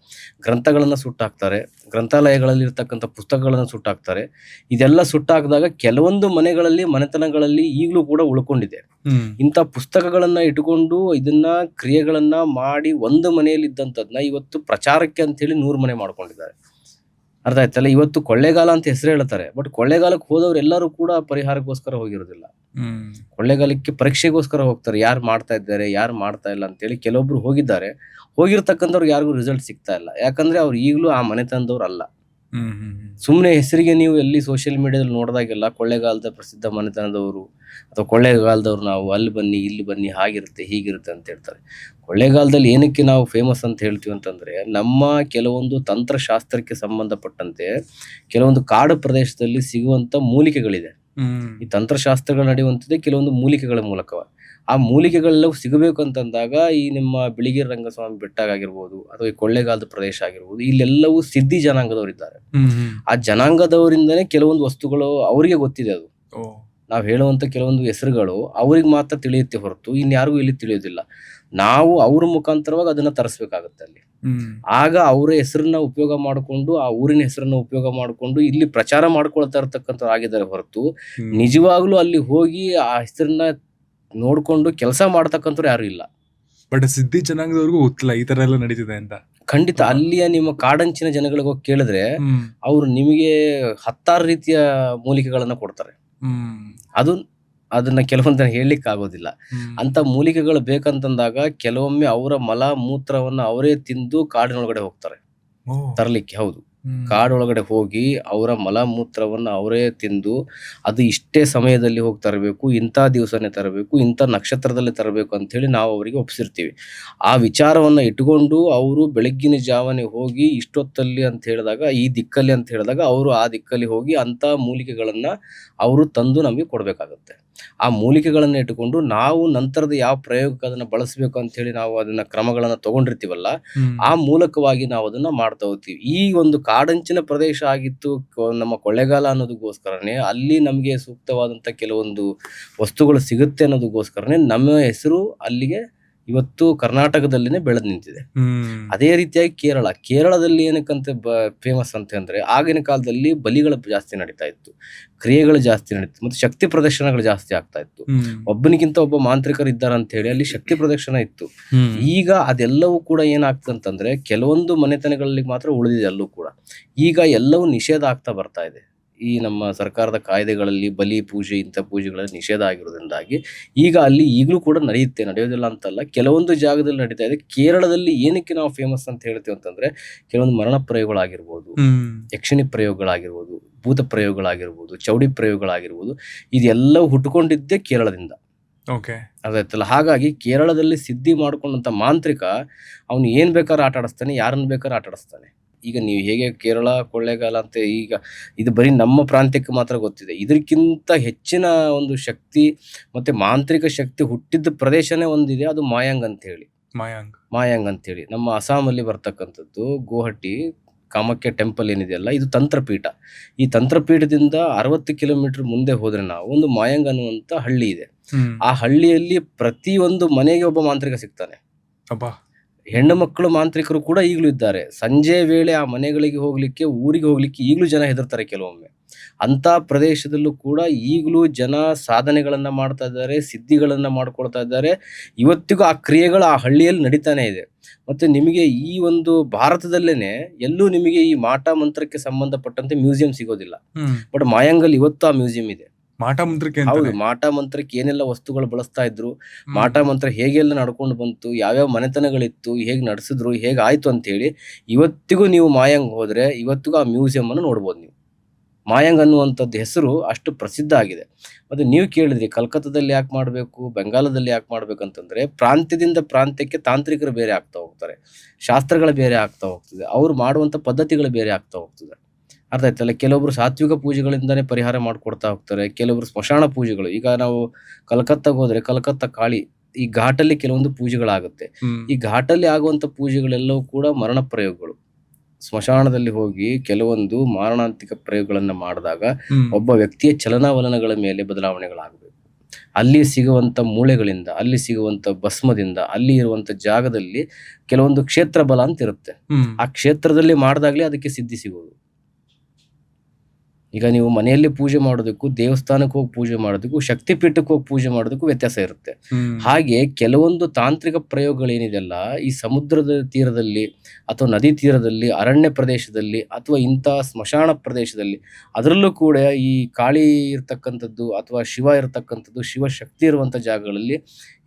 ಗ್ರಂಥಗಳನ್ನ ಸುಟ್ಟಾಕ್ತಾರೆ, ಗ್ರಂಥಾಲಯಗಳಲ್ಲಿ ಇರ್ತಕ್ಕಂಥ ಪುಸ್ತಕಗಳನ್ನ ಸುಟ್ಟಾಕ್ತಾರೆ. ಇದೆಲ್ಲ ಸುಟ್ಟಾಕಿದಾಗ ಕೆಲವೊಂದು ಮನೆಗಳಲ್ಲಿ, ಮನೆತನಗಳಲ್ಲಿ ಈಗಲೂ ಕೂಡ ಉಳ್ಕೊಂಡಿದೆ. ಇಂಥ ಪುಸ್ತಕಗಳನ್ನ ಇಟ್ಟುಕೊಂಡು ಇದನ್ನ ಕ್ರಿಯೆಗಳನ್ನ ಮಾಡಿ ಒಂದು ಮನೆಯಲ್ಲಿ ಇದ್ದಂಥದ್ನ ಇವತ್ತು ಪ್ರಚಾರಕ್ಕೆ ಅಂತ ಹೇಳಿ 100 ಮನೆ ಮಾಡ್ಕೊಂಡಿದ್ದಾರೆ. ಅರ್ಥ ಆಯ್ತಲ್ಲ? ಇವತ್ತು ಕೊಳ್ಳೇಗಾಲ ಅಂತ ಹೆಸರು ಹೇಳ್ತಾರೆ, ಬಟ್ ಕೊಳ್ಳೇಗಾಲಕ್ಕೆ ಹೋದವ್ರು ಎಲ್ಲರೂ ಕೂಡ ಪರಿಹಾರಕ್ಕೋಸ್ಕರ ಹೋಗಿರೋದಿಲ್ಲ. ಕೊಳ್ಳೇಗಾಲಕ್ಕೆ ಪರೀಕ್ಷೆಗೋಸ್ಕರ ಹೋಗ್ತಾರೆ, ಯಾರು ಮಾಡ್ತಾ ಇದ್ದಾರೆ, ಯಾರು ಮಾಡ್ತಾ ಇಲ್ಲ ಅಂತೇಳಿ. ಕೆಲವೊಬ್ರು ಹೋಗಿದ್ದಾರೆ, ಹೋಗಿರ್ತಕ್ಕಂಥವ್ರಿಗೆ ಯಾರಿಗೂ ರಿಸಲ್ಟ್ ಸಿಗ್ತಾ ಇಲ್ಲ. ಯಾಕಂದ್ರೆ ಅವ್ರು ಈಗಲೂ ಆ ಮನೆತನದವ್ರು ಅಲ್ಲ. ಸುಮ್ಮನೆ ಹೆಸರಿಗೆ ನೀವು ಎಲ್ಲಿ ಸೋಷಿಯಲ್ ಮೀಡಿಯಾದಲ್ಲಿ ನೋಡಿದಾಗೆಲ್ಲ ಕೊಳ್ಳೇಗಾಲದ ಪ್ರಸಿದ್ಧ ಮನೆತನದವರು ಅಥವಾ ಕೊಳ್ಳೇಗಾಲದವ್ರು, ನಾವು ಅಲ್ಲಿ ಬನ್ನಿ, ಇಲ್ಲಿ ಬನ್ನಿ, ಹಾಗಿರುತ್ತೆ, ಹೀಗಿರುತ್ತೆ ಅಂತ ಹೇಳ್ತಾರೆ. ಕೊಳ್ಳೇಗಾಲದಲ್ಲಿ ಏನಕ್ಕೆ ನಾವು ಫೇಮಸ್ ಅಂತ ಹೇಳ್ತೀವಿ ಅಂತಂದ್ರೆ, ನಮ್ಮ ಕೆಲವೊಂದು ತಂತ್ರಶಾಸ್ತ್ರಕ್ಕೆ ಸಂಬಂಧಪಟ್ಟಂತೆ ಕೆಲವೊಂದು ಕಾಡು ಪ್ರದೇಶದಲ್ಲಿ ಸಿಗುವಂತ ಮೂಲಿಕೆಗಳಿದೆ. ಈ ತಂತ್ರಶಾಸ್ತ್ರಗಳು ನಡೆಯುವಂಥದ್ದೇ ಕೆಲವೊಂದು ಮೂಲಿಕೆಗಳ ಮೂಲಕ. ಆ ಮೂಲಿಕೆಗಳೆಲ್ಲವೂ ಸಿಗಬೇಕು ಅಂತಂದಾಗ ಈ ನಿಮ್ಮ ಬಿಳಿಗಿರಿ ರಂಗಸ್ವಾಮಿ ಬೆಟ್ಟ ಆಗಿರ್ಬೋದು ಅಥವಾ ಈ ಕೊಳ್ಳೇಗಾಲದ ಪ್ರದೇಶ ಆಗಿರ್ಬೋದು, ಇಲ್ಲೆಲ್ಲವೂ ಸಿದ್ಧಿ ಜನಾಂಗದವರು ಇದ್ದಾರೆ. ಆ ಜನಾಂಗದವರಿಂದನೇ ಕೆಲವೊಂದು ವಸ್ತುಗಳು ಅವರಿಗೆ ಗೊತ್ತಿದೆ. ಅದು ನಾವು ಹೇಳುವಂತ ಕೆಲವೊಂದು ಹೆಸರುಗಳು ಅವ್ರಿಗೆ ಮಾತ್ರ ತಿಳಿಯುತ್ತೆ ಹೊರತು ಇನ್ಯಾರಿಗೂ ಇಲ್ಲಿ ತಿಳಿಯೋದಿಲ್ಲ. ನಾವು ಅವ್ರ ಮುಖಾಂತರವಾಗಿ ಅದನ್ನ ತರಿಸ್ಬೇಕಾಗತ್ತೆ ಅಲ್ಲಿ. ಆಗ ಅವರ ಹೆಸರನ್ನ ಉಪಯೋಗ ಮಾಡಿಕೊಂಡು, ಆ ಊರಿನ ಹೆಸರನ್ನ ಉಪಯೋಗ ಮಾಡಿಕೊಂಡು ಇಲ್ಲಿ ಪ್ರಚಾರ ಮಾಡ್ಕೊಳ್ತಾ ಇರ್ತಕ್ಕಂಥವ್ರು ಆಗಿದ್ದಾರೆ ಹೊರತು ನಿಜವಾಗ್ಲೂ ಅಲ್ಲಿ ಹೋಗಿ ಆ ಹೆಸರನ್ನ ನೋಡ್ಕೊಂಡು ಕೆಲಸ ಮಾಡ್ತಕ್ಕಂಥವ್ರು ಯಾರು ಇಲ್ಲ. ಬಟ್ ಸಿದ್ಧಿ ಜನಾಂಗದವ್ರಿಗೂ ಗೊತ್ತಿಲ್ಲ ಈ ತರ ಎಲ್ಲ ನಡೀತಿದೆ ಅಂತ. ಖಂಡಿತ. ಅಲ್ಲಿಯ ನಿಮ್ಮ ಕಾಡಂಚಿನ ಜನಗಳಿಗೆ ಹೋಗಿ ಕೇಳಿದ್ರೆ ಅವ್ರು ನಿಮಗೆ 10 ರೀತಿಯ ಮೂಲಿಕೆಗಳನ್ನ ಕೊಡ್ತಾರೆ. ಅದನ್ನ ಕೆಲವೊಂದನ್ನ ಹೇಳಲಿಕ್ಕೆ ಆಗೋದಿಲ್ಲ. ಅಂತ ಮೂಲಿಕೆಗಳು ಬೇಕಂತಂದಾಗ ಕೆಲವೊಮ್ಮೆ ಅವರ ಮಲ ಮೂತ್ರವನ್ನ ಅವರೇ ತಿಂದು ಕಾಡಿನೊಳಗಡೆ ಹೋಗ್ತಾರೆ ತರಲಿಕ್ಕೆ. ಹೌದು, ಕಾಡೊಳಗಡೆ ಹೋಗಿ ಅವರ ಮಲಮೂತ್ರವನ್ನು ಅವರೇ ತಿಂದು ಅದು ಇಷ್ಟೇ ಸಮಯದಲ್ಲಿ ಹೋಗಿ ತರಬೇಕು, ಇಂಥ ದಿವಸನೇ ತರಬೇಕು, ಇಂಥ ನಕ್ಷತ್ರದಲ್ಲೇ ತರಬೇಕು ಅಂಥೇಳಿ ನಾವು ಅವರಿಗೆ ಒಪ್ಪಿಸಿರ್ತೀವಿ. ಆ ವಿಚಾರವನ್ನು ಇಟ್ಕೊಂಡು ಅವರು ಬೆಳಗ್ಗಿನ ಜಾವನೆ ಹೋಗಿ ಇಷ್ಟೊತ್ತಲ್ಲಿ ಅಂತ ಹೇಳಿದಾಗ, ಈ ದಿಕ್ಕಲ್ಲಿ ಅಂತ ಹೇಳಿದಾಗ ಅವರು ಆ ದಿಕ್ಕಲ್ಲಿ ಹೋಗಿ ಅಂಥ ಮೂಲಿಕೆಗಳನ್ನು ಅವರು ತಂದು ನಮಗೆ ಕೊಡಬೇಕಾಗುತ್ತೆ. ಆ ಮೂಲಿಕೆಗಳನ್ನು ಇಟ್ಟುಕೊಂಡು ನಾವು ನಂತರದ ಯಾವ ಪ್ರಯೋಗಕ್ಕೆ ಅದನ್ನು ಬಳಸಬೇಕು ಅಂಥೇಳಿ ನಾವು ಅದನ್ನು ಕ್ರಮಗಳನ್ನು ತಗೊಂಡಿರ್ತೀವಲ್ಲ, ಆ ಮೂಲಕವಾಗಿ ನಾವು ಅದನ್ನು ಮಾಡ್ತಾ ಹೋಗ್ತೀವಿ. ಈ ಒಂದು ಕಾಡಂಚಿನ ಪ್ರದೇಶ ಆಗಿತ್ತು ನಮ್ಮ ಕೊಳ್ಳೆಗಾಲ ಅನ್ನೋದಕ್ಕೋಸ್ಕರನೇ ಅಲ್ಲಿ ನಮಗೆ ಸೂಕ್ತವಾದಂಥ ಕೆಲವೊಂದು ವಸ್ತುಗಳು ಸಿಗುತ್ತೆ ಅನ್ನೋದಕ್ಕೋಸ್ಕರನೇ ನಮ್ಮ ಹೆಸರು ಅಲ್ಲಿಗೆ ಇವತ್ತು ಕರ್ನಾಟಕದಲ್ಲಿನೇ ಬೆಳೆದು ನಿಂತಿದೆ. ಅದೇ ರೀತಿಯಾಗಿ ಕೇರಳದಲ್ಲಿ ಏನಕ್ಕಂತ ಫೇಮಸ್ ಅಂತ ಅಂದ್ರೆ, ಆಗಿನ ಕಾಲದಲ್ಲಿ ಬಲಿಗಳು ಜಾಸ್ತಿ ನಡೀತಾ ಇತ್ತು, ಕ್ರಿಯೆಗಳು ಜಾಸ್ತಿ ನಡೀತು, ಮತ್ತು ಶಕ್ತಿ ಪ್ರದರ್ಶನಗಳು ಜಾಸ್ತಿ ಆಗ್ತಾ ಇತ್ತು. ಒಬ್ಬನಿಗಿಂತ ಒಬ್ಬ ಮಾಂತ್ರಿಕರು ಇದ್ದಾರೆ ಅಂತ ಹೇಳಿ ಅಲ್ಲಿ ಶಕ್ತಿ ಪ್ರದರ್ಶನ ಇತ್ತು. ಈಗ ಅದೆಲ್ಲವೂ ಕೂಡ ಏನಾಗ್ತಂತಂದ್ರೆ ಕೆಲವೊಂದು ಮನೆತನಗಳಲ್ಲಿ ಮಾತ್ರ ಉಳಿದಿದೆ. ಅಲ್ಲೂ ಕೂಡ ಈಗ ಎಲ್ಲವೂ ನಿಷೇಧ ಆಗ್ತಾ ಬರ್ತಾ ಇದೆ. ಈ ನಮ್ಮ ಸರ್ಕಾರದ ಕಾಯ್ದೆಗಳಲ್ಲಿ ಬಲಿ ಪೂಜೆ ಇಂಥ ಪೂಜೆಗಳಲ್ಲಿ ನಿಷೇಧ ಆಗಿರೋದ್ರಿಂದಾಗಿ ಈಗ ಅಲ್ಲಿ ಈಗಲೂ ಕೂಡ ನಡೆಯೋದಿಲ್ಲ ಅಂತಲ್ಲ, ಕೆಲವೊಂದು ಜಾಗದಲ್ಲಿ ನಡೀತಾ ಇದೆ. ಕೇರಳದಲ್ಲಿ ಏನಕ್ಕೆ ನಾವು ಫೇಮಸ್ ಅಂತ ಹೇಳ್ತೀವಿ ಅಂತಂದ್ರೆ, ಕೆಲವೊಂದು ಮರಣ ಪ್ರಯೋಗಗಳಾಗಿರ್ಬೋದು, ಯಕ್ಷಿಣಿ ಪ್ರಯೋಗಗಳಾಗಿರ್ಬೋದು, ಭೂತ ಪ್ರಯೋಗಗಳಾಗಿರ್ಬೋದು, ಚೌಡಿ ಪ್ರಯೋಗಗಳಾಗಿರ್ಬೋದು, ಇದೆಲ್ಲವೂ ಹುಟ್ಟುಕೊಂಡಿದ್ದೇ ಕೇರಳದಿಂದ. ಅದಾಯ್ತಲ್ಲ. ಹಾಗಾಗಿ ಕೇರಳದಲ್ಲಿ ಸಿದ್ಧಿ ಮಾಡ್ಕೊಂಡಂತ ಮಾಂತ್ರಿಕ ಅವನು ಏನ್ ಬೇಕಾದ್ರೂ ಆಟ ಆಡಿಸ್ತಾನೆ, ಯಾರನ್ನ ಬೇಕಾದ್ರೂ ಆಟ ಆಡಿಸ್ತಾನೆ. ಈಗ ನೀವು ಹೇಗೆ ಕೇರಳ ಕೊಳ್ಳೆಗಾಲ ಅಂತ ಈಗ ಇದು ಬರೀ ನಮ್ಮ ಪ್ರಾಂತ್ಯಕ್ಕೆ ಮಾತ್ರ ಗೊತ್ತಿದೆ. ಇದಕ್ಕಿಂತ ಹೆಚ್ಚಿನ ಒಂದು ಶಕ್ತಿ ಮತ್ತೆ ಮಾಂತ್ರಿಕ ಶಕ್ತಿ ಹುಟ್ಟಿದ ಪ್ರದೇಶನೇ ಒಂದಿದೆ, ಅದು ಮಾಯಾಂಗ್ ಅಂತೇಳಿ ನಮ್ಮ ಅಸ್ಸಾಮಲ್ಲಿ ಬರ್ತಕ್ಕಂಥದ್ದು. ಗುವಾಹಟಿ ಕಾಮಾಖ್ಯ ಟೆಂಪಲ್ ಏನಿದೆಯಲ್ಲ, ಇದು ತಂತ್ರಪೀಠ. ಈ ತಂತ್ರಪೀಠದಿಂದ 60 ಕಿಲೋಮೀಟರ್ ಮುಂದೆ ಹೋದ್ರೆ ನಾವು ಒಂದು ಮಾಯಾಂಗ್ ಅನ್ನುವಂಥ ಹಳ್ಳಿ ಇದೆ. ಆ ಹಳ್ಳಿಯಲ್ಲಿ ಪ್ರತಿಯೊಂದು ಮನೆಗೆ ಒಬ್ಬ ಮಾಂತ್ರಿಕ ಸಿಗ್ತಾನೆ. ಹೆಣ್ಣು ಮಕ್ಕಳು ಮಾಂತ್ರಿಕರು ಕೂಡ ಈಗಲೂ ಇದ್ದಾರೆ. ಸಂಜೆ ವೇಳೆ ಆ ಮನೆಗಳಿಗೆ ಹೋಗ್ಲಿಕ್ಕೆ, ಊರಿಗೆ ಹೋಗ್ಲಿಕ್ಕೆ ಈಗಲೂ ಜನ ಹೆದರ್ತಾರೆ ಕೆಲವೊಮ್ಮೆ. ಅಂತ ಪ್ರದೇಶದಲ್ಲೂ ಕೂಡ ಈಗಲೂ ಜನ ಸಾಧನೆಗಳನ್ನ ಮಾಡ್ತಾ ಇದ್ದಾರೆ, ಸಿದ್ಧಿಗಳನ್ನ ಮಾಡ್ಕೊಳ್ತಾ ಇದ್ದಾರೆ. ಇವತ್ತಿಗೂ ಆ ಕ್ರಿಯೆಗಳು ಆ ಹಳ್ಳಿಯಲ್ಲಿ ನಡೀತಾನೆ ಇದೆ. ಮತ್ತೆ ನಿಮಗೆ ಈ ಒಂದು ಭಾರತದಲ್ಲೇನೆ ಎಲ್ಲೂ ನಿಮಗೆ ಈ ಮಾಟ ಮಂತ್ರಕ್ಕೆ ಸಂಬಂಧಪಟ್ಟಂತೆ ಮ್ಯೂಸಿಯಂ ಸಿಗೋದಿಲ್ಲ. ಬಟ್ ಮಾಯಾಂಗಲ್ ಇವತ್ತು ಆ ಮ್ಯೂಸಿಯಂ ಇದೆ. ಹೌದು, ಮಾಟ ಮಂತ್ರಕ್ಕೆ ಏನೆಲ್ಲ ವಸ್ತುಗಳು ಬಳಸ್ತಾ ಇದ್ರು, ಮಾಟ ಮಂತ್ರ ಹೇಗೆಲ್ಲ ನಡ್ಕೊಂಡು ಬಂತು, ಯಾವ್ಯಾವ ಮನೆತನಗಳಿತ್ತು, ಹೇಗೆ ನಡೆಸಿದ್ರು, ಹೇಗೆ ಆಯ್ತು ಅಂತ ಹೇಳಿ ಇವತ್ತಿಗೂ ನೀವು ಮಾಯಾಂಗ್ ಹೋದ್ರೆ ಇವತ್ತಿಗೂ ಆ ಮ್ಯೂಸಿಯಂ ಅನ್ನು ನೋಡ್ಬೋದು. ನೀವು ಮಾಯಾಂಗ್ ಅನ್ನುವಂಥದ್ದು ಹೆಸರು ಅಷ್ಟು ಪ್ರಸಿದ್ಧ ಆಗಿದೆ. ಮತ್ತೆ ನೀವು ಕೇಳಿದ್ರಿ ಕಲ್ಕತ್ತಾದಲ್ಲಿ ಯಾಕೆ ಮಾಡಬೇಕು, ಬೆಂಗಾಲದಲ್ಲಿ ಯಾಕೆ ಮಾಡ್ಬೇಕಂತಂದ್ರೆ, ಪ್ರಾಂತ್ಯದಿಂದ ಪ್ರಾಂತ್ಯಕ್ಕೆ ತಾಂತ್ರಿಕರು ಬೇರೆ ಆಗ್ತಾ ಹೋಗ್ತಾರೆ, ಶಾಸ್ತ್ರಗಳು ಬೇರೆ ಆಗ್ತಾ ಹೋಗ್ತದೆ, ಅವ್ರು ಮಾಡುವಂಥ ಪದ್ಧತಿಗಳು ಬೇರೆ ಆಗ್ತಾ ಹೋಗ್ತದೆ. ಅರ್ಥ ಆಯ್ತಲ್ಲ. ಕೆಲವೊಬ್ರು ಸಾತ್ವಿಕ ಪೂಜೆಗಳಿಂದಾನೇ ಪರಿಹಾರ ಮಾಡ್ಕೊಡ್ತಾ ಹೋಗ್ತಾರೆ, ಕೆಲವೊಬ್ರು ಸ್ಮಶಾನ ಪೂಜೆಗಳು. ಈಗ ನಾವು ಕಲ್ಕತ್ತಾಗ ಹೋದ್ರೆ ಕಲ್ಕತ್ತಾ ಕಾಳಿ, ಈ ಘಾಟಲ್ಲಿ ಕೆಲವೊಂದು ಪೂಜೆಗಳಾಗುತ್ತೆ. ಈ ಘಾಟಲ್ಲಿ ಆಗುವಂತ ಪೂಜೆಗಳೆಲ್ಲವೂ ಕೂಡ ಮರಣ ಪ್ರಯೋಗಗಳು. ಸ್ಮಶಾನದಲ್ಲಿ ಹೋಗಿ ಕೆಲವೊಂದು ಮಾರಣಾಂತಿಕ ಪ್ರಯೋಗಗಳನ್ನ ಮಾಡಿದಾಗ ಒಬ್ಬ ವ್ಯಕ್ತಿಯ ಚಲನವಲನಗಳ ಮೇಲೆ ಬದಲಾವಣೆಗಳಾಗಬೇಕು. ಅಲ್ಲಿ ಸಿಗುವಂತ ಮೂಳೆಗಳಿಂದ, ಅಲ್ಲಿ ಸಿಗುವಂತ ಭಸ್ಮದಿಂದ, ಅಲ್ಲಿ ಇರುವಂತ ಜಾಗದಲ್ಲಿ ಕೆಲವೊಂದು ಕ್ಷೇತ್ರ ಬಲ ಅಂತ ಇರುತ್ತೆ. ಆ ಕ್ಷೇತ್ರದಲ್ಲಿ ಮಾಡಿದಾಗ್ಲೇ ಅದಕ್ಕೆ ಸಿದ್ಧಿ ಸಿಗೋದು. ಈಗ ನೀವು ಮನೆಯಲ್ಲಿ ಪೂಜೆ ಮಾಡೋದಕ್ಕೂ, ದೇವಸ್ಥಾನಕ್ಕೆ ಹೋಗಿ ಪೂಜೆ ಮಾಡೋದಕ್ಕೂ, ಶಕ್ತಿ ಪೀಠಕ್ಕೆ ಹೋಗಿ ಪೂಜೆ ಮಾಡೋದಕ್ಕೂ ವ್ಯತ್ಯಾಸ ಇರುತ್ತೆ. ಹಾಗೆ ಕೆಲವೊಂದು ತಾಂತ್ರಿಕ ಪ್ರಯೋಗಗಳೇನಿದೆಲ್ಲ ಈ ಸಮುದ್ರದ ತೀರದಲ್ಲಿ ಅಥವಾ ನದಿ ತೀರದಲ್ಲಿ, ಅರಣ್ಯ ಪ್ರದೇಶದಲ್ಲಿ ಅಥವಾ ಇಂಥ ಸ್ಮಶಾನ ಪ್ರದೇಶದಲ್ಲಿ, ಅದರಲ್ಲೂ ಕೂಡ ಈ ಕಾಳಿ ಇರ್ತಕ್ಕಂಥದ್ದು ಅಥವಾ ಶಿವ ಇರತಕ್ಕಂಥದ್ದು, ಶಿವಶಕ್ತಿ ಇರುವಂಥ ಜಾಗಗಳಲ್ಲಿ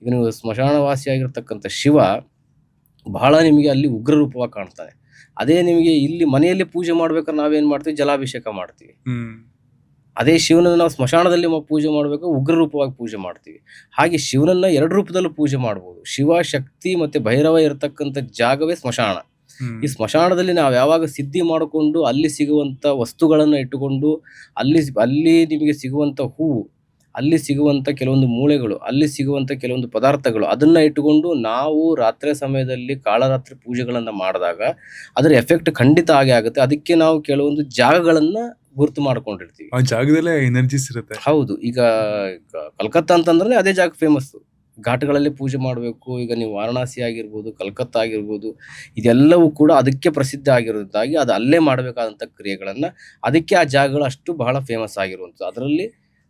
ಈಗ ನೀವು ಸ್ಮಶಾನವಾಸಿಯಾಗಿರ್ತಕ್ಕಂಥ ಶಿವ ಬಹಳ ನಿಮಗೆ ಅಲ್ಲಿ ಉಗ್ರ ರೂಪವಾಗಿ ಕಾಣ್ತಾನೆ. ಅದೇ ನಿಮಗೆ ಇಲ್ಲಿ ಮನೆಯಲ್ಲಿ ಪೂಜೆ ಮಾಡ್ಬೇಕಾದ್ರೆ ನಾವೇನ್ ಮಾಡ್ತೀವಿ, ಜಲಾಭಿಷೇಕ ಮಾಡ್ತೀವಿ. ಅದೇ ಶಿವನನ್ನ ನಾವು ಸ್ಮಶಾನದಲ್ಲಿ ಪೂಜೆ ಮಾಡ್ಬೇಕು, ಉಗ್ರ ರೂಪವಾಗಿ ಪೂಜೆ ಮಾಡ್ತೀವಿ. ಹಾಗೆ ಶಿವನನ್ನ 2 ರೂಪದಲ್ಲೂ ಪೂಜೆ ಮಾಡ್ಬೋದು. ಶಿವ ಶಕ್ತಿ ಮತ್ತೆ ಭೈರವ ಇರತಕ್ಕಂಥ ಜಾಗವೇ ಸ್ಮಶಾನ. ಈ ಸ್ಮಶಾನದಲ್ಲಿ ನಾವು ಯಾವಾಗ ಸಿದ್ಧಿ ಮಾಡಿಕೊಂಡು ಅಲ್ಲಿ ಸಿಗುವಂತ ವಸ್ತುಗಳನ್ನ ಇಟ್ಟುಕೊಂಡು, ಅಲ್ಲಿ ನಿಮಗೆ ಸಿಗುವಂತ ಹೂವು, ಅಲ್ಲಿ ಸಿಗುವಂತ ಕೆಲವೊಂದು ಮೂಳೆಗಳು, ಅಲ್ಲಿ ಸಿಗುವಂತ ಕೆಲವೊಂದು ಪದಾರ್ಥಗಳು, ಅದನ್ನ ಇಟ್ಟುಕೊಂಡು ನಾವು ರಾತ್ರಿ ಸಮಯದಲ್ಲಿ ಕಾಳರಾತ್ರಿ ಪೂಜೆಗಳನ್ನ ಮಾಡಿದಾಗ ಅದರ ಎಫೆಕ್ಟ್ ಖಂಡಿತ ಆಗೇ ಆಗುತ್ತೆ. ಅದಕ್ಕೆ ನಾವು ಕೆಲವೊಂದು ಜಾಗಗಳನ್ನ ಗುರುತು ಮಾಡ್ಕೊಂಡಿರ್ತೀವಿ. ಆ ಜಾಗದಲ್ಲೇ ಎನರ್ಜಿಸ್ ಇರುತ್ತೆ. ಹೌದು. ಈಗ ಕಲ್ಕತ್ತಾ ಅಂತಂದ್ರೆ ಅದೇ ಜಾಗ ಫೇಮಸ್, ಘಾಟ್ಗಳಲ್ಲಿ ಪೂಜೆ ಮಾಡಬೇಕು. ಈಗ ನೀವು ವಾರಣಾಸಿ ಆಗಿರ್ಬೋದು, ಕಲ್ಕತ್ತಾ ಆಗಿರ್ಬೋದು, ಇದೆಲ್ಲವೂ ಕೂಡ ಅದಕ್ಕೆ ಪ್ರಸಿದ್ಧ ಆಗಿರೋದಾಗಿ ಅದು ಅಲ್ಲೇ ಮಾಡಬೇಕಾದಂಥ ಕ್ರಿಯೆಗಳನ್ನ, ಅದಕ್ಕೆ ಆ ಜಾಗಗಳು ಅಷ್ಟು ಬಹಳ ಫೇಮಸ್ ಆಗಿರುವಂಥದ್ದು. ಅದರಲ್ಲಿ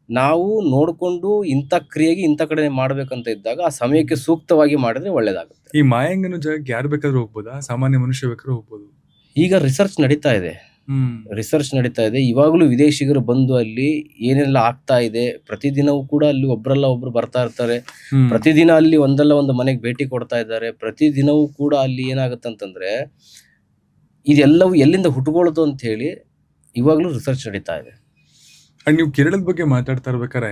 ನಾವು ನೋಡಿಕೊಂಡು ಇಂಥ ಕ್ರಿಯೆಗೆ ಇಂಥ ಕಡೆ ಮಾಡ್ಬೇಕಂತ ಇದ್ದಾಗ ಆ ಸಮಯಕ್ಕೆ ಸೂಕ್ತವಾಗಿ ಮಾಡಿದ್ರೆ ಒಳ್ಳೇದಾಗುತ್ತೆ. ಈ ಮಾಯಾಂಗನ ಜಾಗಕ್ಕೆ ಯಾರು ಬೇಕಾದ್ರೂ ಹೋಗ್ಬೋದಾ, ಸಾಮಾನ್ಯ ಮನುಷ್ಯ ಬೇಕಾದ್ರೂ ಹೋಗ್ಬೋದು? ಈಗ ರಿಸರ್ಚ್ ನಡೀತಾ ಇದೆ. ಇವಾಗಲೂ ವಿದೇಶಿಗರು ಬಂದು ಅಲ್ಲಿ ಏನೆಲ್ಲ ಆಗ್ತಾ ಇದೆ, ಪ್ರತಿದಿನವೂ ಕೂಡ ಅಲ್ಲಿ ಒಬ್ರಲ್ಲ ಒಬ್ರು ಬರ್ತಾ ಇರ್ತಾರೆ. ಪ್ರತಿದಿನ ಅಲ್ಲಿ ಒಂದಲ್ಲ ಒಂದು ಮನೆಗೆ ಭೇಟಿ ಕೊಡ್ತಾ ಇದ್ದಾರೆ. ಪ್ರತಿದಿನವೂ ಕೂಡ ಅಲ್ಲಿ ಏನಾಗುತ್ತೆ ಅಂತಂದ್ರೆ ಇದೆಲ್ಲವೂ ಎಲ್ಲಿಂದ ಹುಟ್ಟುಕೊಳ್ಳೋದು ಅಂತ ಹೇಳಿ ಇವಾಗಲೂ ರಿಸರ್ಚ್ ನಡೀತಾ ಇದೆ. ಅಂಡ್ ನೀವು ಕೇರಳದ ಬಗ್ಗೆ ಮಾತಾಡ್ತಾ ಇರ್ಬೇಕಾದ್ರೆ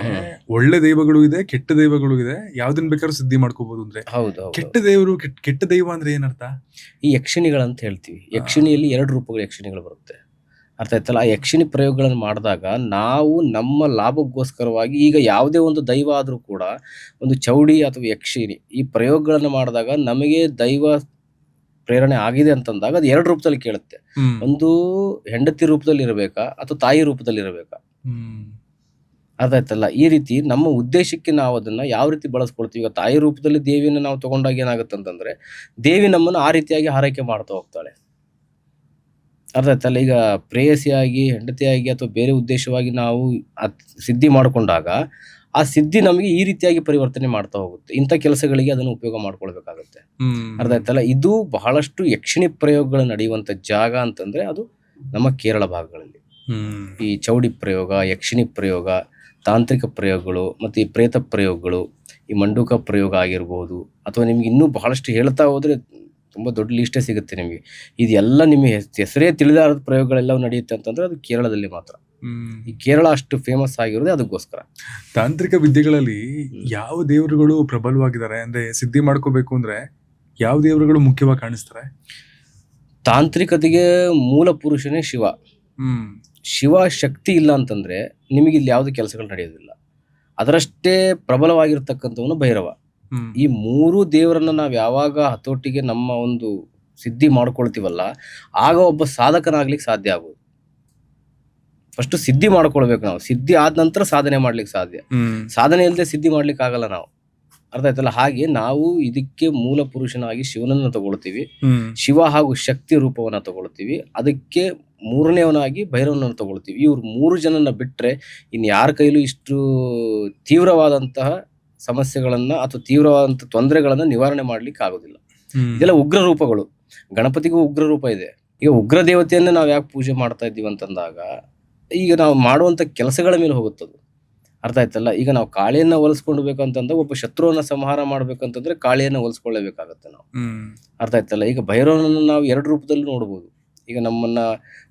ಒಳ್ಳೆ ದೈವಗಳು ಇದೆ, ಕೆಟ್ಟ ದೈವಗಳು ಇದೆ, ಯಾವ್ದನ್ ಬೇಕಾದ್ರೂ ಸಿದ್ಧಿ ಮಾಡ್ಕೋಬಹುದು ಅಂದ್ರೆ ಹೌದು. ಕೆಟ್ಟ ದೇವರು ಕೆಟ್ಟ ದೈವ ಅಂದ್ರೆ ಏನರ್ಥ? ಈ ಯಕ್ಷಿಣಿಗಳಂತ ಹೇಳ್ತೀವಿ. ಯಕ್ಷಿಣಿಯಲ್ಲಿ 2 ರೂಪಗಳು ಯಕ್ಷಿಣಿಗಳು ಬರುತ್ತೆ. ಅರ್ಥ ಆಯ್ತಲ್ಲ? ಆ ಯಕ್ಷಿಣಿ ಪ್ರಯೋಗಗಳನ್ನು ಮಾಡಿದಾಗ ನಾವು ನಮ್ಮ ಲಾಭಕ್ಕೋಸ್ಕರವಾಗಿ, ಈಗ ಯಾವುದೇ ಒಂದು ದೈವ ಆದರೂ ಕೂಡ ಒಂದು ಚೌಡಿ ಅಥವಾ ಯಕ್ಷಿಣಿ ಈ ಪ್ರಯೋಗಗಳನ್ನು ಮಾಡಿದಾಗ ನಮಗೆ ದೈವ ಪ್ರೇರಣೆ ಆಗಿದೆ ಅಂತಂದಾಗ ಅದು 2 ರೂಪದಲ್ಲಿ ಕೇಳುತ್ತೆ. ಒಂದು ಹೆಂಡತಿ ರೂಪದಲ್ಲಿ ಇರಬೇಕಾ ಅಥವಾ ತಾಯಿ ರೂಪದಲ್ಲಿ ಇರಬೇಕಾ? ಅರ್ಥ ಆಯ್ತಲ್ಲ? ಈ ರೀತಿ ನಮ್ಮ ಉದ್ದೇಶಕ್ಕೆ ನಾವು ಅದನ್ನ ಯಾವ ರೀತಿ ಬಳಸ್ಕೊಳ್ತೀವಿ. ಈಗ ತಾಯಿ ರೂಪದಲ್ಲಿ ದೇವಿಯನ್ನು ನಾವು ತಗೊಂಡಾಗ ಏನಾಗುತ್ತೆ ಅಂತಂದ್ರೆ ದೇವಿ ನಮ್ಮನ್ನು ಆ ರೀತಿಯಾಗಿ ಆರೈಕೆ ಮಾಡ್ತಾ ಹೋಗ್ತಾಳೆ. ಅರ್ಥ ಆಯ್ತಲ್ಲ? ಈಗ ಪ್ರೇಯಸಿಯಾಗಿ, ಹೆಂಡತಿಯಾಗಿ ಅಥವಾ ಬೇರೆ ಉದ್ದೇಶವಾಗಿ ನಾವು ಸಿದ್ಧಿ ಮಾಡಿಕೊಂಡಾಗ ಆ ಸಿದ್ಧಿ ನಮಗೆ ಈ ರೀತಿಯಾಗಿ ಪರಿವರ್ತನೆ ಮಾಡ್ತಾ ಹೋಗುತ್ತೆ. ಇಂಥ ಕೆಲಸಗಳಿಗೆ ಅದನ್ನು ಉಪಯೋಗ ಮಾಡ್ಕೊಳ್ಬೇಕಾಗುತ್ತೆ. ಅರ್ಥ ಆಯ್ತಲ್ಲ? ಇದು ಬಹಳಷ್ಟು ಯಕ್ಷಿಣಿ ಪ್ರಯೋಗಗಳು ನಡೆಯುವಂಥ ಜಾಗ ಅಂತಂದ್ರೆ ಅದು ನಮ್ಮ ಕೇರಳ ಭಾಗಗಳಲ್ಲಿ. ಈ ಚೌಡಿ ಪ್ರಯೋಗ, ಯಕ್ಷಿಣಿ ಪ್ರಯೋಗ, ತಾಂತ್ರಿಕ ಪ್ರಯೋಗಗಳು ಮತ್ತು ಈ ಪ್ರೇತ ಪ್ರಯೋಗಗಳು, ಈ ಮಂಡೂಕ ಪ್ರಯೋಗ ಆಗಿರ್ಬೋದು, ಅಥವಾ ನಿಮ್ಗೆ ಇನ್ನೂ ಬಹಳಷ್ಟು ಹೇಳ್ತಾ ಹೋದ್ರೆ ತುಂಬ ದೊಡ್ಡ ಲಿಸ್ಟೇ ಸಿಗುತ್ತೆ ನಿಮಗೆ. ಇದೆಲ್ಲ ನಿಮಗೆ ಹೆಸರೇ ತಿಳಿದಾರದ ಪ್ರಯೋಗಗಳೆಲ್ಲವೂ ನಡೆಯುತ್ತೆ ಅಂತಂದ್ರೆ ಅದು ಕೇರಳದಲ್ಲಿ ಮಾತ್ರ. ಈ ಕೇರಳ ಅಷ್ಟು ಫೇಮಸ್ ಆಗಿರೋದೇ ಅದಕ್ಕೋಸ್ಕರ. ತಾಂತ್ರಿಕ ವಿದ್ಯೆಗಳಲ್ಲಿ ಯಾವ ದೇವರುಗಳು ಪ್ರಬಲವಾಗಿದ್ದಾರೆ ಅಂದ್ರೆ ಸಿದ್ಧಿ ಮಾಡ್ಕೋಬೇಕು ಅಂದ್ರೆ ಯಾವ ದೇವರುಗಳು ಮುಖ್ಯವಾಗಿ ಕಾಣಿಸ್ತಾರೆ? ತಾಂತ್ರಿಕತೆಗೆ ಮೂಲ ಪುರುಷನೇ ಶಿವ. ಶಿವ ಶಕ್ತಿ ಇಲ್ಲ ಅಂತಂದ್ರೆ ನಿಮಗೆ ಇಲ್ಲಿ ಯಾವ್ದು ಕೆಲಸಗಳು ನಡೆಯೋದಿಲ್ಲ. ಅದರಷ್ಟೇ ಪ್ರಬಲವಾಗಿರ್ತಕ್ಕಂಥವನು ಭೈರವ. ಈ 3 ದೇವರನ್ನ ನಾವು ಯಾವಾಗ ಹತೋಟಿಗೆ ನಮ್ಮ ಒಂದು ಸಿದ್ಧಿ ಮಾಡ್ಕೊಳ್ತೀವಲ್ಲ, ಆಗ ಒಬ್ಬ ಸಾಧಕನಾಗ್ಲಿಕ್ಕೆ ಸಾಧ್ಯ ಆಗೋದು. ಫಸ್ಟ್ ಸಿದ್ಧಿ ಮಾಡ್ಕೊಳ್ಬೇಕು ನಾವು. ಸಿದ್ಧಿ ಆದ ನಂತರ ಸಾಧನೆ ಮಾಡ್ಲಿಕ್ಕೆ ಸಾಧ್ಯ. ಸಾಧನೆ ಇಲ್ಲದೆ ಸಿದ್ಧಿ ಮಾಡ್ಲಿಕ್ಕೆ ಆಗಲ್ಲ ನಾವು. ಅರ್ಥ ಆಯ್ತಲ್ಲ? ಹಾಗೆ ನಾವು ಇದಕ್ಕೆ ಮೂಲ ಪುರುಷನಾಗಿ ಶಿವನನ್ನು ತಗೊಳ್ತೀವಿ, ಶಿವ ಹಾಗೂ ಶಕ್ತಿ ರೂಪವನ್ನ ತಗೊಳ್ತೀವಿ, ಅದಕ್ಕೆ 3ನೇವನಾಗಿ ಭೈರವನನ್ನು ತಗೊಳ್ತೀವಿ. ಇವ್ರು 3 ಜನನ ಬಿಟ್ರೆ ಇನ್ ಯಾರ ಕೈಲೂ ಇಷ್ಟು ತೀವ್ರವಾದಂತಹ ಸಮಸ್ಯೆಗಳನ್ನ ಅಥವಾ ತೀವ್ರವಾದಂತಹ ತೊಂದರೆಗಳನ್ನ ನಿವಾರಣೆ ಮಾಡ್ಲಿಕ್ಕೆ ಆಗೋದಿಲ್ಲ. ಇದೆಲ್ಲ ಉಗ್ರ ರೂಪಗಳು. ಗಣಪತಿಗೂ ಉಗ್ರ ರೂಪ ಇದೆ. ಈಗ ಉಗ್ರ ದೇವತೆಯನ್ನ ನಾವು ಯಾಕೆ ಪೂಜೆ ಮಾಡ್ತಾ ಇದ್ದೀವಿ ಅಂತಂದಾಗ ಈಗ ನಾವು ಮಾಡುವಂತ ಕೆಲಸಗಳ ಮೇಲೆ ಹೋಗುತ್ತದು. ಅರ್ಥ ಆಯ್ತಲ್ಲ? ಈಗ ನಾವು ಕಾಳಿಯನ್ನ ಹೋಲಿಸ್ಕೊಳ್ಬೇಕಂತಂದ್ರೆ ಒಬ್ಬ ಶತ್ರುವನ್ನ ಸಂಹಾರ ಮಾಡ್ಬೇಕಂತಂದ್ರೆ ಕಾಳಿಯನ್ನ ಹೋಲಿಸ್ಕೊಳ್ಳೇಬೇಕಾಗತ್ತೆ ನಾವು. ಅರ್ಥ ಆಯ್ತಲ್ಲ? ಈಗ ಭೈರವನನ್ನು ನಾವು 2 ರೂಪದಲ್ಲಿ ನೋಡ್ಬೋದು. ಈಗ ನಮ್ಮನ್ನ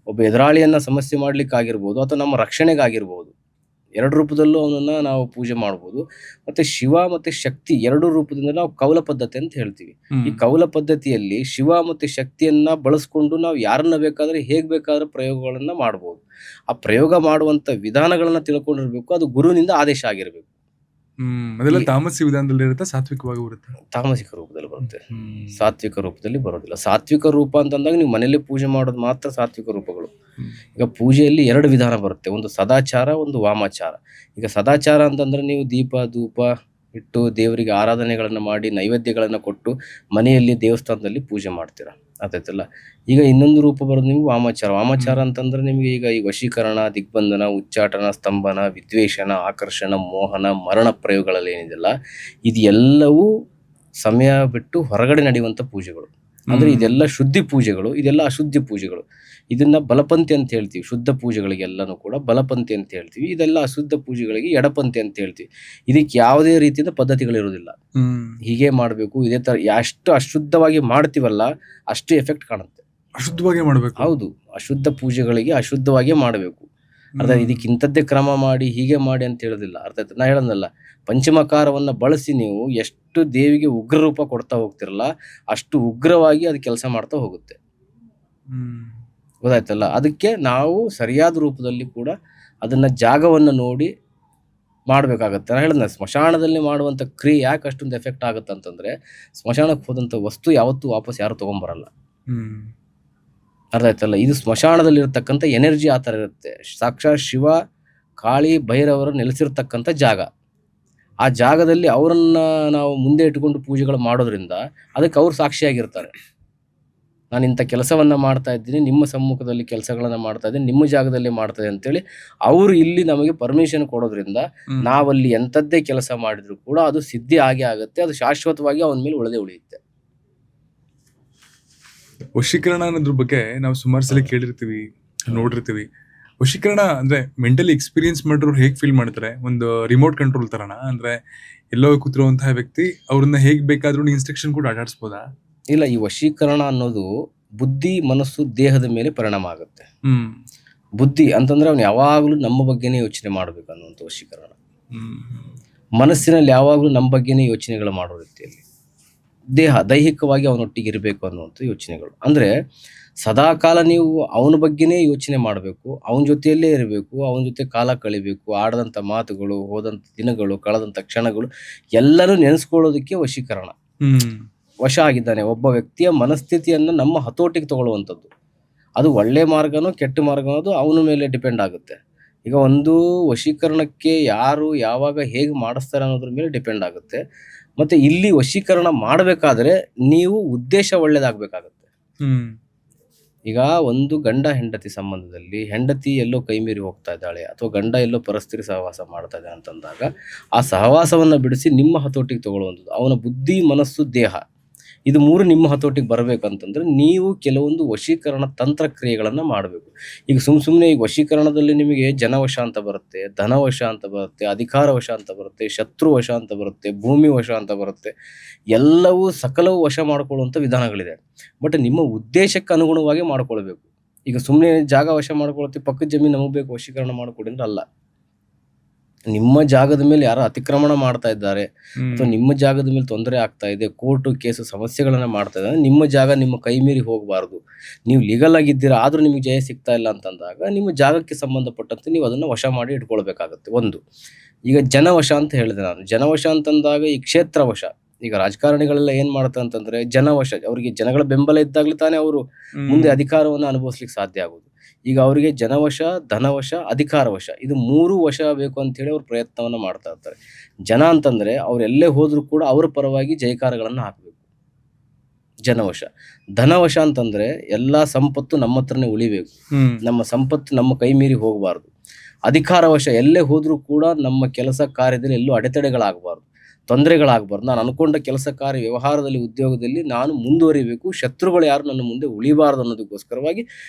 ಒಬ್ಬ ಎದುರಾಳಿಯನ್ನ ಸಮಸ್ಯೆ ಮಾಡ್ಲಿಕ್ಕೆ ಆಗಿರ್ಬೋದು ಅಥವಾ ನಮ್ಮ ರಕ್ಷಣೆಗಾಗಿರ್ಬೋದು. 2 ರೂಪದಲ್ಲೂ ಅವನನ್ನ ನಾವು ಪೂಜೆ ಮಾಡ್ಬೋದು. ಮತ್ತೆ ಶಿವ ಮತ್ತೆ ಶಕ್ತಿ 2 ರೂಪದಿಂದ ನಾವು ಕೌಲ ಪದ್ಧತಿ ಅಂತ ಹೇಳ್ತೀವಿ. ಈ ಕೌಲ ಪದ್ಧತಿಯಲ್ಲಿ ಶಿವ ಮತ್ತೆ ಶಕ್ತಿಯನ್ನ ಬಳಸ್ಕೊಂಡು ನಾವು ಯಾರನ್ನ ಬೇಕಾದ್ರೆ ಹೇಗ್ ಬೇಕಾದ್ರೆ ಪ್ರಯೋಗಗಳನ್ನ ಮಾಡ್ಬೋದು. ಆ ಪ್ರಯೋಗ ಮಾಡುವಂತ ವಿಧಾನಗಳನ್ನ ತಿಳ್ಕೊಂಡಿರ್ಬೇಕು. ಅದು ಗುರುವಿನಿಂದ ಆದೇಶ ಆಗಿರ್ಬೇಕು. ಅದೆಲ್ಲ ತಾಮಸಿ ವಿಧಾನದಲ್ಲಿ ಇರುತ್ತೆ, ಸಾತ್ವಿಕವಾಗಿ ಬರುತ್ತೆ. ತಾಮಸಿಕ ರೂಪದಲ್ಲಿ ಬರುತ್ತೆ, ಸಾತ್ವಿಕ ರೂಪದಲ್ಲಿ ಬರೋದಿಲ್ಲ. ಸಾತ್ವಿಕ ರೂಪ ಅಂತಂದಾಗ ನೀವು ಮನೇಲಿ ಪೂಜೆ ಮಾಡೋದು ಮಾತ್ರ ಸಾತ್ವಿಕ ರೂಪಗಳು. ಈಗ ಪೂಜೆಯಲ್ಲಿ 2 ವಿಧಾನ ಬರುತ್ತೆ. ಒಂದು ಸದಾಚಾರ, ಒಂದು ವಾಮಾಚಾರ. ಈಗ ಸದಾಚಾರ ಅಂತಂದ್ರೆ ನೀವು ದೀಪ ಧೂಪ ಇಟ್ಟು ದೇವರಿಗೆ ಆರಾಧನೆಗಳನ್ನ ಮಾಡಿ ನೈವೇದ್ಯಗಳನ್ನ ಕೊಟ್ಟು ಮನೆಯಲ್ಲಿ ದೇವಸ್ಥಾನದಲ್ಲಿ ಪೂಜೆ ಮಾಡ್ತೀರಾ. ಅದಾಯ್ತಲ್ಲ? ಈಗ ಇನ್ನೊಂದು ರೂಪ ಬರೋದು ನಿಮ್ಗೆ ವಾಮಾಚಾರ. ವಾಮಾಚಾರ ಅಂತಂದ್ರೆ ನಿಮ್ಗೆ ಈಗ ಈ ವಶೀಕರಣ, ದಿಗ್ಬಂಧನ, ಉಚ್ಚಾಟನ, ಸ್ತಂಭನ, ವಿದ್ವೇಷಣ, ಆಕರ್ಷಣ, ಮೋಹನ, ಮರಣ ಪ್ರಯೋಗಗಳಲ್ಲಿ ಏನಿದೆಲ್ಲ ಇದೆಲ್ಲವೂ ಸಮಯ ಬಿಟ್ಟು ಹೊರಗಡೆ ನಡೆಯುವಂತ ಪೂಜೆಗಳು. ಅಂದ್ರೆ ಇದೆಲ್ಲ ಶುದ್ಧಿ ಪೂಜೆಗಳು, ಇದೆಲ್ಲ ಅಶುದ್ಧಿ ಪೂಜೆಗಳು. ಇದನ್ನ ಬಲಪಂಥಿ ಅಂತ ಹೇಳ್ತೀವಿ. ಶುದ್ಧ ಪೂಜೆಗಳಿಗೆಲ್ಲನೂ ಕೂಡ ಬಲಪಂಥಿ ಅಂತ ಹೇಳ್ತೀವಿ. ಇದೆಲ್ಲ ಅಶುದ್ಧ ಪೂಜೆಗಳಿಗೆ ಎಡಪಂಥಿ ಅಂತ ಹೇಳ್ತೀವಿ. ಇದಕ್ಕೆ ಯಾವುದೇ ರೀತಿಯ ಪದ್ಧತಿಗಳಿರೋದಿಲ್ಲ. ಹೀಗೆ ಮಾಡಬೇಕು, ಇದೇ ತರ. ಎಷ್ಟು ಅಶುದ್ಧವಾಗಿ ಮಾಡ್ತೀವಲ್ಲ ಅಷ್ಟು ಎಫೆಕ್ಟ್ ಕಾಣುತ್ತೆ. ಅಶುದ್ಧವಾಗಿ ಮಾಡಬೇಕು. ಹೌದು, ಅಶುದ್ಧ ಪೂಜೆಗಳಿಗೆ ಅಶುದ್ಧವಾಗಿ ಮಾಡಬೇಕು. ಅರ್ಥ? ಇದಕ್ಕೆ ಇಂಥದ್ದೇ ಕ್ರಮ ಮಾಡಿ ಹೀಗೆ ಮಾಡಿ ಅಂತ ಹೇಳೋದಿಲ್ಲ. ಅರ್ಥ ಆಯ್ತು? ನಾ ಹೇಳೋದಲ್ಲ, ಪಂಚಮಕಾರವನ್ನ ಬಳಸಿ ನೀವು ಎಷ್ಟು ದೇವಿಗೆ ಉಗ್ರ ರೂಪ ಕೊಡ್ತಾ ಹೋಗ್ತಿರಲ್ಲ ಅಷ್ಟು ಉಗ್ರವಾಗಿ ಅದು ಕೆಲಸ ಮಾಡ್ತಾ ಹೋಗುತ್ತೆ. ಗೊತ್ತಾಯ್ತಲ್ಲ? ಅದಕ್ಕೆ ನಾವು ಸರಿಯಾದ ರೂಪದಲ್ಲಿ ಕೂಡ ಅದನ್ನ ಜಾಗವನ್ನು ನೋಡಿ ಮಾಡ್ಬೇಕಾಗತ್ತೆ. ನಾನು ಹೇಳಿದ್ನ, ಸ್ಮಶಾನದಲ್ಲಿ ಮಾಡುವಂತ ಕ್ರಿಯೆ ಯಾಕೆ ಅಷ್ಟೊಂದು ಎಫೆಕ್ಟ್ ಆಗುತ್ತೆ ಅಂತಂದ್ರೆ ಸ್ಮಶಾನಕ್ಕೆ ಹೋದಂತ ವಸ್ತು ಯಾವತ್ತೂ ವಾಪಸ್ ಯಾರು ತಗೊಂಬರಲ್ಲ. ಅರ್ಥ ಆಯ್ತಲ್ಲ? ಇದು ಸ್ಮಶಾನದಲ್ಲಿ ಇರತಕ್ಕಂಥ ಎನರ್ಜಿ ಆ ಥರ ಇರುತ್ತೆ. ಸಾಕ್ಷಾತ್ ಶಿವ, ಕಾಳಿ, ಭೈರವರು ನೆಲೆಸಿರ್ತಕ್ಕಂಥ ಜಾಗ. ಆ ಜಾಗದಲ್ಲಿ ಅವರನ್ನ ನಾವು ಮುಂದೆ ಇಟ್ಕೊಂಡು ಪೂಜೆಗಳು ಮಾಡೋದ್ರಿಂದ ಅದಕ್ಕೆ ಅವ್ರು ಸಾಕ್ಷಿಯಾಗಿರ್ತಾರೆ. ನಾನು ಇಂಥ ಕೆಲಸವನ್ನ ಮಾಡ್ತಾ ಇದ್ದೀನಿ, ನಿಮ್ಮ ಸಮ್ಮುಖದಲ್ಲಿ ಕೆಲಸಗಳನ್ನ ಮಾಡ್ತಾ ಇದ್ದೀನಿ, ನಿಮ್ಮ ಜಾಗದಲ್ಲಿ ಮಾಡ್ತಾ ಇದ್ದೀನಿ ಅಂತೇಳಿ ಅವರು ಇಲ್ಲಿ ನಮಗೆ ಪರ್ಮಿಷನ್ ಕೊಡೋದ್ರಿಂದ ನಾವಲ್ಲಿ ಎಂಥದ್ದೇ ಕೆಲಸ ಮಾಡಿದ್ರು ಕೂಡ ಅದು ಸಿದ್ಧಿ ಆಗೇ ಆಗುತ್ತೆ. ಅದು ಶಾಶ್ವತವಾಗಿ ಅವನ ಮೇಲೆ ಉಳಿದೇ ಉಳಿಯುತ್ತೆ. ವಶೀಕರಣ ಅನ್ನೋದ್ರ ಬಗ್ಗೆ ನಾವು ಸುಮಾರು ಸಲ ಕೇಳಿರ್ತೀವಿ, ನೋಡಿರ್ತೀವಿ. ವಶೀಕರಣ ಅಂದ್ರೆ ಮೆಂಟಲಿ ಎಕ್ಸ್ಪೀರಿಯನ್ಸ್ ಮಾಡಿರೋರು ಹೇಗೆ ಫೀಲ್ ಮಾಡ್ತಾರೆ? ಒಂದು ರಿಮೋಟ್ ಕಂಟ್ರೋಲ್ ತರನ? ಅಂದ್ರೆ ಎಲ್ಲೋ ಕೂತಿರುವಂತಹ ವ್ಯಕ್ತಿ ಅವ್ರನ್ನ ಹೇಗ್ ಬೇಕಾದ್ರೂ ಇನ್ಸ್ಟ್ರಕ್ಷನ್ ಕೂಡ ಆಟಾಡಿಸ್ಬೋದಾ? ಇಲ್ಲ, ಈ ವಶೀಕರಣ ಅನ್ನೋದು ಬುದ್ಧಿ ಮನಸ್ಸು ದೇಹದ ಮೇಲೆ ಪರಿಣಾಮ ಆಗುತ್ತೆ. ಹ್ಮ್ ಬುದ್ಧಿ ಅಂತಂದ್ರೆ ಅವನು ಯಾವಾಗಲೂ ನಮ್ಮ ಬಗ್ಗೆನೇ ಯೋಚನೆ ಮಾಡಬೇಕು ಅನ್ನುವಂಥ ವಶೀಕರಣ. ಹ್ಮ್ ಮನಸ್ಸಿನಲ್ಲಿ ಯಾವಾಗಲೂ ನಮ್ಮ ಬಗ್ಗೆನೇ ಯೋಚನೆಗಳು ಮಾಡೋ ರೀತಿಯಲ್ಲಿ, ದೈಹಿಕವಾಗಿ ಅವನೊಟ್ಟಿಗೆ ಇರಬೇಕು ಅನ್ನುವಂಥ ಯೋಚನೆಗಳು. ಅಂದರೆ ಸದಾಕಾಲ ನೀವು ಅವನ ಬಗ್ಗೆನೇ ಯೋಚನೆ ಮಾಡಬೇಕು, ಅವನ ಜೊತೆಯಲ್ಲೇ ಇರಬೇಕು, ಅವನ ಜೊತೆ ಕಾಲ ಕಳಿಬೇಕು, ಆಡದಂಥ ಮಾತುಗಳು, ಹೋದಂಥ ದಿನಗಳು, ಕಳೆದಂಥ ಕ್ಷಣಗಳು ಎಲ್ಲನೂ ನೆನೆಸ್ಕೊಳ್ಳೋದಕ್ಕೆ ವಶೀಕರಣ. ವಶ ಆಗಿದ್ದಾನೆ. ಒಬ್ಬ ವ್ಯಕ್ತಿಯ ಮನಸ್ಥಿತಿಯನ್ನು ನಮ್ಮ ಹತೋಟಿಗೆ ತಗೊಳ್ಳುವಂಥದ್ದು. ಅದು ಒಳ್ಳೆ ಮಾರ್ಗನೋ ಕೆಟ್ಟ ಮಾರ್ಗನೋ ಅದು ಅವನ ಮೇಲೆ ಡಿಪೆಂಡ್ ಆಗುತ್ತೆ. ಈಗ ಒಂದು ವಶೀಕರಣಕ್ಕೆ ಯಾರು ಯಾವಾಗ ಹೇಗೆ ಮಾಡಿಸ್ತಾರೆ ಅನ್ನೋದ್ರ ಮೇಲೆ ಡಿಪೆಂಡ್ ಆಗುತ್ತೆ. ಮತ್ತು ಇಲ್ಲಿ ವಶೀಕರಣ ಮಾಡಬೇಕಾದ್ರೆ ನೀವು ಉದ್ದೇಶ ಒಳ್ಳೇದಾಗಬೇಕಾಗತ್ತೆ. ಈಗ ಒಂದು ಗಂಡ ಹೆಂಡತಿ ಸಂಬಂಧದಲ್ಲಿ ಹೆಂಡತಿ ಎಲ್ಲೋ ಕೈ ಮೀರಿ ಹೋಗ್ತಾ ಇದ್ದಾಳೆ ಅಥವಾ ಗಂಡ ಎಲ್ಲೋ ಪರಸ್ತ್ರೀ ಸಹವಾಸ ಮಾಡ್ತಾ ಇದ್ದಾನೆ ಅಂತಂದಾಗ ಆ ಸಹವಾಸವನ್ನು ಬಿಡಿಸಿ ನಿಮ್ಮ ಹತೋಟಿಗೆ ತಗೊಳ್ಳುವಂಥದ್ದು. ಅವನ ಬುದ್ಧಿ ಮನಸ್ಸು ದೇಹ ಇದು ಮೂರು ನಿಮ್ಮ ಹತೋಟಿಗೆ ಬರಬೇಕಂತಂದ್ರೆ ನೀವು ಕೆಲವೊಂದು ವಶೀಕರಣ ತಂತ್ರಕ್ರಿಯೆಗಳನ್ನು ಮಾಡಬೇಕು. ಈಗ ಸುಮ್ಮನೆ ಈಗ ವಶೀಕರಣದಲ್ಲಿ ನಿಮಗೆ ಜನವಶ ಅಂತ ಬರುತ್ತೆ, ಧನವಶ ಅಂತ ಬರುತ್ತೆ, ಅಧಿಕಾರ ವಶ ಅಂತ ಬರುತ್ತೆ, ಶತ್ರು ವಶ ಅಂತ ಬರುತ್ತೆ, ಭೂಮಿ ವಶ ಅಂತ ಬರುತ್ತೆ. ಎಲ್ಲವೂ ಸಕಲವೂ ವಶ ಮಾಡಿಕೊಳ್ಳುವಂಥ ವಿಧಾನಗಳಿದೆ. ಬಟ್ ನಿಮ್ಮ ಉದ್ದೇಶಕ್ಕೆ ಅನುಗುಣವಾಗಿ ಮಾಡ್ಕೊಳ್ಬೇಕು. ಈಗ ಸುಮ್ಮನೆ ಜಾಗ ವಶ ಮಾಡ್ಕೊಳ್ತೀವಿ, ಪಕ್ಕದ ಜಮೀನು ನಮಗೆ ಬೇಕು ವಶೀಕರಣ ಮಾಡಿಕೊಡಿ ಅಂದ್ರೆ ಅಲ್ಲ. ನಿಮ್ಮ ಜಾಗದ ಮೇಲೆ ಯಾರೋ ಅತಿಕ್ರಮಣ ಮಾಡ್ತಾ ಇದ್ದಾರೆ ಅಥವಾ ನಿಮ್ಮ ಜಾಗದ ಮೇಲೆ ತೊಂದರೆ ಆಗ್ತಾ ಇದೆ, ಕೋರ್ಟು ಕೇಸು ಸಮಸ್ಯೆಗಳನ್ನ ಮಾಡ್ತಾ ಇದ್ದಾರೆ, ನಿಮ್ಮ ಜಾಗ ನಿಮ್ಮ ಕೈ ಮೀರಿ ಹೋಗಬಾರ್ದು. ನೀವು ಲೀಗಲ್ ಆಗಿದ್ದೀರಾ ಆದ್ರೂ ನಿಮಗೆ ಜಯ ಸಿಗ್ತಾ ಇಲ್ಲ ಅಂತಂದಾಗ ನಿಮ್ಮ ಜಾಗಕ್ಕೆ ಸಂಬಂಧಪಟ್ಟಂತೆ ನೀವು ಅದನ್ನು ವಶ ಮಾಡಿ ಇಟ್ಕೊಳ್ಬೇಕಾಗತ್ತೆ. ಒಂದು ಈಗ ಜನವಶ ಅಂತ ಹೇಳಿದೆ ನಾನು. ಜನವಶ ಅಂತಂದಾಗ ಈ ಕ್ಷೇತ್ರ ವಶ. ಈಗ ರಾಜಕಾರಣಿಗಳೆಲ್ಲ ಏನ್ ಮಾಡ್ತಾರೆ ಅಂತಂದ್ರೆ ಜನವಶ, ಅವರಿಗೆ ಜನಗಳ ಬೆಂಬಲ ಇದ್ದಾಗಲೇ ತಾನೇ ಅವರು ಮುಂದೆ ಅಧಿಕಾರವನ್ನು ಅನುಭವಿಸ್ಲಿಕ್ಕೆ ಸಾಧ್ಯ ಆಗುದು. ಈಗ ಅವರಿಗೆ ಜನವಶ, ಧನವಶ, ಅಧಿಕಾರವಶ ಇದು ಮೂರು ವಶ ಬೇಕು ಅಂತ ಹೇಳಿ ಅವ್ರು ಪ್ರಯತ್ನವನ್ನ ಮಾಡ್ತಾ ಇರ್ತಾರೆ. ಜನ ಅಂತಂದ್ರೆ ಅವ್ರೆಲ್ಲೇ ಹೋದ್ರು ಕೂಡ ಅವರ ಪರವಾಗಿ ಜಯಕಾರಗಳನ್ನ ಹಾಕಬೇಕು. ಜನವಶ. ಧನವಶ ಅಂತಂದ್ರೆ ಎಲ್ಲಾ ಸಂಪತ್ತು ನಮ್ಮ ಹತ್ರನೇ ಉಳಿಬೇಕು, ನಮ್ಮ ಸಂಪತ್ತು ನಮ್ಮ ಕೈ ಮೀರಿ ಹೋಗಬಾರ್ದು. ಅಧಿಕಾರವಶ, ಎಲ್ಲೇ ಹೋದ್ರೂ ಕೂಡ ನಮ್ಮ ಕೆಲಸ ಕಾರ್ಯದಲ್ಲಿ ಎಲ್ಲೂ ಅಡೆತಡೆಗಳಾಗಬಾರ್ದು, ತೊಂದರೆಗಳಾಗಬಾರ್ದು. ನಾನು ಅನ್ಕೊಂಡ ಕೆಲಸ ಕಾರ್ಯ ವ್ಯವಹಾರದಲ್ಲಿ ಉದ್ಯೋಗದಲ್ಲಿ ನಾನು ಮುಂದುವರಿಬೇಕು, ಶತ್ರುಗಳು ಯಾರು ನನ್ನ ಮುಂದೆ ಉಳಿಬಾರ್ದು ಅನ್ನೋದಕ್ಕೋಸ್ಕರವಾಗಿ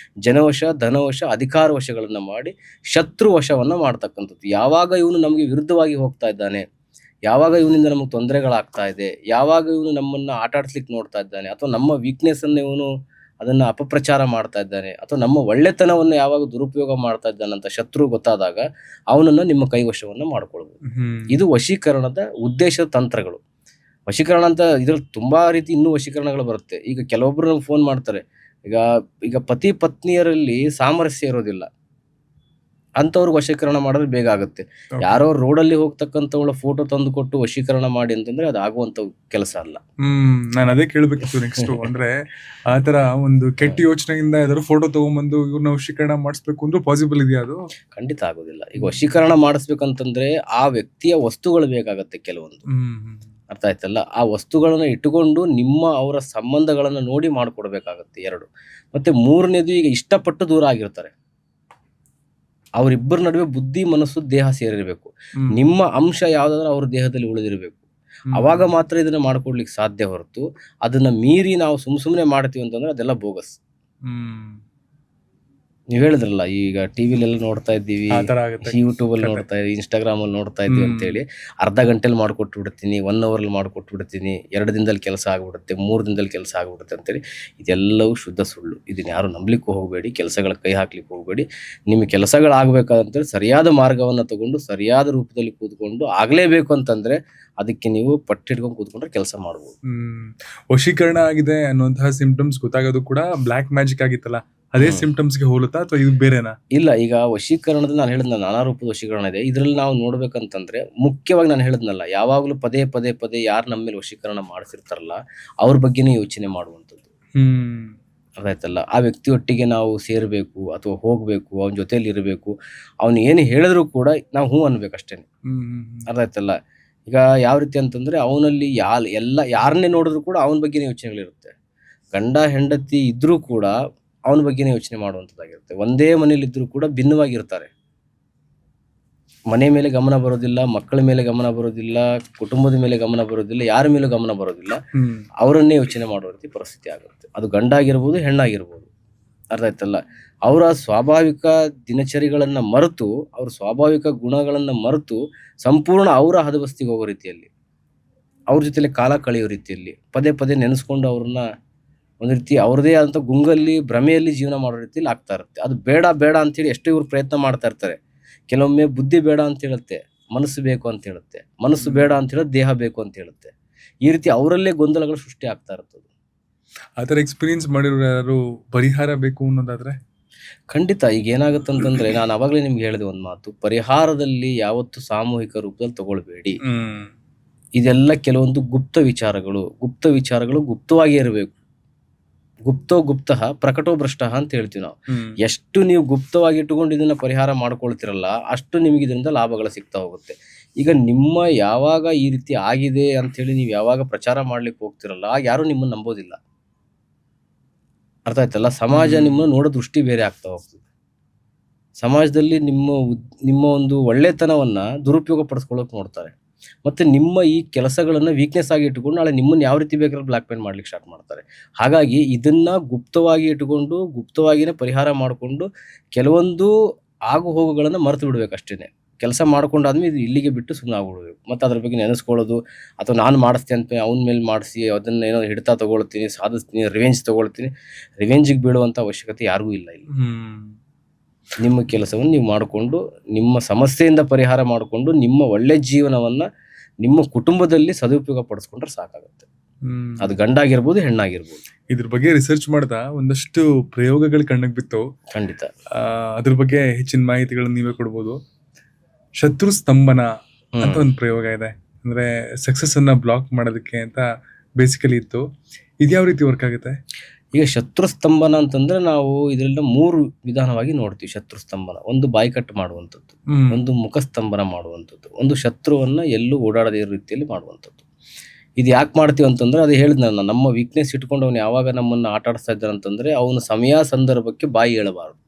ಜನವಶ, ಧನವಶ, ಅಧಿಕಾರ ವಶಗಳನ್ನು ಮಾಡಿ ಶತ್ರು ವಶವನ್ನು ಮಾಡ್ತಕ್ಕಂಥದ್ದು. ಯಾವಾಗ ಇವನು ನಮಗೆ ವಿರುದ್ಧವಾಗಿ ಹೋಗ್ತಾ ಇದ್ದಾನೆ, ಯಾವಾಗ ಇವನಿಂದ ನಮಗೆ ತೊಂದರೆಗಳಾಗ್ತಾ ಇದೆ, ಯಾವಾಗ ಇವನು ನಮ್ಮನ್ನ ಆಟ ಆಡಿಸ್ಲಿಕ್ಕೆ ನೋಡ್ತಾ ಇದ್ದಾನೆ ಅಥವಾ ನಮ್ಮ ವೀಕ್ನೆಸ್ ಅನ್ನು ಇವನು ಅದನ್ನ ಅಪಪ್ರಚಾರ ಮಾಡ್ತಾ ಇದ್ದಾನೆ ಅಥವಾ ನಮ್ಮ ಒಳ್ಳೆತನವನ್ನು ಯಾವಾಗ ದುರುಪಯೋಗ ಮಾಡ್ತಾ ಇದ್ದಾನೆ ಅಂತ ಶತ್ರು ಗೊತ್ತಾದಾಗ ಅವನನ್ನು ನಿಮ್ಮ ಕೈವಶವನ್ನು ಮಾಡ್ಕೊಳ್ಬಹುದು. ಇದು ವಶೀಕರಣದ ಉದ್ದೇಶದ ತಂತ್ರಗಳು. ವಶೀಕರಣ ಅಂತ ಇದ್ರಲ್ಲಿ ತುಂಬಾ ರೀತಿ ಇನ್ನೂ ವಶೀಕರಣಗಳು ಬರುತ್ತೆ. ಈಗ ಕೆಲವೊಬ್ರು ನಮ್ಗೆ ಫೋನ್ ಮಾಡ್ತಾರೆ, ಈಗ ಪತಿ ಪತ್ನಿಯರಲ್ಲಿ ಸಾಮರಸ್ಯ ಇರೋದಿಲ್ಲ, ಅಂಥವ್ರಿಗೆ ವಶೀಕರಣ ಮಾಡಿದ್ರೆ ಬೇಗ ಆಗುತ್ತೆ. ಯಾರೋ ರೋಡಲ್ಲಿ ಹೋಗ್ತಕ್ಕಂಥವಳ ಫೋಟೋ ತಂದು ಕೊಟ್ಟು ವಶೀಕರಣ ಮಾಡಿ ಅಂತಂದ್ರೆ ಅದು ಆಗುವಂತ ಕೆಲಸ ಅಲ್ಲ. ನಾನು ಅದೇ ಕೇಳ್ಬೇಕಿತ್ತು ನೆಕ್ಸ್ಟ್. ಅಂದ್ರೆ ಆತರ ಒಂದು ಕೆಟ್ಟ ಯೋಚನೆಯಿಂದ ಯಾವ್ದಾದ್ರು ಫೋಟೋ ತಗೊಂಡ್ಬಂದು ಇವ್ರನ್ನ ವಶೀಕರಣ ಮಾಡಿಸ್ಬೇಕು ಅಂದ್ರೆ ಪಾಸಿಬಲ್ ಇದೆಯಾ? ಅದು ಖಂಡಿತ ಆಗೋದಿಲ್ಲ. ಈಗ ವಶೀಕರಣ ಮಾಡಿಸ್ಬೇಕಂತಂದ್ರೆ ಆ ವ್ಯಕ್ತಿಯ ವಸ್ತುಗಳು ಬೇಕಾಗತ್ತೆ ಕೆಲವೊಂದು, ಅರ್ಥ ಆಯ್ತಲ್ಲ. ಆ ವಸ್ತುಗಳನ್ನ ಇಟ್ಟುಕೊಂಡು ಅವರ ಸಂಬಂಧಗಳನ್ನ ನೋಡಿ ಮಾಡ್ಕೊಡ್ಬೇಕಾಗತ್ತೆ. 2 ಮತ್ತೆ 3ನೇದು, ಈಗ ಇಷ್ಟಪಟ್ಟು ದೂರ ಆಗಿರ್ತಾರೆ, ಅವರಿಬ್ಬರ ನಡುವೆ ಬುದ್ಧಿ ಮನಸ್ಸು ದೇಹ ಸೇರಿರಬೇಕು. ನಿಮ್ಮ ಅಂಶ ಯಾವ್ದಾದ್ರೂ ಅವ್ರ ದೇಹದಲ್ಲಿ ಉಳಿದಿರಬೇಕು. ಅವಾಗ ಮಾತ್ರ ಇದನ್ನ ಮಾಡ್ಕೊಡ್ಲಿಕ್ಕೆ ಸಾಧ್ಯ ಹೊರತು ಅದನ್ನ ಮೀರಿ ನಾವು ಸುಮ್ಮನೆ ಮಾಡ್ತೀವಿ ಅಂತಂದ್ರೆ ಅದೆಲ್ಲ ಬೋಗಸ್. ನೀವ್ ಹೇಳಿದ್ರಲ್ಲ, ಈಗ ಟಿವಿಲೆಲ್ಲ ನೋಡ್ತಾ ಇದ್ದೀವಿ, ಯೂಟ್ಯೂಬ್ ಅಲ್ಲಿ ನೋಡ್ತಾ ಇದ್ದೀವಿ, ಇನ್ಸ್ಟಾಗ್ರಾಮ್ ಅಲ್ಲಿ ನೋಡ್ತಾ ಇದ್ದೀವಿ ಅಂತ ಹೇಳಿ ಅರ್ಧ ಗಂಟೆಲಿ ಮಾಡ್ಕೊಟ್ಟು ಬಿಡ್ತೀನಿ, 1 ಅವರ್ ಮಾಡ್ಕೊಟ್ಟು ಬಿಡ್ತೀನಿ, 2 ದಿನದಲ್ಲಿ ಕೆಲಸ ಆಗ್ಬಿಡುತ್ತೆ, 3 ದಿನದಲ್ಲಿ ಕೆಲಸ ಆಗ್ಬಿಡುತ್ತೆ ಅಂತೇಳಿ ಇದೆಲ್ಲವೂ ಶುದ್ಧ ಸುಳ್ಳು. ಇದನ್ನ ಯಾರು ನಂಬಲಿಕ್ಕೂ ಹೋಗಬೇಡಿ, ಕೆಲಸಗಳ ಕೈ ಹಾಕ್ಲಿಕ್ಕೆ ಹೋಗಬೇಡಿ. ನಿಮ್ಮ ಕೆಲಸಗಳಾಗಬೇಕಾದಂತೇಳಿ ಸರಿಯಾದ ಮಾರ್ಗವನ್ನು ತಗೊಂಡು ಸರಿಯಾದ ರೂಪದಲ್ಲಿ ಕೂತ್ಕೊಂಡು ಆಗ್ಲೇಬೇಕು ಅಂತಂದ್ರೆ ಅದಕ್ಕೆ ನೀವು ಪಟ್ಟಿಡ್ಕೊಂಡು ಕೂತ್ಕೊಂಡ್ರೆ ಕೆಲಸ ಮಾಡ್ಬೋದು. ವಶೀಕರಣ ಆಗಿದೆ ಅನ್ನುವಂತಹ ಸಿಂಪ್ಟಮ್ಸ್ ಗೊತ್ತಾಗೋದು ಕೂಡ ಬ್ಲಾಕ್ ಮ್ಯಾಜಿಕ್ ಆಗಿತ್ತಲ್ಲ, ಅದೇ ಸಿಂಪ್ಟಮ್ಸ್ಗೆ ಹೋಲುತ್ತಾ ಅಥವಾ ಇದು ಬೇರೆನಾ? ಇಲ್ಲ, ಈಗ ವಶೀಕರಣದಲ್ಲಿ ನಾನು ಹೇಳಿದ್ನಲ್ಲ, ನಾನಾ ರೂಪದ ವಶೀಕರಣ ಇದೆ. ಇದ್ರಲ್ಲಿ ನಾವು ನೋಡ್ಬೇಕಂತಂದ್ರೆ ಮುಖ್ಯವಾಗಿ ನಾನು ಹೇಳಿದ್ನಲ್ಲ, ಯಾವಾಗಲೂ ಪದೇ ಪದೇ ಪದೇ ಯಾರು ನಮ್ಮ ಮೇಲೆ ವಶೀಕರಣ ಮಾಡಿಸಿರ್ತಾರಲ್ಲ ಅವ್ರ ಬಗ್ಗೆನೇ ಯೋಚನೆ ಮಾಡುವಂಥದ್ದು. ಅದಾಯ್ತಲ್ಲ, ಆ ವ್ಯಕ್ತಿಯೊಟ್ಟಿಗೆ ನಾವು ಸೇರ್ಬೇಕು ಅಥವಾ ಹೋಗ್ಬೇಕು, ಅವನ ಜೊತೆಯಲ್ಲಿ ಇರಬೇಕು, ಅವನು ಏನು ಹೇಳಿದ್ರು ಕೂಡ ನಾವು ಹ್ಞೂ ಅನ್ಬೇಕಷ್ಟೇನೆ. ಅದಾಯ್ತಲ್ಲ. ಈಗ ಯಾವ ರೀತಿ ಅಂತಂದ್ರೆ ಅವನಲ್ಲಿ ಯಾರನ್ನೇ ನೋಡಿದ್ರು ಕೂಡ ಅವನ ಬಗ್ಗೆನೇ ಯೋಚನೆಗಳಿರುತ್ತೆ. ಗಂಡ ಹೆಂಡತಿ ಇದ್ರೂ ಕೂಡ ಅವನ ಬಗ್ಗೆನೇ ಯೋಚನೆ ಮಾಡುವಂಥದ್ದಾಗಿರುತ್ತೆ. ಒಂದೇ ಮನೇಲಿ ಇದ್ರೂ ಕೂಡ ಭಿನ್ನವಾಗಿರ್ತಾರೆ. ಮನೆ ಮೇಲೆ ಗಮನ ಬರೋದಿಲ್ಲ, ಮಕ್ಕಳ ಮೇಲೆ ಗಮನ ಬರೋದಿಲ್ಲ, ಕುಟುಂಬದ ಮೇಲೆ ಗಮನ ಬರೋದಿಲ್ಲ, ಯಾರ ಮೇಲೂ ಗಮನ ಬರೋದಿಲ್ಲ, ಅವರನ್ನೇ ಯೋಚನೆ ಮಾಡೋ ರೀತಿ ಪರಿಸ್ಥಿತಿ ಆಗುತ್ತೆ. ಅದು ಗಂಡಾಗಿರ್ಬೋದು, ಹೆಣ್ಣಾಗಿರ್ಬೋದು. ಅರ್ಥ ಆಯ್ತಲ್ಲ. ಅವರ ಸ್ವಾಭಾವಿಕ ದಿನಚರಿಗಳನ್ನ ಮರೆತು, ಅವ್ರ ಸ್ವಾಭಾವಿಕ ಗುಣಗಳನ್ನ ಮರೆತು ಸಂಪೂರ್ಣ ಅವರ ಹದಬಸ್ತಿಗೆ ಹೋಗೋ ರೀತಿಯಲ್ಲಿ, ಅವ್ರ ಜೊತೆಲಿ ಕಾಲ ಕಳೆಯೋ ರೀತಿಯಲ್ಲಿ ಪದೇ ಪದೇ ನೆನೆಸ್ಕೊಂಡು ಅವ್ರನ್ನ ಒಂದು ರೀತಿ ಅವ್ರದೇ ಆದಂಥ ಗುಂಗಲ್ಲಿ ಭ್ರಮೆಯಲ್ಲಿ ಜೀವನ ಮಾಡೋ ರೀತಿಯಲ್ಲಿ ಆಗ್ತಾ ಇರುತ್ತೆ. ಅದು ಬೇಡ ಬೇಡ ಅಂತೇಳಿ ಎಷ್ಟೋ ಇವ್ರು ಪ್ರಯತ್ನ ಮಾಡ್ತಾ ಇರ್ತಾರೆ. ಕೆಲವೊಮ್ಮೆ ಬುದ್ಧಿ ಬೇಡ ಅಂತ ಹೇಳುತ್ತೆ, ಮನಸ್ಸು ಬೇಕು ಅಂತ ಹೇಳುತ್ತೆ, ಮನಸ್ಸು ಬೇಡ ಅಂತ ಹೇಳೋದು ದೇಹ ಬೇಕು ಅಂತ ಹೇಳುತ್ತೆ. ಈ ರೀತಿ ಅವರಲ್ಲೇ ಗೊಂದಲಗಳು ಸೃಷ್ಟಿ ಆಗ್ತಾ ಇರ್ತದೆ. ಆ ಥರ ಎಕ್ಸ್ಪೀರಿಯನ್ಸ್ ಮಾಡಿರೋರು ಯಾರು ಪರಿಹಾರ ಬೇಕು ಅನ್ನೋದಾದ್ರೆ? ಖಂಡಿತ. ಈಗ ಏನಾಗುತ್ತಂತಂದ್ರೆ, ನಾನು ಅವಾಗಲೇ ನಿಮ್ಗೆ ಹೇಳಿದೆ ಒಂದು ಮಾತು, ಪರಿಹಾರದಲ್ಲಿ ಯಾವತ್ತು ಸಾಮೂಹಿಕ ರೂಪದಲ್ಲಿ ತಗೊಳ್ಬೇಡಿ. ಇದೆಲ್ಲ ಕೆಲವೊಂದು ಗುಪ್ತ ವಿಚಾರಗಳು ಗುಪ್ತವಾಗಿ ಇರಬೇಕು. ಗುಪ್ತೋ ಗುಪ್ತಃ ಪ್ರಕಟೋ ಭ್ರಷ್ಟಃ ಅಂತ ಹೇಳ್ತೀವಿ ನಾವು. ಎಷ್ಟು ನೀವು ಗುಪ್ತವಾಗಿ ಇಟ್ಟುಕೊಂಡು ಇದನ್ನ ಪರಿಹಾರ ಮಾಡ್ಕೊಳ್ತಿರಲ್ಲ, ಅಷ್ಟು ನಿಮಗೆ ಇದರಿಂದ ಲಾಭಗಳು ಸಿಗ್ತಾ ಹೋಗುತ್ತೆ. ಈಗ ನಿಮ್ಮ ಯಾವಾಗ ಈ ರೀತಿ ಆಗಿದೆ ಅಂತ ಹೇಳಿ ನೀವು ಯಾವಾಗ ಪ್ರಚಾರ ಮಾಡ್ಲಿಕ್ಕೆ ಹೋಗ್ತಿರಲ್ಲ, ಯಾರು ನಿಮ್ಮನ್ನ ನಂಬೋದಿಲ್ಲ. ಅರ್ಥ ಆಯ್ತಲ್ಲ? ಸಮಾಜ ನಿಮ್ಮನ್ನ ನೋಡೋ ದೃಷ್ಟಿ ಬೇರೆ ಆಗ್ತಾ ಹೋಗ್ತದೆ. ಸಮಾಜದಲ್ಲಿ ನಿಮ್ಮ ಒಂದು ಒಳ್ಳೆತನವನ್ನ ದುರುಪಯೋಗ ಪಡಿಸ್ಕೊಳ್ಳೋಕೆ ನೋಡ್ತಾರೆ. ಮತ್ತೆ ನಿಮ್ಮ ಈ ಕೆಲಸಗಳನ್ನ ವೀಕ್ನೆಸ್ ಆಗಿ ಇಟ್ಟುಕೊಂಡು ನಾಳೆ ನಿಮ್ಮನ್ನ ಯಾವ ರೀತಿ ಬೇಕಾದ್ರೂ ಬ್ಲಾಕ್ ಮೇಲ್ ಮಾಡ್ಲಿಕ್ಕೆ ಸ್ಟಾರ್ಟ್ ಮಾಡ್ತಾರೆ. ಹಾಗಾಗಿ ಇದನ್ನ ಗುಪ್ತವಾಗಿ ಇಟ್ಟುಕೊಂಡು ಗುಪ್ತವಾಗಿನೇ ಪರಿಹಾರ ಮಾಡಿಕೊಂಡು ಕೆಲವೊಂದು ಆಗು ಹೋಗುಗಳನ್ನ ಮರೆತು ಬಿಡ್ಬೇಕು ಅಷ್ಟೇನೆ. ಕೆಲಸ ಮಾಡ್ಕೊಂಡಾದ್ಮೇಲೆ ಇದು ಇಲ್ಲಿಗೆ ಬಿಟ್ಟು ಸುಮ್ಮನೆ ಆಗ್ಬಿಡ್ಬೇಕು. ಮತ್ತೆ ಅದ್ರ ಬಗ್ಗೆ ನೆನೆಸ್ಕೊಳ್ಳೋದು ಅಥವಾ ನಾನು ಮಾಡಿಸ್ತೀನಿ ಅಂತ ಅವನ ಮೇಲೆ ಮಾಡಿಸಿ ಅದನ್ನ ಏನೋ ಹಿಡಿತಾ ತಗೊಳ್ತೀನಿ, ಸಾಧಿಸ್ತೀನಿ, ರಿವೆಂಜ್ ತಗೊಳ್ತೀನಿ, ರಿವೆಂಜಿಗೆ ಬೀಳುವಂತ ಅವಶ್ಯಕತೆ ಯಾರಿಗೂ ಇಲ್ಲ ಇಲ್ಲಿ. ನಿಮ್ಮ ಕೆಲಸವನ್ನು ನೀವು ಮಾಡಿಕೊಂಡು ನಿಮ್ಮ ಸಮಸ್ಯೆಯಿಂದ ಪರಿಹಾರ ಮಾಡಿಕೊಂಡು ನಿಮ್ಮ ಒಳ್ಳೆ ಜೀವನವನ್ನ ನಿಮ್ಮ ಕುಟುಂಬದಲ್ಲಿ ಸದುಪಯೋಗ ಪಡಿಸ್ಕೊಂಡ್ರೆ ಸಾಕಾಗುತ್ತೆ. ಅದು ಗಂಡಾಗಿರ್ಬೋದು, ಹೆಣ್ಣಾಗಿರ್ಬೋದು. ಇದ್ರ ಬಗ್ಗೆ ರಿಸರ್ಚ್ ಮಾಡ್ದ ಒಂದಷ್ಟು ಪ್ರಯೋಗಗಳು ಕಣ್ಣಿಗೆ ಬಿತ್ತು. ಖಂಡಿತ. ಅದ್ರ ಬಗ್ಗೆ ಹೆಚ್ಚಿನ ಮಾಹಿತಿಗಳನ್ನ ನೀವೇ ಕೊಡ್ಬೋದು. ಶತ್ರು ಸ್ತಂಭನ ಅಂತ ಒಂದು ಪ್ರಯೋಗ ಇದೆ. ಅಂದ್ರೆ ಸಕ್ಸಸ್ ಅನ್ನ ಬ್ಲಾಕ್ ಮಾಡೋದಕ್ಕೆ ಅಂತ ಬೇಸಿಕಲಿ ಇತ್ತು. ಇದ್ಯಾವ ರೀತಿ ವರ್ಕ್ ಆಗುತ್ತೆ? ಈಗ ಶತ್ರು ಸ್ತಂಭನ ಅಂತಂದ್ರೆ ನಾವು ಇದರಿಂದ 3 ವಿಧಾನವಾಗಿ ನೋಡ್ತೀವಿ. ಶತ್ರು ಸ್ತಂಭನ, ಒಂದು ಬಾಯ್ಕಟ್ಟು ಮಾಡುವಂಥದ್ದು, ಒಂದು ಮುಖ ಸ್ತಂಭನ ಮಾಡುವಂಥದ್ದು, ಒಂದು ಶತ್ರುವನ್ನ ಎಲ್ಲೂ ಓಡಾಡದೇ ಇರೋ ರೀತಿಯಲ್ಲಿ ಮಾಡುವಂಥದ್ದು. ಇದು ಯಾಕೆ ಮಾಡ್ತೀವಿ ಅಂತಂದ್ರೆ, ಅದು ಹೇಳಿದ್ ನಾನು, ನಮ್ಮ ವೀಕ್ನೆಸ್ ಇಟ್ಕೊಂಡು ಅವನು ಯಾವಾಗ ನಮ್ಮನ್ನ ಆಟ ಆಡಿಸ್ತಾ ಇದ್ದಾನೆ ಅಂತಂದ್ರೆ ಅವನ ಸಮಯ ಸಂದರ್ಭಕ್ಕೆ ಬಾಯಿ ಹೇಳಬಾರ್ದು.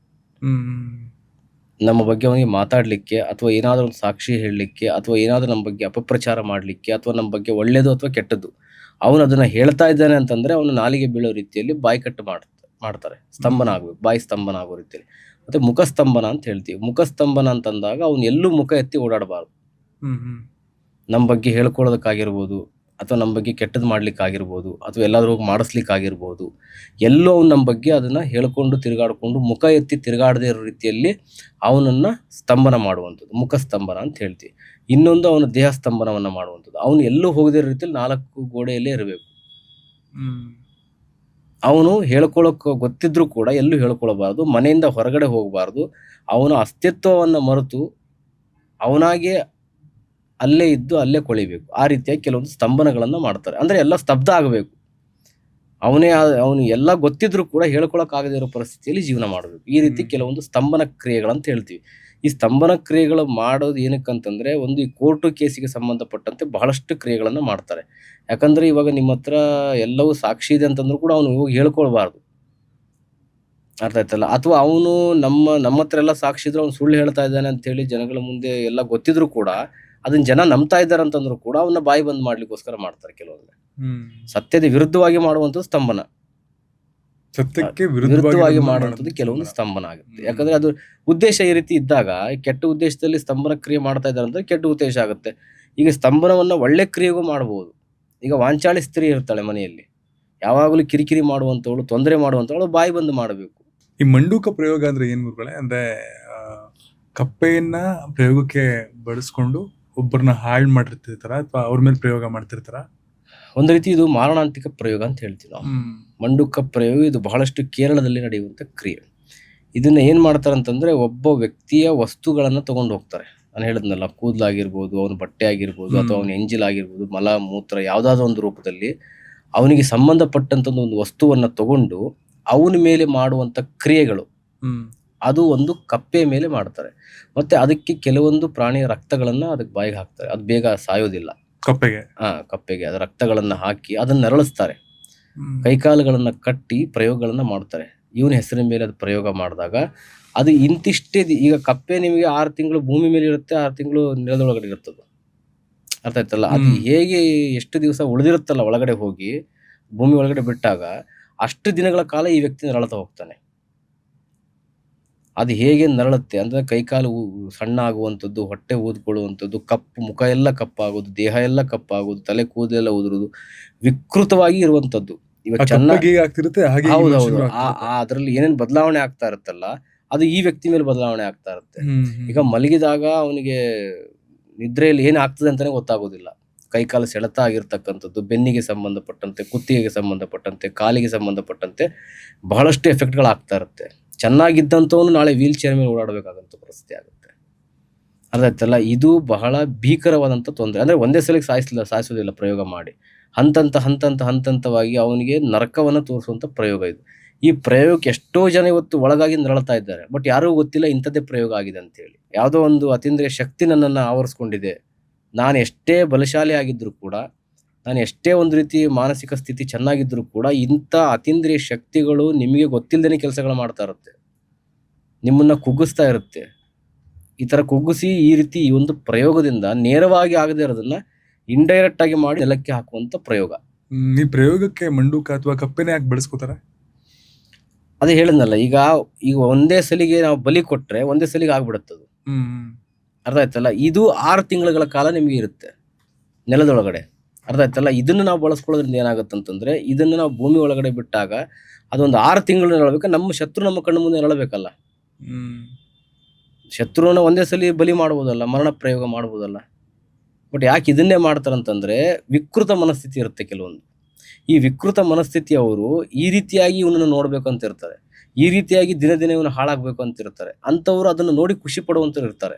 ನಮ್ಮ ಬಗ್ಗೆ ಅವನಿಗೆ ಮಾತಾಡ್ಲಿಕ್ಕೆ ಅಥವಾ ಏನಾದ್ರೂ ಒಂದು ಸಾಕ್ಷಿ ಹೇಳಲಿಕ್ಕೆ ಅಥವಾ ಏನಾದ್ರೂ ನಮ್ಮ ಬಗ್ಗೆ ಅಪಪ್ರಚಾರ ಮಾಡ್ಲಿಕ್ಕೆ ಅಥವಾ ನಮ್ಮ ಬಗ್ಗೆ ಒಳ್ಳೇದು ಅಥವಾ ಕೆಟ್ಟದ್ದು ಅವನು ಅದನ್ನ ಹೇಳ್ತಾ ಇದ್ದಾನೆ ಅಂತಂದ್ರೆ ಅವನು ನಾಲಿಗೆ ಬೀಳೋ ರೀತಿಯಲ್ಲಿ ಬಾಯಿ ಕಟ್ಟು ಮಾಡ್ತಾರೆ. ಸ್ತಂಭನ ಆಗ್ಬೇಕು, ಬಾಯಿ ಸ್ತಂಭನ ಆಗೋ ರೀತಿಯಲ್ಲಿ. ಮತ್ತೆ ಮುಖ ಸ್ತಂಭನ ಅಂತ ಹೇಳ್ತೀವಿ. ಮುಖ ಸ್ತಂಭನ ಅಂತಂದಾಗ ಅವನು ಎಲ್ಲೂ ಮುಖ ಎತ್ತಿ ಓಡಾಡಬಾರ್ದು. ನಮ್ಮ ಬಗ್ಗೆ ಹೇಳ್ಕೊಳ್ಳೋದಕ್ಕಾಗಿರ್ಬೋದು ಅಥವಾ ನಮ್ಮ ಬಗ್ಗೆ ಕೆಟ್ಟದ್ದು ಮಾಡ್ಲಿಕ್ಕಾಗಿರ್ಬೋದು ಅಥವಾ ಎಲ್ಲಾದ್ರೂ ಹೋಗಿ ಮಾಡಿಸ್ಲಿಕ್ಕಾಗಿರ್ಬೋದು, ಎಲ್ಲೋ ಅವ್ನು ನಮ್ಮ ಬಗ್ಗೆ ಅದನ್ನ ಹೇಳ್ಕೊಂಡು ತಿರುಗಾಡ್ಕೊಂಡು ಮುಖ ಎತ್ತಿ ತಿರುಗಾಡದೇ ಇರೋ ರೀತಿಯಲ್ಲಿ ಅವನನ್ನ ಸ್ತಂಭನ ಮಾಡುವಂಥದ್ದು ಮುಖ ಸ್ತಂಭನ ಅಂತ ಹೇಳ್ತೀವಿ. ಇನ್ನೊಂದು ಅವನ ದೇಹ ಸ್ತಂಭನವನ್ನ ಮಾಡುವಂಥದ್ದು. ಅವನು ಎಲ್ಲೂ ಹೋಗದೇ ಇರೋ ರೀತಿಯಲ್ಲಿ 4 ಗೋಡೆಯಲ್ಲೇ ಇರಬೇಕು. ಅವನು ಹೇಳ್ಕೊಳಕ್ ಗೊತ್ತಿದ್ರು ಕೂಡ ಎಲ್ಲೂ ಹೇಳ್ಕೊಳ್ಬಾರ್ದು, ಮನೆಯಿಂದ ಹೊರಗಡೆ ಹೋಗಬಾರ್ದು. ಅವನ ಅಸ್ತಿತ್ವವನ್ನ ಮರೆತು ಅವನಾಗೆ ಅಲ್ಲೇ ಇದ್ದು ಅಲ್ಲೇ ಕೊಳಿಬೇಕು. ಆ ರೀತಿಯಾಗಿ ಕೆಲವೊಂದು ಸ್ತಂಭನಗಳನ್ನ ಮಾಡ್ತಾರೆ. ಅಂದ್ರೆ ಎಲ್ಲ ಸ್ತಬ್ಧ ಆಗಬೇಕು. ಅವನು ಎಲ್ಲ ಗೊತ್ತಿದ್ರು ಕೂಡ ಹೇಳ್ಕೊಳಕ್ ಆಗದೇ ಇರೋ ಪರಿಸ್ಥಿತಿಯಲ್ಲಿ ಜೀವನ ಮಾಡಬೇಕು. ಈ ರೀತಿ ಕೆಲವೊಂದು ಸ್ತಂಭನ ಕ್ರಿಯೆಗಳಂತ ಹೇಳ್ತೀವಿ. ಈ ಸ್ತಂಭನ ಕ್ರಿಯೆಗಳು ಮಾಡೋದು ಏನಕ್ಕಂತಂದ್ರೆ, ಒಂದು ಈ ಕೋರ್ಟು ಕೇಸಿಗೆ ಸಂಬಂಧಪಟ್ಟಂತೆ ಬಹಳಷ್ಟು ಕ್ರಿಯೆಗಳನ್ನ ಮಾಡ್ತಾರೆ. ಯಾಕಂದ್ರೆ ಇವಾಗ ನಿಮ್ಮ ಹತ್ರ ಎಲ್ಲವೂ ಸಾಕ್ಷಿ ಇದೆ ಅಂತಂದ್ರೂ ಕೂಡ ಅವನು ಹೋಗಿ ಹೇಳ್ಕೊಳ್ಬಾರ್ದು. ಅರ್ಥ ಆಯ್ತಲ್ಲ? ಅಥವಾ ಅವನು ನಮ್ಮ ಹತ್ರ ಎಲ್ಲ ಸಾಕ್ಷಿ ಇದ್ರೆ ಅವ್ನು ಸುಳ್ಳು ಹೇಳ್ತಾ ಇದ್ದಾನೆ ಅಂತ ಹೇಳಿ ಜನಗಳ ಮುಂದೆ ಎಲ್ಲ ಗೊತ್ತಿದ್ರು ಕೂಡ ಅದನ್ನ ಜನ ನಂಬ್ತಾ ಇದ್ದಾರೆ ಅಂತಂದ್ರು ಕೂಡ ಅವನ್ನ ಬಾಯಿ ಬಂದ್ ಮಾಡ್ಲಿಕ್ಕೋಸ್ಕರ ಮಾಡ್ತಾರೆ ಕೆಲವೊಮ್ಮೆ. ಸತ್ಯದ ವಿರುದ್ಧವಾಗಿ ಮಾಡುವಂಥದ್ದು ಸ್ತಂಭನ. ಸತ್ಯಕ್ಕೆ ವಿರುದ್ಧವಾಗಿ ಮಾಡುವಂಥದ್ದು ಕೆಲವೊಂದು ಸ್ತಂಭನ ಆಗುತ್ತೆ. ಯಾಕಂದ್ರೆ ಅದು ಉದ್ದೇಶ ಈ ರೀತಿ ಇದ್ದಾಗ, ಕೆಟ್ಟ ಉದ್ದೇಶದಲ್ಲಿ ಸ್ತಂಭನ ಕ್ರಿಯೆ ಮಾಡ್ತಾ ಇದ್ದಾರೆ ಅಂದ್ರೆ ಕೆಟ್ಟ ಉದ್ದೇಶ ಆಗುತ್ತೆ. ಈಗ ಸ್ತಂಭನವನ್ನ ಒಳ್ಳೆ ಕ್ರಿಯೆಗೂ ಮಾಡಬಹುದು. ಈಗ ವಾಂಚಾಳಿ ಸ್ತ್ರೀ ಇರ್ತಾಳೆ ಮನೆಯಲ್ಲಿ, ಯಾವಾಗಲೂ ಕಿರಿಕಿರಿ ಮಾಡುವಂಥವಳು, ತೊಂದರೆ ಮಾಡುವಂಥವಳು ಬಾಯಿ ಬಂದು ಮಾಡಬೇಕು. ಈ ಮಂಡೂಕ ಪ್ರಯೋಗ ಅಂದ್ರೆ ಏನ್ ಗುರುಗಳೇ? ಅಂದ್ರೆ ಕಪ್ಪೆಯನ್ನ ಪ್ರಯೋಗಕ್ಕೆ ಬಳಸ್ಕೊಂಡು ಒಬ್ಬರನ್ನ ಹಾಳು ಮಾಡಿರ್ತಿರ್ತಾರ ಅಥವಾ ಅವ್ರ ಮೇಲೆ ಪ್ರಯೋಗ ಮಾಡ್ತಿರ್ತಾರ? ಒಂದು ರೀತಿ ಇದು ಮಾರಣಾಂತಿಕ ಪ್ರಯೋಗ ಅಂತ ಹೇಳ್ತೀವಿ ನಾವು. ಮಂಡೂಕ ಪ್ರಯೋಗ ಇದು ಬಹಳಷ್ಟು ಕೇರಳದಲ್ಲಿ ನಡೆಯುವಂತ ಕ್ರಿಯೆ. ಇದನ್ನ ಏನ್ ಮಾಡ್ತಾರೆ ಅಂತಂದ್ರೆ, ಒಬ್ಬ ವ್ಯಕ್ತಿಯ ವಸ್ತುಗಳನ್ನ ತಗೊಂಡು ಹೋಗ್ತಾರೆ. ನಾನು ಹೇಳಿದ್ನಲ್ಲ, ಕೂದಲಾಗಿರ್ಬೋದು, ಅವನ ಬಟ್ಟೆ ಆಗಿರ್ಬೋದು ಅಥವಾ ಅವನ ಎಂಜಿಲಾಗಿರ್ಬೋದು, ಮಲ ಮೂತ್ರ ಯಾವ್ದಾದ್ರು ಒಂದು ರೂಪದಲ್ಲಿ ಅವನಿಗೆ ಸಂಬಂಧಪಟ್ಟಂತ ಒಂದು ವಸ್ತುವನ್ನ ತಗೊಂಡು ಅವನ ಮೇಲೆ ಮಾಡುವಂತ ಕ್ರಿಯೆಗಳು, ಅದು ಒಂದು ಕಪ್ಪೆ ಮೇಲೆ ಮಾಡ್ತಾರೆ. ಮತ್ತೆ ಅದಕ್ಕೆ ಕೆಲವೊಂದು ಪ್ರಾಣಿಯ ರಕ್ತಗಳನ್ನ ಅದಕ್ಕೆ ಬಾಯಿಗೆ ಹಾಕ್ತಾರೆ. ಅದು ಬೇಗ ಸಾಯೋದಿಲ್ಲ. ಕಪ್ಪೆಗೆ ಅದ ರಕ್ತಗಳನ್ನ ಹಾಕಿ ಅದನ್ನ ನರಳಿಸ್ತಾರೆ. ಕೈಕಾಲುಗಳನ್ನ ಕಟ್ಟಿ ಪ್ರಯೋಗಗಳನ್ನ ಮಾಡ್ತಾರೆ. ಇವನ ಹೆಸರಿನ ಮೇಲೆ ಅದು ಪ್ರಯೋಗ ಮಾಡಿದಾಗ ಅದು ಇಂತಿಷ್ಟೇ ಈಗ ಕಪ್ಪೆ ನಿಮಗೆ 6 ತಿಂಗಳು ಭೂಮಿ ಮೇಲೆ ಇರುತ್ತೆ, 6 ತಿಂಗಳು ನೆಲದೊಳಗಡೆ ಇರ್ತದೆ. ಅರ್ಥ ಆಯ್ತಲ್ಲ? ಅದು ಹೇಗೆ ಎಷ್ಟು ದಿವಸ ಉಳಿದಿರುತ್ತಲ್ಲ ಒಳಗಡೆ ಹೋಗಿ ಭೂಮಿ ಒಳಗಡೆ ಬಿಟ್ಟಾಗ ಅಷ್ಟು ದಿನಗಳ ಕಾಲ ಈ ವ್ಯಕ್ತಿ ನರಳ್ತಾ ಹೋಗ್ತಾನೆ. ಅದು ಹೇಗೆ ನರಳುತ್ತೆ ಅಂದ್ರೆ, ಕೈಕಾಲು ಸಣ್ಣ ಆಗುವಂಥದ್ದು, ಹೊಟ್ಟೆ ಊದ್ಕೊಳ್ಳುವಂಥದ್ದು, ಮುಖ ಎಲ್ಲ ಕಪ್ಪಾಗೋದು, ದೇಹ ಎಲ್ಲ ಕಪ್ಪಾಗೋದು, ತಲೆ ಕೂದಲೆಲ್ಲ ಉದುರುದು, ವಿಕೃತವಾಗಿ ಇರುವಂಥದ್ದು. ಇವಾಗ ಚೆನ್ನಾಗಿ ಹೇಗೆ ಆಗ್ತಿರುತ್ತೆ ಹಾಗೆ ಹೌದೌದು emotion ಗಳು ಆ ಆಗ್ತಿರುತ್ತೆ. ಅದ್ರಲ್ಲಿ ಏನೇನ್ ಬದಲಾವಣೆ ಆಗ್ತಾ ಇರುತ್ತಲ್ಲ ಅದು ಈ ವ್ಯಕ್ತಿ ಮೇಲೆ ಬದಲಾವಣೆ ಆಗ್ತಾ ಇರುತ್ತೆ. ಹ್ಮ್. ಈಗ ಮಲಗಿದಾಗ ಅವನಿಗೆ ನಿದ್ರೆಯಲ್ಲಿ ಏನ್ ಆಗ್ತದೆ ಅಂತಾನೆ ಗೊತ್ತಾಗೋದಿಲ್ಲ. ಕೈಕಾಲು ಸೆಳೆತ ಆಗಿರ್ತಕ್ಕಂಥದ್ದು, ಬೆನ್ನಿಗೆ ಸಂಬಂಧಪಟ್ಟಂತೆ, ಕುತ್ತಿಗೆಗೆ ಸಂಬಂಧಪಟ್ಟಂತೆ, ಕಾಲಿಗೆ ಸಂಬಂಧಪಟ್ಟಂತೆ ಬಹಳಷ್ಟು ಎಫೆಕ್ಟ್ಗಳು ಆಗ್ತಾ ಇರುತ್ತೆ. ಚೆನ್ನಾಗಿದ್ದಂಥವನು ನಾಳೆ ವೀಲ್ ಚೇರ್ ಮೇಲೆ ಓಡಾಡಬೇಕಾದಂಥ ಪರಿಸ್ಥಿತಿ ಆಗುತ್ತೆ. ಅರ್ಥ ಆಯ್ತಲ್ಲ, ಇದು ಬಹಳ ಭೀಕರವಾದಂಥ ತೊಂದರೆ. ಅಂದ್ರೆ ಒಂದೇ ಸಲಕ್ಕೆ ಸಾಯಿಸೋದಿಲ್ಲ ಪ್ರಯೋಗ ಮಾಡಿ, ಹಂತಂತವಾಗಿ ಅವನಿಗೆ ನರಕವನ್ನು ತೋರಿಸುವಂಥ ಪ್ರಯೋಗ ಇದು. ಈ ಪ್ರಯೋಗಕ್ಕೆ ಎಷ್ಟೋ ಜನ ಇವತ್ತು ಒಳಗಾಗಿ ನರಳ್ತಾ ಇದ್ದಾರೆ, ಬಟ್ ಯಾರಿಗೂ ಗೊತ್ತಿಲ್ಲ ಇಂಥದ್ದೇ ಪ್ರಯೋಗ ಆಗಿದೆ ಅಂತೇಳಿ. ಯಾವುದೋ ಒಂದು ಅತೀಂದ್ರಿಯ ಶಕ್ತಿ ನನ್ನನ್ನು ಆವರಿಸ್ಕೊಂಡಿದೆ, ನಾನು ಎಷ್ಟೇ ಬಲಶಾಲಿ ಆಗಿದ್ದರೂ ಕೂಡ, ನಾನು ಎಷ್ಟೇ ಒಂದು ರೀತಿ ಮಾನಸಿಕ ಸ್ಥಿತಿ ಚೆನ್ನಾಗಿದ್ದರೂ ಕೂಡ, ಇಂಥ ಅತೀಂದ್ರಿಯ ಶಕ್ತಿಗಳು ನಿಮಗೆ ಗೊತ್ತಿಲ್ಲದೇ ಕೆಲಸಗಳು ಮಾಡ್ತಾ ಇರುತ್ತೆ, ನಿಮ್ಮನ್ನು ಕುಗ್ಗಿಸ್ತಾ ಇರುತ್ತೆ. ಈ ಥರ ಕುಗ್ಗಿಸಿ ಈ ರೀತಿ ಈ ಒಂದು ಪ್ರಯೋಗದಿಂದ ನೇರವಾಗಿ ಆಗದೆ ಇರೋದನ್ನ ಇಂಡೈರೆಕ್ಟ್ ಆಗಿ ಮಾಡಿ ನೆಲಕ್ಕೆ ಹಾಕುವಂಥ ಪ್ರಯೋಗ. ಈ ಪ್ರಯೋಗಕ್ಕೆ ಮಂಡೂಕ ಅಥವಾ ಕಪ್ಪೆನೆ ಯಾಕೆ ಬೆಳೆಸ್ಕೋತಾರೆ? ಅದೇ ಹೇಳಿದ್ನಲ್ಲ, ಈಗ ಒಂದೇ ಸಲಿಗೆ ನಾವು ಬಲಿ ಕೊಟ್ರೆ ಒಂದೇ ಸಲಿಗೆ ಆಗ್ಬಿಡುತ್ತದು. ಅರ್ಥ ಆಯ್ತಲ್ಲ. ಇದು 6 ತಿಂಗಳ ಕಾಲ ನಿಮಗೆ ಇರುತ್ತೆ ನೆಲದೊಳಗಡೆ. ಅರ್ಥ ಆಯ್ತಲ್ಲ. ಇದನ್ನು ನಾವು ಬಳಸ್ಕೊಳ್ಳೋದ್ರಿಂದ ಏನಾಗುತ್ತಂತಂದ್ರೆ, ಇದನ್ನು ನಾವು ಭೂಮಿ ಒಳಗಡೆ ಬಿಟ್ಟಾಗ ಅದೊಂದು 6 ತಿಂಗಳು ನರಳಬೇಕು. ನಮ್ಮ ಶತ್ರು ನಮ್ಮ ಕಣ್ಣು ಮುಂದೆ ನರಳಬೇಕಲ್ಲ. ಶತ್ರುವನ್ನ ಒಂದೇ ಸಲ ಬಲಿ ಮಾಡ್ಬೋದಲ್ಲ, ಮರಣ ಪ್ರಯೋಗ ಮಾಡ್ಬೋದಲ್ಲ. ಬಟ್ ಯಾಕೆ ಇದನ್ನೇ ಮಾಡ್ತಾರಂತಂದ್ರೆ, ವಿಕೃತ ಮನಸ್ಥಿತಿ ಇರುತ್ತೆ ಕೆಲವೊಂದು. ಈ ವಿಕೃತ ಮನಸ್ಥಿತಿ ಅವರು ಈ ರೀತಿಯಾಗಿ ಇವನನ್ನು ನೋಡ್ಬೇಕು ಅಂತ ಇರ್ತಾರೆ, ಈ ರೀತಿಯಾಗಿ ದಿನ ಇವನು ಹಾಳಾಗ್ಬೇಕು ಅಂತ ಇರ್ತಾರೆ. ಅಂಥವ್ರು ಅದನ್ನು ನೋಡಿ ಖುಷಿ ಪಡುವಂಥವ್ರು ಇರ್ತಾರೆ.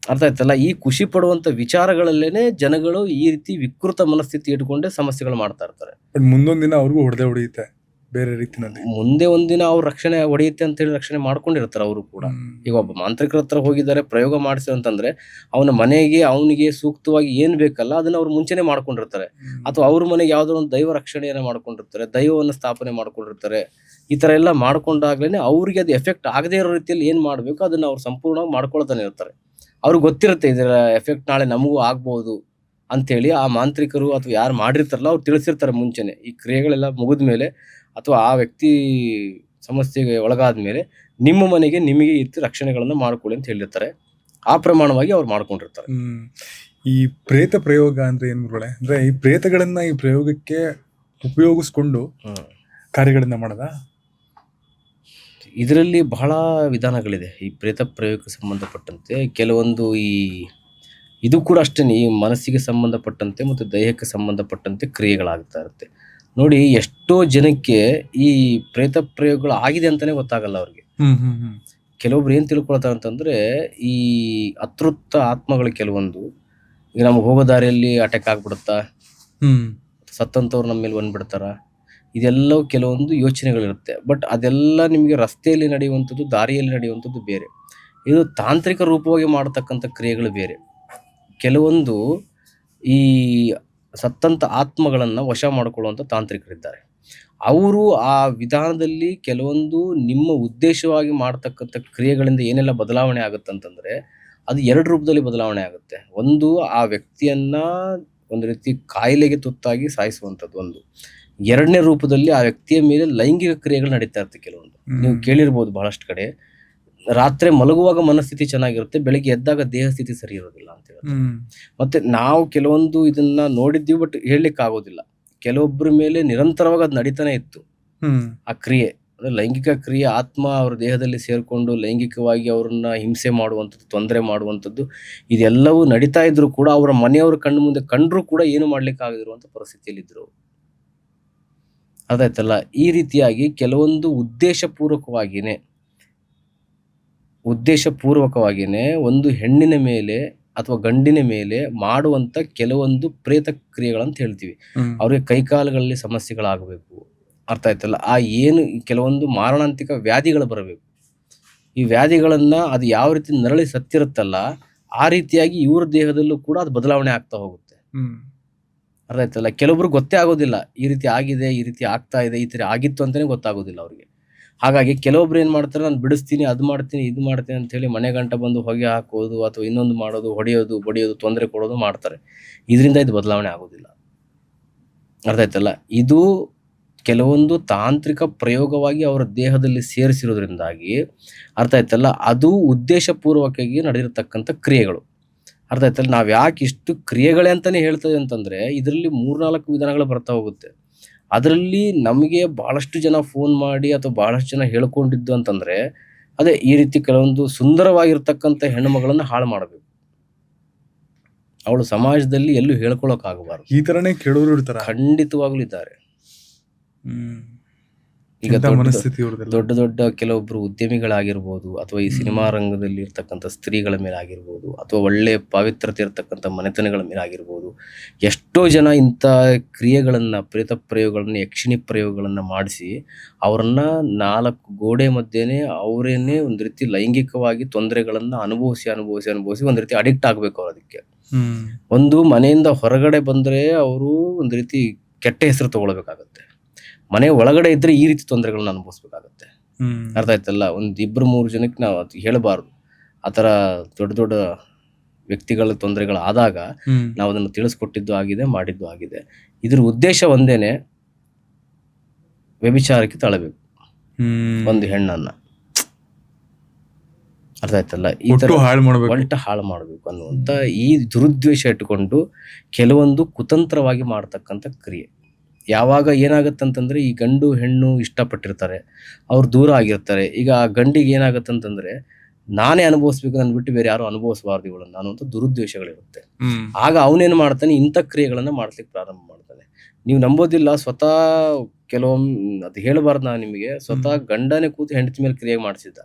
ಅರ್ಥ ಆಯ್ತಲ್ಲ. ಈ ಖುಷಿ ಪಡುವಂಥ ವಿಚಾರಗಳಲ್ಲೇನೆ ಜನಗಳು ಈ ರೀತಿ ವಿಕೃತ ಮನಸ್ಥಿತಿ ಇಟ್ಕೊಂಡೆ ಸಮಸ್ಯೆಗಳು ಮಾಡ್ತಾ ಇರ್ತಾರೆ. ಬಟ್ ಮುಂದೊಂದು ದಿನ ಅವ್ರಿಗೂ ಹೊಡೆಯುತ್ತೆ ಬೇರೆ ರೀತಿನಲ್ಲಿ. ಮುಂದೆ ಒಂದಿನ ಅವ್ರು ರಕ್ಷಣೆ ಹೊಡೆಯುತ್ತೆ ಅಂತ ಹೇಳಿ ರಕ್ಷಣೆ ಮಾಡ್ಕೊಂಡಿರ್ತಾರೆ ಅವರು ಕೂಡ. ಈಗ ಒಬ್ಬ ಮಾಂತ್ರಿಕರ ಹತ್ರ ಹೋಗಿದ್ದಾರೆ, ಪ್ರಯೋಗ ಮಾಡಿಸಿ ಅಂತಂದ್ರೆ ಅವನ ಮನೆಗೆ ಅವನಿಗೆ ಸೂಕ್ತವಾಗಿ ಏನ್ ಬೇಕಲ್ಲ ಅದನ್ನ ಅವ್ರು ಮುಂಚೆನೆ ಮಾಡ್ಕೊಂಡಿರ್ತಾರೆ. ಅಥವಾ ಅವ್ರ ಮನೆಗೆ ಯಾವ್ದೋ ಒಂದು ದೈವ ರಕ್ಷಣೆಯನ್ನ ಮಾಡ್ಕೊಂಡಿರ್ತಾರೆ, ದೈವವನ್ನು ಸ್ಥಾಪನೆ ಮಾಡ್ಕೊಂಡಿರ್ತಾರೆ. ಈ ತರ ಎಲ್ಲ ಮಾಡ್ಕೊಂಡಾಗ್ಲೇನೆ ಅವ್ರಿಗೆ ಅದು ಎಫೆಕ್ಟ್ ಆಗದೆ ಇರೋ ರೀತಿಯಲ್ಲಿ ಏನ್ ಮಾಡ್ಬೇಕು ಅದನ್ನ ಅವ್ರು ಸಂಪೂರ್ಣವಾಗಿ ಮಾಡ್ಕೊಳ್ತಾನೆ ಇರ್ತಾರೆ. ಅವ್ರಿಗೆ ಗೊತ್ತಿರುತ್ತೆ ಇದರ ಎಫೆಕ್ಟ್ ನಾಳೆ ನಮಗೂ ಆಗ್ಬಹುದು ಅಂತೇಳಿ. ಆ ಮಾಂತ್ರಿಕರು ಅಥವಾ ಯಾರು ಮಾಡಿರ್ತಾರಲ್ಲ ಅವ್ರು ತಿಳಿಸಿರ್ತಾರೆ ಮುಂಚೆನೆ. ಈ ಕ್ರಿಯೆಗಳೆಲ್ಲ ಮುಗಿದ ಮೇಲೆ ಅಥವಾ ಆ ವ್ಯಕ್ತಿ ಸಮಸ್ಯೆಗೆ ಒಳಗಾದ ಮೇಲೆ ನಿಮ್ಮ ಮನೆಗೆ ನಿಮಗೆ ಈ ರೀತಿ ರಕ್ಷಣೆಗಳನ್ನು ಮಾಡ್ಕೊಳ್ಳಿ ಅಂತ ಹೇಳಿರ್ತಾರೆ. ಆ ಪ್ರಮಾಣವಾಗಿ ಅವ್ರು ಮಾಡ್ಕೊಂಡಿರ್ತಾರೆ. ಈ ಪ್ರೇತ ಪ್ರಯೋಗ ಅಂದ್ರೆ ಏನ್ ಗುರುಗಳೇ? ಅಂದ್ರೆ ಈ ಪ್ರೇತಗಳನ್ನ ಈ ಪ್ರಯೋಗಕ್ಕೆ ಉಪಯೋಗಿಸ್ಕೊಂಡು ಕಾರ್ಯಗಳನ್ನ ಮಾಡದ? ಇದರಲ್ಲಿ ಬಹಳ ವಿಧಾನಗಳಿದೆ ಈ ಪ್ರೇತ ಪ್ರಯೋಗಕ್ಕೆ ಸಂಬಂಧಪಟ್ಟಂತೆ. ಕೆಲವೊಂದು ಇದು ಕೂಡ ಅಷ್ಟೇ, ಈ ಮನಸ್ಸಿಗೆ ಸಂಬಂಧಪಟ್ಟಂತೆ ಮತ್ತು ದೇಹಕ್ಕೆ ಸಂಬಂಧಪಟ್ಟಂತೆ ಕ್ರಿಯೆಗಳಾಗ್ತಾ ಇರುತ್ತೆ. ನೋಡಿ, ಎಷ್ಟೋ ಜನಕ್ಕೆ ಈ ಪ್ರೇತ ಪ್ರಯೋಗಗಳು ಆಗಿದೆ ಅಂತಾನೆ ಗೊತ್ತಾಗಲ್ಲ ಅವ್ರಿಗೆ. ಕೆಲವೊಬ್ರು ಏನ್ ತಿಳ್ಕೊಳ್ತಾರೆ ಅಂತಂದ್ರೆ, ಈ ಅತೃಪ್ತ ಆತ್ಮಗಳು ಕೆಲವೊಂದು ಈಗ ನಮ್ಗೆ ಹೋಗೋ ದಾರಿಯಲ್ಲಿ ಅಟ್ಯಾಕ್ ಆಗ್ಬಿಡುತ್ತಾ, ಸತ್ತಂತವ್ರು ನಮ್ಮ ಮೇಲೆ ಬಂದ್ಬಿಡ್ತಾರ, ಇದೆಲ್ಲವೂ ಕೆಲವೊಂದು ಯೋಚನೆಗಳಿರುತ್ತೆ. ಬಟ್ ಅದೆಲ್ಲ ನಿಮಗೆ ರಸ್ತೆಯಲ್ಲಿ ನಡೆಯುವಂಥದ್ದು, ದಾರಿಯಲ್ಲಿ ನಡೆಯುವಂಥದ್ದು ಬೇರೆ. ಇದು ತಾಂತ್ರಿಕ ರೂಪವಾಗಿ ಮಾಡತಕ್ಕಂಥ ಕ್ರಿಯೆಗಳು ಬೇರೆ. ಕೆಲವೊಂದು ಈ ಸತ್ತಂತ ಆತ್ಮಗಳನ್ನು ವಶ ಮಾಡಿಕೊಳ್ಳುವಂಥ ತಾಂತ್ರಿಕರಿದ್ದಾರೆ. ಅವರು ಆ ವಿಧಾನದಲ್ಲಿ ಕೆಲವೊಂದು ನಿಮ್ಮ ಉದ್ದೇಶವಾಗಿ ಮಾಡ್ತಕ್ಕಂಥ ಕ್ರಿಯೆಗಳಿಂದ ಏನೆಲ್ಲ ಬದಲಾವಣೆ ಆಗುತ್ತಂತಂದ್ರೆ, ಅದು 2 ರೂಪದಲ್ಲಿ ಬದಲಾವಣೆ ಆಗುತ್ತೆ. ಒಂದು, ಆ ವ್ಯಕ್ತಿಯನ್ನ ಒಂದು ರೀತಿ ಕಾಯಿಲೆಗೆ ತುತ್ತಾಗಿ ಸಾಯಿಸುವಂಥದ್ದು ಒಂದು. 2ನೇ ರೂಪದಲ್ಲಿ ಆ ವ್ಯಕ್ತಿಯ ಮೇಲೆ ಲೈಂಗಿಕ ಕ್ರಿಯೆಗಳು ನಡೀತಾ ಇರುತ್ತೆ ಕೆಲವೊಂದು. ನೀವು ಕೇಳಿರ್ಬೋದು ಬಹಳಷ್ಟು ಕಡೆ, ರಾತ್ರಿ ಮಲಗುವಾಗ ಮನಸ್ಥಿತಿ ಚೆನ್ನಾಗಿರುತ್ತೆ, ಬೆಳಿಗ್ಗೆ ಎದ್ದಾಗ ದೇಹ ಸ್ಥಿತಿ ಸರಿ ಇರೋದಿಲ್ಲ ಅಂತ ಹೇಳುತ್ತೆ. ಮತ್ತೆ ನಾವು ಕೆಲವೊಂದು ಇದನ್ನ ನೋಡಿದ್ದೀವಿ, ಬಟ್ ಹೇಳಲಿಕ್ಕೆ ಆಗೋದಿಲ್ಲ. ಕೆಲವೊಬ್ಬರ ಮೇಲೆ ನಿರಂತರವಾಗಿ ಅದು ನಡೀತಾನೆ ಇತ್ತು ಆ ಕ್ರಿಯೆ. ಅಂದ್ರೆ ಲೈಂಗಿಕ ಕ್ರಿಯೆ, ಆತ್ಮ ಅವ್ರ ದೇಹದಲ್ಲಿ ಸೇರ್ಕೊಂಡು ಲೈಂಗಿಕವಾಗಿ ಅವ್ರನ್ನ ಹಿಂಸೆ ಮಾಡುವಂಥದ್ದು, ತೊಂದರೆ ಮಾಡುವಂಥದ್ದು, ಇದೆಲ್ಲವೂ ನಡೀತಾ ಇದ್ರು ಕೂಡ ಅವರ ಮನೆಯವ್ರ ಕಣ್ಣು ಮುಂದೆ ಕಂಡ್ರು ಕೂಡ ಏನು ಮಾಡ್ಲಿಕ್ಕೆ ಆಗದಿರುವಂತ ಪರಿಸ್ಥಿತಿಯಲ್ಲಿ ಇದ್ರು. ಅದಾಯ್ತಲ್ಲ. ಈ ರೀತಿಯಾಗಿ ಕೆಲವೊಂದು ಉದ್ದೇಶಪೂರ್ವಕವಾಗಿನೇ ಒಂದು ಹೆಣ್ಣಿನ ಮೇಲೆ ಅಥವಾ ಗಂಡಿನ ಮೇಲೆ ಮಾಡುವಂತ ಕೆಲವೊಂದು ಪ್ರೇತ ಕ್ರಿಯೆಗಳಂತ ಹೇಳ್ತೀವಿ. ಅವ್ರಿಗೆ ಕೈಕಾಲುಗಳಲ್ಲಿ ಸಮಸ್ಯೆಗಳಾಗಬೇಕು, ಅರ್ಥ ಆಯ್ತಲ್ಲ. ಆ ಏನು ಕೆಲವೊಂದು ಮಾರಣಾಂತಿಕ ವ್ಯಾಧಿಗಳು ಬರಬೇಕು. ಈ ವ್ಯಾಧಿಗಳನ್ನ ಅದು ಯಾವ ರೀತಿ ನರಳಿ ಸತ್ತಿರುತ್ತಲ್ಲ, ಆ ರೀತಿಯಾಗಿ ಇವ್ರ ದೇಹದಲ್ಲೂ ಕೂಡ ಅದು ಬದಲಾವಣೆ ಆಗ್ತಾ ಹೋಗುತ್ತೆ. ಅರ್ಥ ಆಯ್ತಲ್ಲ. ಕೆಲವೊಬ್ರು ಗೊತ್ತೇ ಆಗೋದಿಲ್ಲ ಈ ರೀತಿ ಆಗಿದೆ, ಈ ರೀತಿ ಆಗ್ತಾ ಇದೆ, ಈ ತರ ಆಗಿತ್ತು ಅಂತಾನೆ ಗೊತ್ತಾಗೋದಿಲ್ಲ ಅವ್ರಿಗೆ. ಹಾಗಾಗಿ ಕೆಲವೊಬ್ರು ಏನ್ ಮಾಡ್ತಾರೆ, ನಾನು ಬಿಡಿಸ್ತೀನಿ, ಅದು ಮಾಡ್ತೀನಿ, ಇದು ಮಾಡ್ತೀನಿ ಅಂತ ಹೇಳಿ ಮನೆ ಗಂಟ ಬಂದು ಹೊಗೆ ಹಾಕೋದು ಅಥವಾ ಇನ್ನೊಂದು ಮಾಡೋದು, ಹೊಡೆಯೋದು, ಬಡಿಯೋದು, ತೊಂದರೆ ಕೊಡೋದು ಮಾಡ್ತಾರೆ. ಇದರಿಂದ ಇದು ಬದಲಾವಣೆ ಆಗೋದಿಲ್ಲ. ಅರ್ಥ ಆಯ್ತಲ್ಲ. ಇದು ಕೆಲವೊಂದು ತಾಂತ್ರಿಕ ಪ್ರಯೋಗವಾಗಿ ಅವರ ದೇಹದಲ್ಲಿ ಸೇರಿಸಿರೋದ್ರಿಂದಾಗಿ, ಅರ್ಥ ಆಯ್ತಲ್ಲ, ಅದು ಉದ್ದೇಶಪೂರ್ವಕವಾಗಿ ನಡೆದಿರತಕ್ಕಂಥ ಕ್ರಿಯೆಗಳು. ಅರ್ಥ ಆಯ್ತಲ್ಲ. ನಾವ್ ಯಾಕೆ ಇಷ್ಟು ಕ್ರಿಯೆಗಳೇ ಅಂತಾನೆ ಹೇಳ್ತೇವೆ ಅಂತಂದ್ರೆ, ಇದರಲ್ಲಿ 3-4 ವಿಧಾನಗಳು ಬರ್ತಾ ಹೋಗುತ್ತೆ. ಅದರಲ್ಲಿ ನಮಗೆ ಬಹಳಷ್ಟು ಜನ ಫೋನ್ ಮಾಡಿ ಅಥವಾ ಬಹಳಷ್ಟು ಜನ ಹೇಳ್ಕೊಂಡಿದ್ದು ಅಂತಂದ್ರೆ ಅದೇ ಈ ರೀತಿ ಕೆಲವೊಂದು ಸುಂದರವಾಗಿರ್ತಕ್ಕಂಥ ಹೆಣ್ಣು ಮಗಳನ್ನ ಹಾಳು ಮಾಡಬೇಕು. ಅವಳು ಸಮಾಜದಲ್ಲಿ ಎಲ್ಲೂ ಹೇಳ್ಕೊಳಕ್ ಆಗಬಾರ್ದು. ಈ ತರನೇ ಕೇಳೋರು ಇರ್ತಾರ. ಖಂಡಿತವಾಗ್ಲೂ ಇದ್ದಾರೆ. ಈಗ ದೊಡ್ಡ ದೊಡ್ಡ ಕೆಲವೊಬ್ರು ಉದ್ಯಮಿಗಳಾಗಿರ್ಬೋದು, ಅಥವಾ ಈ ಸಿನಿಮಾ ರಂಗದಲ್ಲಿ ಇರ್ತಕ್ಕಂಥ ಸ್ತ್ರೀಗಳ ಮೇಲೆ ಆಗಿರ್ಬೋದು, ಅಥವಾ ಒಳ್ಳೆ ಪವಿತ್ರತೆ ಇರ್ತಕ್ಕಂಥ ಮನೆತನಗಳ ಮೇಲೆ ಆಗಿರ್ಬೋದು, ಎಷ್ಟೋ ಜನ ಇಂಥ ಕ್ರಿಯೆಗಳನ್ನ, ಪ್ರೇತ ಪ್ರಯೋಗಗಳನ್ನ, ಯಕ್ಷಿಣಿ ಪ್ರಯೋಗಗಳನ್ನ ಮಾಡಿಸಿ ಅವರನ್ನ 4 ಗೋಡೆ ಮಧ್ಯೆನೆ ಅವರೇನೆ ಒಂದ್ ರೀತಿ ಲೈಂಗಿಕವಾಗಿ ತೊಂದರೆಗಳನ್ನ ಅನುಭವಿಸಿ ಒಂದ್ ರೀತಿ ಅಡಿಕ್ಟ್ ಆಗ್ಬೇಕು ಅವ್ರು ಅದಕ್ಕೆ. ಒಂದು ಮನೆಯಿಂದ ಹೊರಗಡೆ ಬಂದ್ರೆ ಅವರು ಒಂದ್ ರೀತಿ ಕೆಟ್ಟ ಹೆಸರು ತಗೊಳ್ಬೇಕಾಗತ್ತೆ. ಮನೆ ಒಳಗಡೆ ಇದ್ರೆ ಈ ರೀತಿ ತೊಂದರೆಗಳನ್ನ ಅನುಭವಿಸ್ಬೇಕಾಗತ್ತೆ. ಅರ್ಥ ಆಯ್ತಲ್ಲ? 1-2-3 ಜನಕ್ಕೆ ನಾವು ಅದು ಹೇಳಬಾರ್ದು. ಆತರ ದೊಡ್ಡ ದೊಡ್ಡ ವ್ಯಕ್ತಿಗಳ ತೊಂದರೆಗಳಾದಾಗ ನಾವು ಅದನ್ನು ತಿಳಿಸ್ಕೊಟ್ಟಿದ್ದು ಆಗಿದೆ, ಮಾಡಿದ್ದು ಆಗಿದೆ. ಇದ್ರ ಉದ್ದೇಶ ಒಂದೇನೆ, ವ್ಯಭಿಚಾರಕ್ಕೆ ತಳ್ಳಬೇಕು ಒಂದು ಹೆಣ್ಣನ್ನ. ಅರ್ಥ ಆಯ್ತಲ್ಲ? ಈ ತರ ಹಾಳು ಮಾಡ್ಬೇಕು ಅನ್ನುವಂತ ಈ ದುರುದ್ದೇಶ ಇಟ್ಟುಕೊಂಡು ಕೆಲವೊಂದು ಕುತಂತ್ರವಾಗಿ ಮಾಡ್ತಕ್ಕಂಥ ಕ್ರಿಯೆ. ಯಾವಾಗ ಏನಾಗತ್ತಂತಂದ್ರೆ, ಈ ಗಂಡು ಹೆಣ್ಣು ಇಷ್ಟಪಟ್ಟಿರ್ತಾರೆ, ಅವ್ರು ದೂರ ಆಗಿರ್ತಾರೆ. ಈಗ ಆ ಗಂಡಿಗೆ ಏನಾಗತ್ತಂತಂದ್ರೆ, ನಾನೇ ಅನುಭವಿಸ್ಬೇಕು, ನನ್ ಬಿಟ್ಟು ಬೇರೆ ಯಾರು ಅನುಭವಿಸಬಾರ್ದು ಇವಳನ್ನ ಅನ್ನುವಂಥ ದುರುದ್ದೇಶಗಳಿರುತ್ತೆ. ಆಗ ಅವನೇನ್ ಮಾಡ್ತಾನೆ, ಇಂಥ ಕ್ರಿಯೆಗಳನ್ನ ಮಾಡ್ಲಿಕ್ಕೆ ಪ್ರಾರಂಭ ಮಾಡ್ತಾನೆ. ನೀವು ನಂಬೋದಿಲ್ಲ, ಸ್ವತಃ ಕೆಲವೊಮ್ಮೆ ಅದು ಹೇಳಬಾರ್ದು ನಾನು ನಿಮಗೆ, ಸ್ವತಃ ಗಂಡನೇ ಕೂತು ಹೆಂಡತಿ ಮೇಲೆ ಕ್ರಿಯೆ ಮಾಡಿಸಿದ್ದ.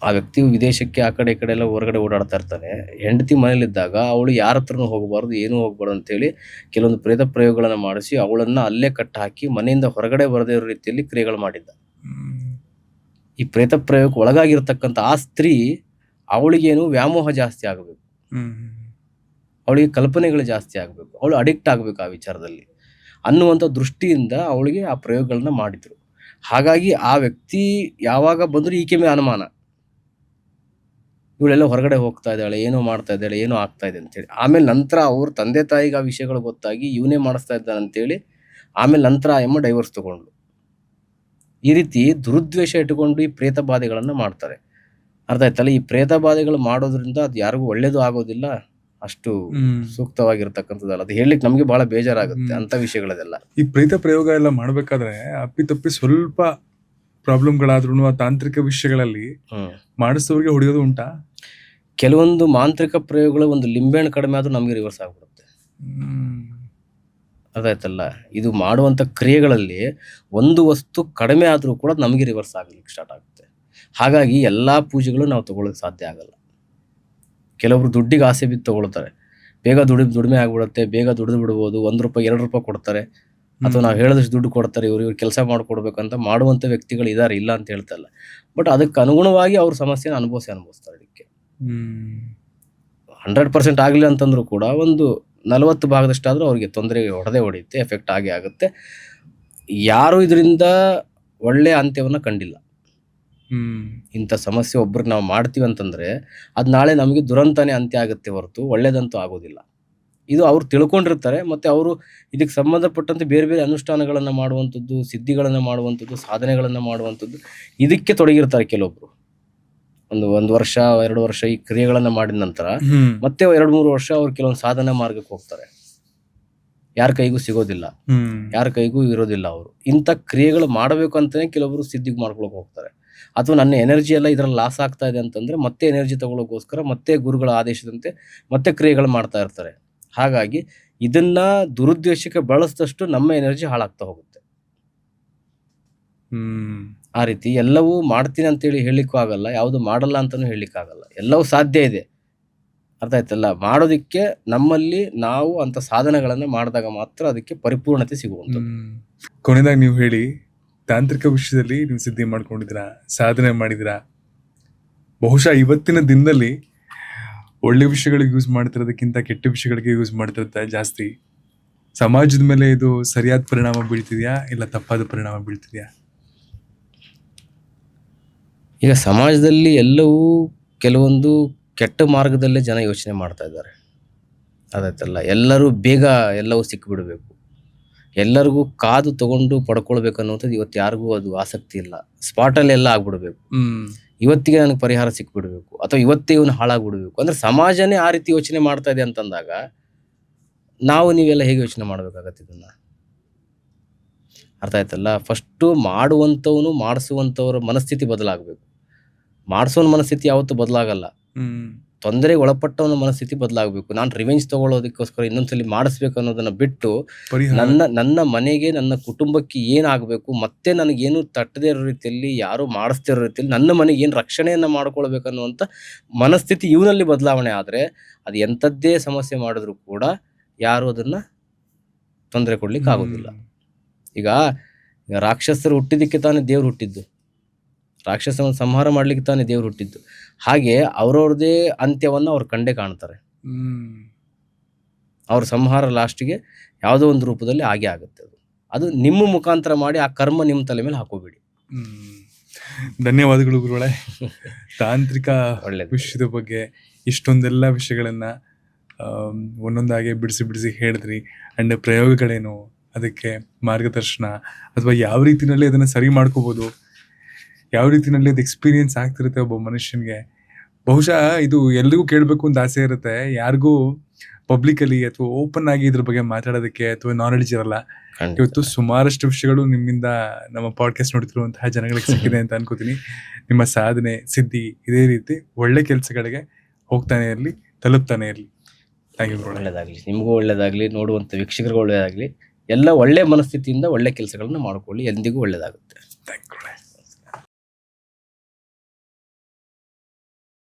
ಆ ವ್ಯಕ್ತಿ ವಿದೇಶಕ್ಕೆ ಆ ಕಡೆ ಈ ಕಡೆ ಎಲ್ಲ ಹೊರಗಡೆ ಓಡಾಡ್ತಾ ಇರ್ತಾನೆ. ಹೆಂಡತಿ ಮನೇಲಿದ್ದಾಗ ಅವಳು ಯಾರ ಹತ್ರನೂ ಹೋಗಬಾರ್ದು, ಏನೂ ಹೋಗ್ಬಾರ್ದು ಅಂತೇಳಿ ಕೆಲವೊಂದು ಪ್ರೇತ ಪ್ರಯೋಗಗಳನ್ನ ಮಾಡಿಸಿ ಅವಳನ್ನ ಅಲ್ಲೇ ಕಟ್ಟ ಹಾಕಿ ಮನೆಯಿಂದ ಹೊರಗಡೆ ಬರದೇ ಇರೋ ರೀತಿಯಲ್ಲಿ ಕ್ರಿಯೆಗಳು ಮಾಡಿದ್ದ. ಈ ಪ್ರೇತ ಪ್ರಯೋಗಕ್ಕೆ ಒಳಗಾಗಿರ್ತಕ್ಕಂಥ ಆ ಸ್ತ್ರೀ, ಅವಳಿಗೇನು ವ್ಯಾಮೋಹ ಜಾಸ್ತಿ ಆಗಬೇಕು, ಅವಳಿಗೆ ಕಲ್ಪನೆಗಳು ಜಾಸ್ತಿ ಆಗಬೇಕು, ಅವಳು ಅಡಿಕ್ಟ್ ಆಗಬೇಕು ಆ ವಿಚಾರದಲ್ಲಿ ಅನ್ನುವಂಥ ದೃಷ್ಟಿಯಿಂದ ಅವಳಿಗೆ ಆ ಪ್ರಯೋಗಗಳನ್ನ ಮಾಡಿದ್ರು. ಹಾಗಾಗಿ ಆ ವ್ಯಕ್ತಿ ಯಾವಾಗ ಬಂದ್ರು ಈಕೆ ಮೇಲೆ ಅನುಮಾನ, ಇವಳೆಲ್ಲ ಹೊರಗಡೆ ಹೋಗ್ತಾ ಇದ್ದಾಳೆ, ಏನೋ ಮಾಡ್ತಾ ಇದ್ದಾಳೆ, ಏನೋ ಆಗ್ತಾ ಇದೆ ಅಂತೇಳಿ. ಆಮೇಲೆ ನಂತರ ಅವ್ರ ತಂದೆ ತಾಯಿಗೆ ಆ ವಿಷಯಗಳು ಗೊತ್ತಾಗಿ ಇವನೇ ಮಾಡಿಸ್ತಾ ಇದ್ದಾನೆ ಅಂತೇಳಿ ಆಮೇಲೆ ನಂತರ ಆ ಡೈವರ್ಸ್ ತಗೊಂಡ್ಳು. ಈ ರೀತಿ ದುರುದ್ವೇಷ ಇಟ್ಟುಕೊಂಡು ಈ ಪ್ರೇತ ಬಾಧೆಗಳನ್ನ ಮಾಡ್ತಾರೆ. ಅರ್ಥ ಆಯ್ತಲ್ಲ? ಈ ಪ್ರೇತ ಬಾಧೆಗಳು ಮಾಡೋದ್ರಿಂದ ಅದು ಯಾರಿಗೂ ಒಳ್ಳೇದು ಆಗೋದಿಲ್ಲ, ಅಷ್ಟು ಸೂಕ್ತವಾಗಿರ್ತಕ್ಕಂಥದ್ದಲ್ಲ. ಅದು ಹೇಳಲಿಕ್ಕೆ ನಮ್ಗೆ ಬಹಳ ಬೇಜಾರಾಗುತ್ತೆ ಅಂತ ವಿಷಯಗಳದೆಲ್ಲ. ಈ ಪ್ರೇತ ಪ್ರಯೋಗ ಎಲ್ಲ ಮಾಡ್ಬೇಕಾದ್ರೆ ಅಪ್ಪಿತಪ್ಪಿ ಸ್ವಲ್ಪ ಪ್ರಾಬ್ಲಮ್ಗಳಾದ್ರೂ ಆ ತಾಂತ್ರಿಕ ವಿಷಯಗಳಲ್ಲಿ ಮಾಡಿಸೋರಿಗೆ ಹೊಡೆಯೋದು ಉಂಟಾ? ಕೆಲವೊಂದು ಮಾಂತ್ರಿಕ ಪ್ರಯೋಗಗಳು ಒಂದು ಲಿಂಬೆಹಣ್ಣು ಕಡಿಮೆ ಆದ್ರೂ ನಮ್ಗೆ ರಿವರ್ಸ್ ಆಗ್ಬಿಡುತ್ತೆ. ಅದಾಯ್ತಲ್ಲ? ಇದು ಮಾಡುವಂತ ಕ್ರಿಯೆಗಳಲ್ಲಿ ಒಂದು ವಸ್ತು ಕಡಿಮೆ ಆದ್ರೂ ಕೂಡ ನಮಗೆ ರಿವರ್ಸ್ ಆಗ್ಲಿಕ್ಕೆ ಸ್ಟಾರ್ಟ್ ಆಗುತ್ತೆ. ಹಾಗಾಗಿ ಎಲ್ಲಾ ಪೂಜೆಗಳು ನಾವು ತಗೊಳ್ಳೋಕೆ ಸಾಧ್ಯ ಆಗಲ್ಲ. ಕೆಲವೊಬ್ರು ದುಡ್ಡಿಗೆ ಆಸೆ ಬಿದ್ದು ತಗೊಳ್ತಾರೆ, ಬೇಗ ದುಡಿಮೆ ಆಗ್ಬಿಡುತ್ತೆ, ಬೇಗ ದುಡಿದು ಬಿಡ್ಬೋದು, ₹1 ₹2 ಕೊಡ್ತಾರೆ, ಅಥವಾ ನಾವು ಹೇಳಿದಷ್ಟು ದುಡ್ಡು ಕೊಡ್ತಾರೆ, ಇವ್ರು ಕೆಲಸ ಮಾಡ್ಕೊಡ್ಬೇಕಂತ ಮಾಡುವಂತ ವ್ಯಕ್ತಿಗಳು ಇದಾರೆ, ಇಲ್ಲ ಅಂತ ಹೇಳ್ತಾ ಇಲ್ಲ. ಬಟ್ ಅದಕ್ಕೆ ಅನುಗುಣವಾಗಿ ಅವ್ರ ಸಮಸ್ಯೆನ ಅನುಭವಿಸ್ತಾರೆ. ಅದಕ್ಕೆ 100% ಆಗ್ಲಿಲ್ಲ ಅಂತಂದ್ರೂ ಕೂಡ ಒಂದು 40 ಭಾಗದಷ್ಟಾದ್ರೂ ಅವ್ರಿಗೆ ತೊಂದರೆ ಹೊಡೆಯುತ್ತೆ, ಎಫೆಕ್ಟ್ ಆಗೇ ಆಗುತ್ತೆ. ಯಾರು ಇದರಿಂದ ಒಳ್ಳೆ ಅಂತ್ಯವನ್ನ ಕಂಡಿಲ್ಲ. ಇಂಥ ಸಮಸ್ಯೆ ಒಬ್ರಿಗೆ ನಾವು ಮಾಡ್ತೀವಿ ಅಂತಂದ್ರೆ ಅದು ನಾಳೆ ನಮಗೆ ದುರಂತನೇ ಅಂತ್ಯ ಆಗುತ್ತೆ ಹೊರತು ಒಳ್ಳೇದಂತೂ ಆಗೋದಿಲ್ಲ. ಇದು ಅವ್ರು ತಿಳ್ಕೊಂಡಿರ್ತಾರೆ. ಮತ್ತೆ ಅವರು ಇದಕ್ಕೆ ಸಂಬಂಧಪಟ್ಟಂತೆ ಬೇರೆ ಬೇರೆ ಅನುಷ್ಠಾನಗಳನ್ನ ಮಾಡುವಂಥದ್ದು, ಸಿದ್ಧಿಗಳನ್ನ ಮಾಡುವಂಥದ್ದು, ಸಾಧನೆಗಳನ್ನ ಮಾಡುವಂಥದ್ದು, ಇದಕ್ಕೆ ತೊಡಗಿರ್ತಾರೆ. ಕೆಲವೊಬ್ರು ಒಂದು ವರ್ಷ 2 ವರ್ಷ ಈ ಕ್ರಿಯೆಗಳನ್ನ ಮಾಡಿದ ನಂತರ ಮತ್ತೆ 2-3 ವರ್ಷ ಅವ್ರು ಕೆಲವೊಂದು ಸಾಧನೆ ಮಾರ್ಗಕ್ಕೆ ಹೋಗ್ತಾರೆ. ಯಾರ ಕೈಗೂ ಸಿಗೋದಿಲ್ಲ, ಯಾರ ಕೈಗೂ ಇರೋದಿಲ್ಲ. ಅವರು ಇಂಥ ಕ್ರಿಯೆಗಳು ಮಾಡಬೇಕು ಅಂತಾನೆ ಕೆಲವೊಬ್ರು ಸಿದ್ಧಿಗೆ ಮಾಡ್ಕೊಳಕ್ ಹೋಗ್ತಾರೆ. ಅಥವಾ ನನ್ನ ಎನರ್ಜಿ ಎಲ್ಲ ಇದ್ರಲ್ಲಿ ಲಾಸ್ ಆಗ್ತಾ ಇದೆ ಅಂತಂದ್ರೆ ಮತ್ತೆ ಎನರ್ಜಿ ತಗೊಳ್ಳೋಕೋಸ್ಕರ ಮತ್ತೆ ಗುರುಗಳ ಆದೇಶದಂತೆ ಮತ್ತೆ ಕ್ರಿಯೆಗಳು ಮಾಡ್ತಾ ಇರ್ತಾರೆ. ಹಾಗಾಗಿ ಇದನ್ನ ದುರುದ್ದೇಶಕ್ಕೆ ಬಳಸಿದಷ್ಟು ನಮ್ಮ ಎನರ್ಜಿ ಹಾಳಾಗ್ತಾ ಹೋಗುತ್ತೆ. ಆ ರೀತಿ ಎಲ್ಲವೂ ಮಾಡ್ತೀನಿ ಅಂತೇಳಿ ಹೇಳಲಿಕ್ಕೂ ಆಗಲ್ಲ, ಯಾವುದು ಮಾಡಲ್ಲ ಅಂತಾನು ಹೇಳಲಿಕ್ಕೆ ಆಗಲ್ಲ. ಎಲ್ಲವೂ ಸಾಧ್ಯ ಇದೆ. ಅರ್ಥ ಆಯ್ತಲ್ಲ? ಮಾಡೋದಿಕ್ಕೆ ನಮ್ಮಲ್ಲಿ ನಾವು ಅಂತ ಸಾಧನೆಗಳನ್ನ ಮಾಡಿದಾಗ ಮಾತ್ರ ಅದಕ್ಕೆ ಪರಿಪೂರ್ಣತೆ ಸಿಗುವಂಥದ್ದು. ಕೊನೆದಾಗ ನೀವು ಹೇಳಿ, ತಾಂತ್ರಿಕ ವಿಷಯದಲ್ಲಿ ನೀವು ಸಿದ್ಧಿ ಮಾಡ್ಕೊಂಡಿದ್ದೀರಾ, ಸಾಧನೆ ಮಾಡಿದಿರಾ. ಬಹುಶಃ ಇವತ್ತಿನ ದಿನದಲ್ಲಿ ಒಳ್ಳೆ ವಿಷಯಗಳಿಗೆ ಯೂಸ್ ಮಾಡ್ತಿರೋದಕ್ಕಿಂತ ಕೆಟ್ಟ ವಿಷಯಗಳಿಗೆ ಯೂಸ್ ಮಾಡ್ತಿರ್ತಾರೆ ಜಾಸ್ತಿ. ಸಮಾಜದ ಮೇಲೆ ಇದು ಸರಿಯಾದ ಪರಿಣಾಮ ಬೀಳ್ತಿದ್ಯಾ ಇಲ್ಲ ತಪ್ಪಾದ ಪರಿಣಾಮ ಬೀಳ್ತಿದ್ಯಾ? ಈಗ ಸಮಾಜದಲ್ಲಿ ಎಲ್ಲವೂ ಕೆಲವೊಂದು ಕೆಟ್ಟ ಮಾರ್ಗದಲ್ಲೇ ಜನ ಯೋಚನೆ ಮಾಡ್ತಾ ಇದ್ದಾರೆ. ಅದಾಯ್ತಲ್ಲ? ಎಲ್ಲರೂ ಬೇಗ ಎಲ್ಲವೂ ಸಿಕ್ಬಿಡ್ಬೇಕು, ಎಲ್ಲರಿಗೂ ಕಾದು ತಗೊಂಡು ಪಡ್ಕೊಳ್ಬೇಕು ಅನ್ನೋಂಥದ್ದು ಇವತ್ತು ಯಾರಿಗೂ ಅದು ಆಸಕ್ತಿ ಇಲ್ಲ. ಸ್ಪಾಟಲ್ಲಿ ಎಲ್ಲ ಆಗ್ಬಿಡ್ಬೇಕು, ಇವತ್ತಿಗೆ ನನಗೆ ಪರಿಹಾರ ಸಿಕ್ಬಿಡ್ಬೇಕು, ಅಥವಾ ಇವತ್ತೇ ಇವನು ಹಾಳಾಗ್ಬಿಡ್ಬೇಕು ಅಂದ್ರೆ ಸಮಾಜನೇ ಆ ರೀತಿ ಯೋಚನೆ ಮಾಡ್ತಾ ಇದೆ ಅಂತಂದಾಗ ನಾವು ನೀವೆಲ್ಲ ಹೇಗೆ ಯೋಚನೆ ಮಾಡಬೇಕಾಗತ್ತೆ ಇದನ್ನು? ಅರ್ಥ ಆಯ್ತಲ್ಲ? ಫಸ್ಟು ಮಾಡುವಂಥವನು ಮಾಡಿಸುವಂಥವ್ರ ಮನಸ್ಥಿತಿ ಬದಲಾಗಬೇಕು. ಮಾಡಿಸೋನ ಮನಸ್ಥಿತಿ ಯಾವತ್ತೂ ಬದಲಾಗಲ್ಲ. ತೊಂದರೆಗೆ ಒಳಪಟ್ಟವನ ಮನಸ್ಥಿತಿ ಬದಲಾಗಬೇಕು. ನಾನು ರಿವೆಂಜ್ ತೊಗೊಳ್ಳೋದಕ್ಕೋಸ್ಕರ ಇನ್ನೊಂದ್ಸಲಿ ಮಾಡಿಸ್ಬೇಕು ಅನ್ನೋದನ್ನು ಬಿಟ್ಟು ನನ್ನ ಮನೆಗೆ, ನನ್ನ ಕುಟುಂಬಕ್ಕೆ ಏನಾಗಬೇಕು, ಮತ್ತೆ ನನಗೇನು ತಟ್ಟದೇ ಇರೋ ರೀತಿಯಲ್ಲಿ, ಯಾರು ಮಾಡಿಸ್ದೇ ಇರೋ ರೀತಿಯಲ್ಲಿ ನನ್ನ ಮನೆಗೆ ಏನು ರಕ್ಷಣೆಯನ್ನು ಮಾಡ್ಕೊಳ್ಬೇಕನ್ನುವಂಥ ಮನಸ್ಥಿತಿ ಇವನಲ್ಲಿ ಬದಲಾವಣೆ ಆದರೆ ಅದು ಎಂಥದ್ದೇ ಸಮಸ್ಯೆ ಮಾಡಿದ್ರು ಕೂಡ ಯಾರು ಅದನ್ನು ತೊಂದರೆ ಕೊಡ್ಲಿಕ್ಕೆ ಆಗೋದಿಲ್ಲ. ಈಗ ರಾಕ್ಷಸರು ಹುಟ್ಟಿದ್ದಕ್ಕೆ ತಾನೇ ದೇವ್ರು ಹುಟ್ಟಿದ್ದು, ರಾಕ್ಷಸವನ್ನು ಸಂಹಾರ ಮಾಡ್ಲಿಕ್ಕೆ ತಾನೇ ದೇವ್ರು ಹುಟ್ಟಿದ್ದು. ಹಾಗೆ ಅವ್ರವ್ರದೇ ಅಂತ್ಯವನ್ನು ಅವ್ರು ಕಂಡೇ ಕಾಣ್ತಾರೆ. ಅವ್ರ ಸಂಹಾರ ಲಾಸ್ಟಿಗೆ ಯಾವುದೋ ಒಂದು ರೂಪದಲ್ಲಿ ಆಗೇ ಆಗುತ್ತೆ. ಅದು ನಿಮ್ಮ ಮುಖಾಂತರ ಮಾಡಿ ಆ ಕರ್ಮ ನಿಮ್ಮ ತಲೆ ಮೇಲೆ ಹಾಕೋಬೇಡಿ. ಧನ್ಯವಾದಗಳು ಗುರುಗಳೇ. ತಾಂತ್ರಿಕ ವಿಷಯದ ಬಗ್ಗೆ ಇಷ್ಟೊಂದೆಲ್ಲ ವಿಷಯಗಳನ್ನ ಒಂದೊಂದಾಗಿ ಬಿಡಿಸಿ ಹೇಳಿದ್ರಿ. ಅಂಡ್ ಪ್ರಯೋಗಗಳೇನು, ಅದಕ್ಕೆ ಮಾರ್ಗದರ್ಶನ, ಅಥವಾ ಯಾವ ರೀತಿಯಲ್ಲಿ ಅದನ್ನು ಸರಿ ಮಾಡ್ಕೋಬೋದು, ಯಾವ ರೀತಿಯಲ್ಲಿ ಅದು ಎಕ್ಸ್ಪೀರಿಯನ್ಸ್ ಆಗ್ತಿರುತ್ತೆ ಒಬ್ಬ ಮನುಷ್ಯನಿಗೆ. ಬಹುಶಃ ಇದು ಎಲ್ರಿಗೂ ಕೇಳಬೇಕು ಅಂತ ಆಸೆ ಇರುತ್ತೆ. ಯಾರಿಗೂ ಪಬ್ಲಿಕಲಿ ಅಥವಾ ಓಪನ್ ಆಗಿ ಇದ್ರ ಬಗ್ಗೆ ಮಾತಾಡೋದಕ್ಕೆ ಅಥವಾ ನಾಲೆಡ್ಜ್ ಇರಲ್ಲ. ಇವತ್ತು ಸುಮಾರಷ್ಟು ವಿಷಯಗಳು ನಿಮ್ಮಿಂದ ನಮ್ಮ ಪಾಡ್ಕಾಸ್ಟ್ ನೋಡ್ತಿರುವಂತಹ ಜನಗಳಿಗೆ ಸಿಕ್ಕಿದೆ ಅಂತ ಅನ್ಕೋತೀನಿ. ನಿಮ್ಮ ಸಾಧನೆ ಸಿದ್ಧಿ ಇದೇ ರೀತಿ ಒಳ್ಳೆ ಕೆಲಸಗಳಿಗೆ ಹೋಗ್ತಾನೆ ಇರಲಿ, ತಲುಪ್ತಾನೆ ಇರಲಿ. Thank you. ಒಳ್ಳೆಯದಾಗಲಿ, ನಿಮಗೂ ಒಳ್ಳೆಯದಾಗಲಿ, ನೋಡುವಂಥ ವೀಕ್ಷಕರಿಗೂ ಒಳ್ಳೆಯದಾಗಲಿ. ಎಲ್ಲ ಒಳ್ಳೆ ಮನಸ್ಥಿತಿಯಿಂದ ಒಳ್ಳೆ ಕೆಲಸಗಳನ್ನ ಮಾಡ್ಕೊಳ್ಳಿ, ಎಂದಿಗೂ ಒಳ್ಳೆಯದಾಗುತ್ತೆ. Thank you.